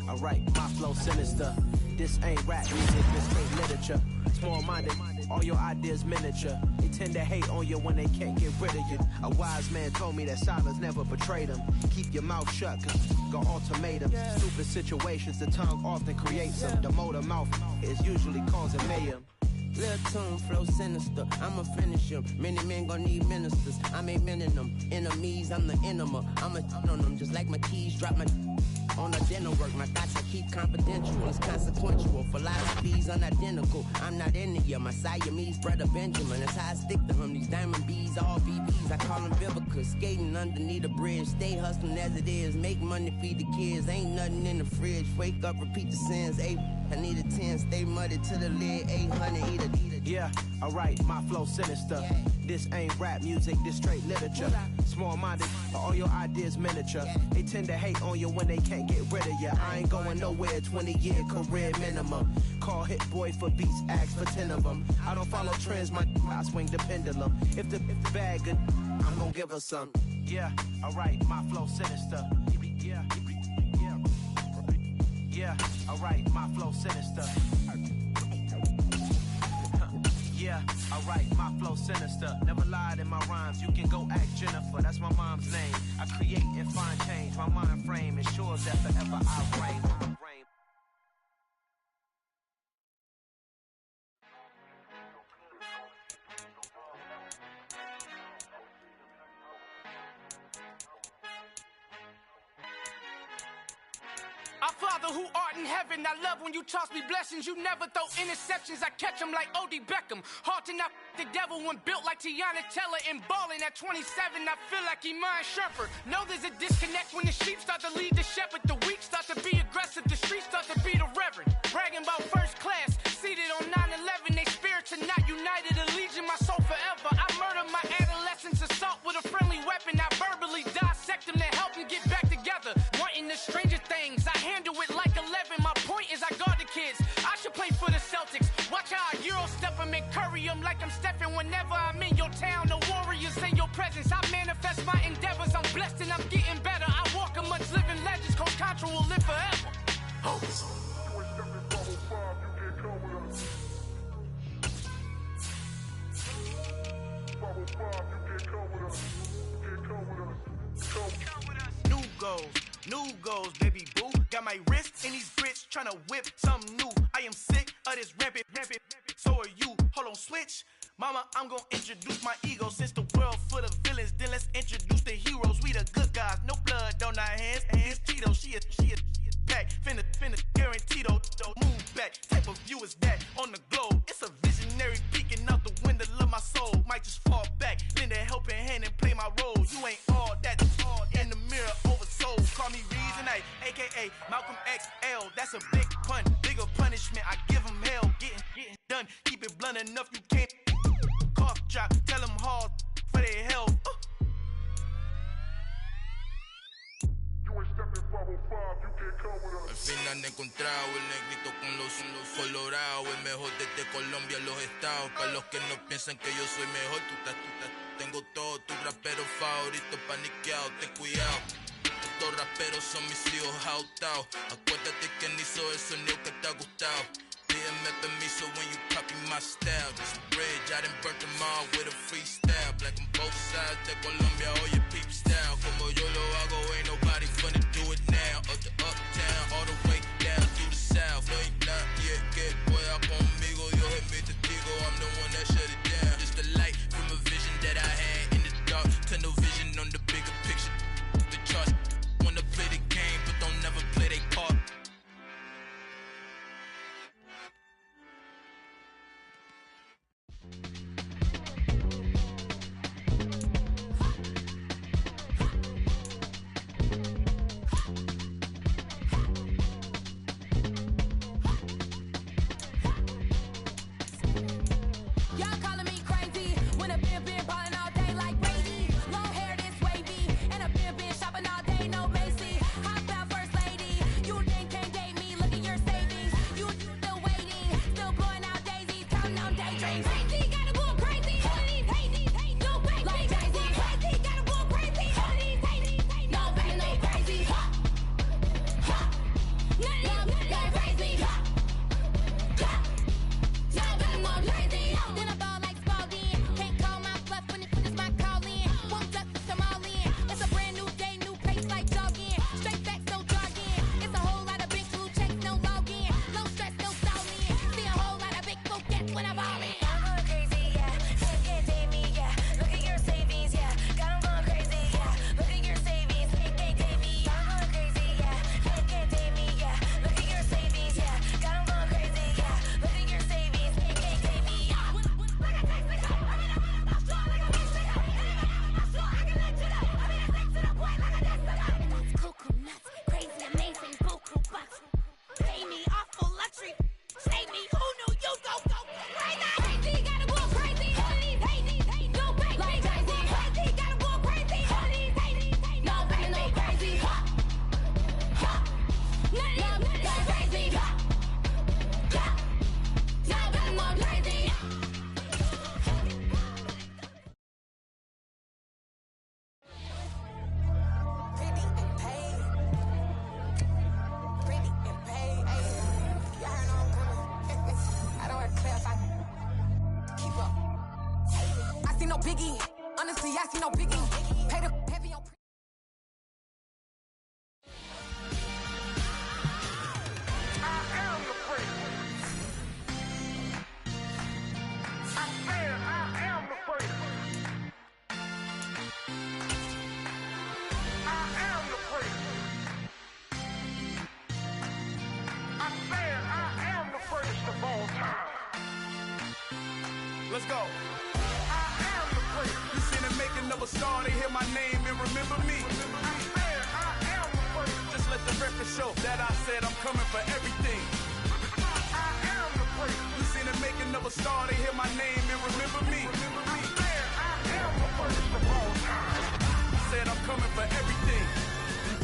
Alright, my flow sinister. This ain't rap music, this ain't literature. Small-minded, all your ideas miniature. They tend to hate on you when they can't get rid of you. A wise man told me that silence never betrayed him. Keep your mouth shut, cause got ultimatums. Stupid situations, the tongue often creates them. The motor mouth is usually causing mayhem. Little tune, flow sinister, I'ma finish him. Many men gon' need ministers, I'm a men in them. Enemies, I'm the enema. I'm on them, just like my keys, drop my on the dental work. My thoughts I keep confidential, it's consequential. Philosophies unidentical, I'm not in it yet. My Siamese brother Benjamin, that's how I stick to him. These diamond bees, all BBs, I call them Vivica. Skating underneath a bridge, stay hustling as it is. Make money, feed the kids, ain't nothing in the fridge. Wake up, repeat the sins, I need a 10, stay muddy to the lid, 800, eat a. Yeah, alright, my flow sinister. This ain't rap music, this straight literature. Small-minded, all your ideas miniature. They tend to hate on you when they can't get rid of you. I ain't going nowhere, 20-year career minimum. Call Hit Boy for beats, ask for 10 of them. I don't follow trends, I swing the pendulum. If the bag good, I'm gonna give her some. Yeah, alright, my flow sinister. Yeah, alright, my flow sinister. Yeah, I write my flow sinister, never lied in my rhymes. You can go ask Jennifer, that's my mom's name. I create and find change, my mind frame ensures that forever I reign. Our Father who art in heaven, I love when you toss me blessings. You never throw interceptions, I catch them like O.D. Beckham. Hard to knock the devil when built like Tiana Teller and balling at 27. I feel like Iman Shumpert. Know there's a disconnect when the sheep start to lead the shepherd. The weak start to be aggressive, the streets start to be the reverend. Bragging about first class, seated on 9/11. They spirits are not united, allegiance my soul forever. I murder my adolescence, assault with a friendly weapon. I verbally dissect them to help them get back together. Wanting the stranger things, I handle it like 11. My point is I guard the kids. I should play for the Celtics. Watch how I Euro step them and curry them like I'm stepping. Whenever I'm in your town, the warriors in your presence. I manifest my endeavors. I'm blessed and I'm getting better. I walk amongst living legends. Coach Contra will live forever. New goals, baby boo. Got my wrist in these grits, tryna whip something new. I am sick of this rampant. So are you. Hold on, switch. Mama, I'm gonna introduce my ego. Since the world full of villains, then let's introduce the heroes. We the good guys, no blood on our hands. Hands Tito, she a pack. Finna guarantee don't move back. Type of view is that on the globe. It's a visionary peeking out the window of my soul. Might just fall back, lend a helping hand and play my role. You ain't all that, all in the mirror oversold. Call me Reason A, aka Malcolm XL. That's a big pun, bigger punishment. I give him hell, getting done. Keep it blunt enough, you can't cough drop. Tell them hard for their health. Al fin han encontrado el negrito con los colorados, el mejor desde Colombia, los estados. Para los que no piensan que yo soy mejor, tengo todos tus raperos favoritos paniqueados, ten cuidado. Estos raperos son mis hijos jautados. Acuérdate que ni hizo el sonido que te ha gustado. Pídeme permiso when you copy my style. This bridge, I done burnt them all with a freestyle. Black on both sides de Colombia, oye peep style. Como yo lo hago, ain't nobody finna do it now. Up the uptown, all the way down through the south. No hay nadie que pueda conmigo. Dios es mi testigo, I'm the one that shut it down. Just the light from a vision that I had in the dark. Tunnel vision on the bigger picture. The charts wanna play the game, but don't never play their part. no biggie. Honestly, I see no biggie. Pay the heavy on. Let's go. You seen the making of a star, they hear my name and remember me. Just let the record show that I said I'm coming for everything. You seen the making of a star, they hear my name and remember me. Said I'm coming for everything.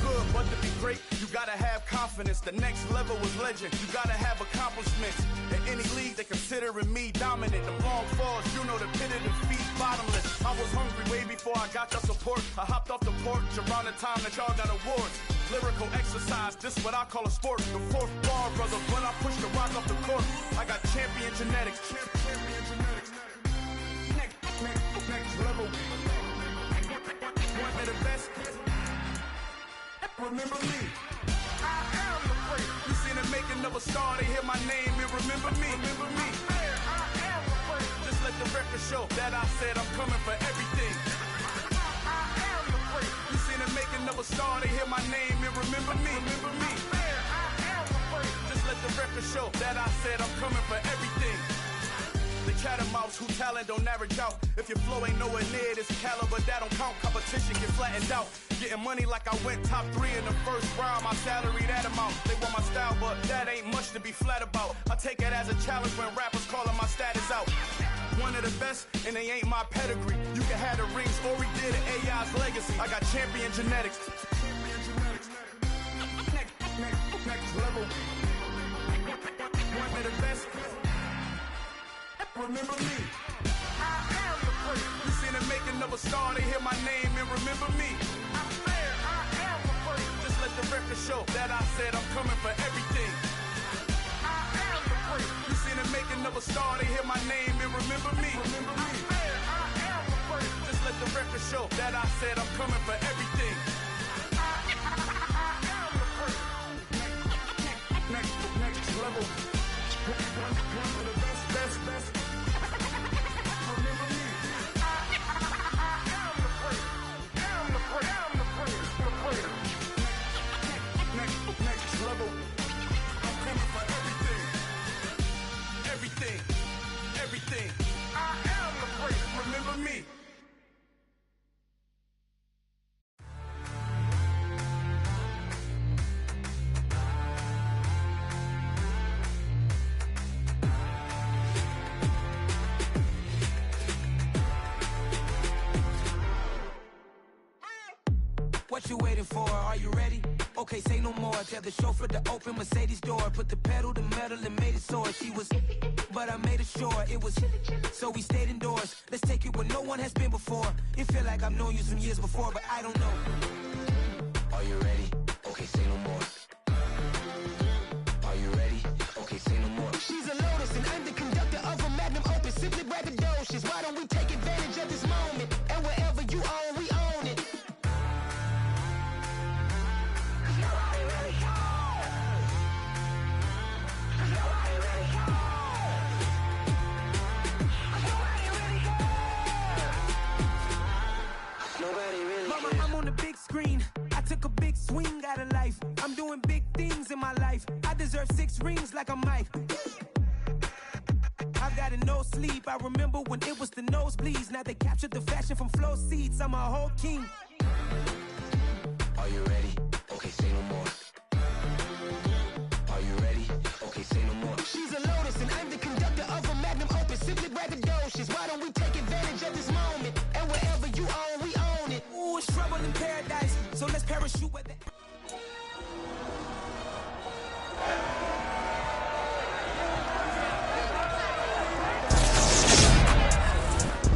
Good, but to be great, you gotta have confidence. The next level was legend. You gotta have accomplishments. In any league, they considering me dominant. The long falls, you know the pit of defeat, bottomless. I was hungry way before I got your support. I hopped off the porch around the time that y'all got awards. Lyrical exercise, this what I call a sport. The fourth bar, brother, when I push the rock off the court. I got champion genetics. Champion genetics. Next level. One of the best. Remember me. I am the great. You seen the making of a star, they hear my name and remember me. Remember me. I am the great. Just let the record show that I said I'm coming for everything. I am the great. You seen the making of a star, they hear my name and remember me. Remember me. I am the great. Just let the record show that I said I'm coming for everything. The cat and mouse who talent don't average out. If your flow ain't nowhere near this caliber, that don't count. Competition get flattened out. Getting money like I went top 3 in the first round. My salary that amount. They want my style, but that ain't much to be flat about. I take it as a challenge when rappers calling my status out. One of the best, and they ain't my pedigree. You can have the rings, or we did it, AI's legacy. I got champion genetics. Next level. One of the best. Remember me. I am the great. You seen the making of a star, they hear my name and remember me. I am the great. Just let the record show that I said I'm coming for everything. I am the great. You seen the making of a star, they hear my name and remember me. Remember me. I am the great. Just let the record show that I said I'm coming for everything. I am the great. Next level. One of the best. Everything. I am the great. Remember me. What you waiting for? Are you ready? Okay, say no more. Tell the chauffeur to open Mercedes door. Put the pedal to metal and made it soar. She was, but I made it sure it was. So we stayed indoors. Let's take it where no one has been before. It feel like I've known you some years before, but I don't know. Are you ready? Okay, say no more. Are you ready? Okay, say no more. She's a Lotus and I'm the conductor of a Magnum Opus. Simply braggadocious. Why don't we take advantage of this moment? And wherever you own, we own it. Mama, I'm on the big screen. I took a big swing out of life. I'm doing big things in my life. I deserve 6 rings like I'm Mike. I've got no sleep. I remember when it was the nosebleeds. Now they captured the fashion from flow seats. I'm a whole king. Are you ready? Okay, say no more. Are you ready? Okay, say no more. She's a Lotus and I'm the conductor of a Magnum Opus. Simply braggadocious. Why don't we take advantage of this moment? And wherever you own, we own it. Ooh, it's trouble in paradise. So let's parachute with it.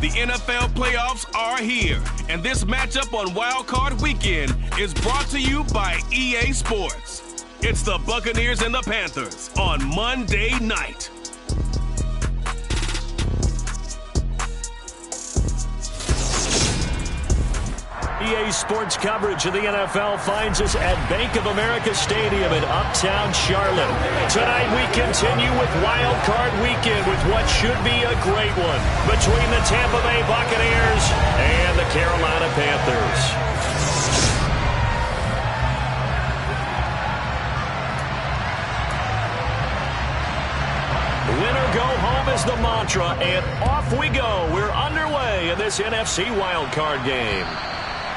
The NFL playoffs are here, and this matchup on Wild Card Weekend is brought to you by EA Sports. It's the Buccaneers and the Panthers on Monday night. EA Sports coverage of the NFL finds us at Bank of America Stadium in Uptown Charlotte. Tonight we continue with Wild Card Weekend with what should be a great one between the Tampa Bay Buccaneers and the Carolina Panthers. Winner go home is the mantra, and off we go. We're underway in this NFC wildcard game.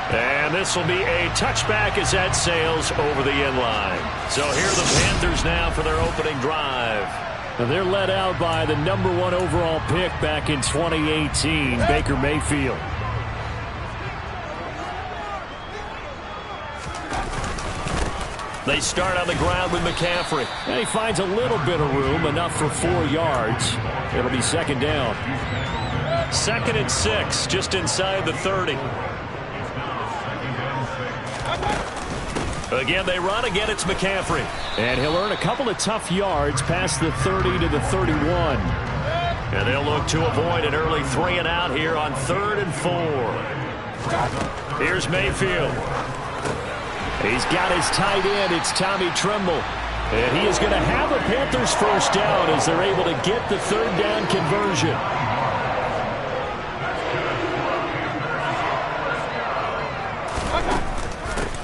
And this will be a touchback as that sails over the end line. So here are the Panthers now for their opening drive. And they're led out by the #1 overall pick back in 2018, Baker Mayfield. They start on the ground with McCaffrey. And he finds a little bit of room, enough for 4 yards. It'll be second down. 2nd and 6, just inside the 30. Again, they run. Again, it's McCaffrey. And he'll earn a couple of tough yards past the 30 to the 31. And they'll look to avoid an early 3 and out here on 3rd and 4. Here's Mayfield. He's got his tight end. It's Tommy Tremble. And he is going to have a Panthers first down as they're able to get the 3rd down conversion.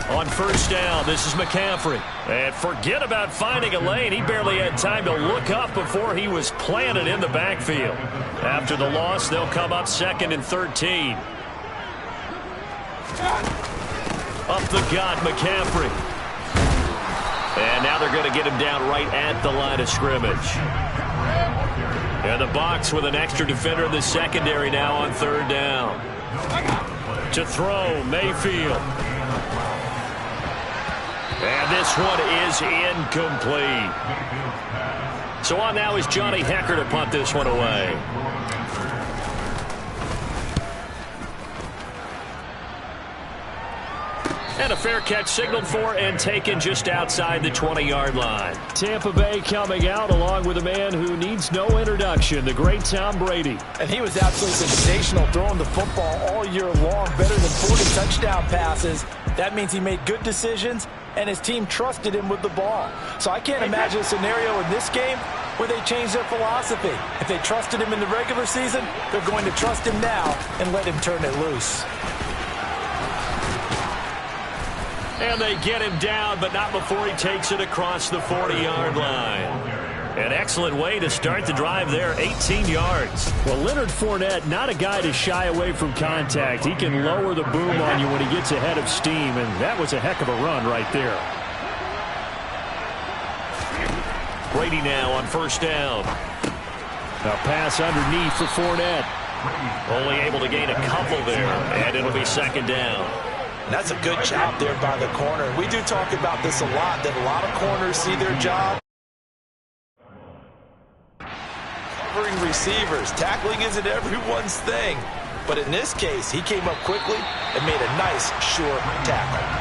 On first down, this is McCaffrey. And forget about finding a lane. He barely had time to look up before he was planted in the backfield. After the loss, they'll come up 2nd and 13. Up the gut, McCaffrey. And now they're going to get him down right at the line of scrimmage. And the box with an extra defender in the secondary now on 3rd down. To throw, Mayfield. And this one is incomplete. So on now is Johnny Hecker to punt this one away. And a fair catch signaled for and taken just outside the 20-yard line. Tampa Bay coming out along with a man who needs no introduction, the great Tom Brady. And he was absolutely sensational throwing the football all year long, better than 40 touchdown passes. That means he made good decisions, and his team trusted him with the ball. So I can't imagine a scenario in this game where they change their philosophy. If they trusted him in the regular season, they're going to trust him now and let him turn it loose. And they get him down, but not before he takes it across the 40-yard line. An excellent way to start the drive there, 18 yards. Well, Leonard Fournette, not a guy to shy away from contact. He can lower the boom on you when he gets ahead of steam, and that was a heck of a run right there. Brady now on first down. A pass underneath for Fournette. Only able to gain a couple there, and it'll be 2nd down. That's a good job there by the corner. We do talk about this a lot, that a lot of corners see their job covering receivers. Tackling isn't everyone's thing. But in this case, he came up quickly and made a nice, short tackle.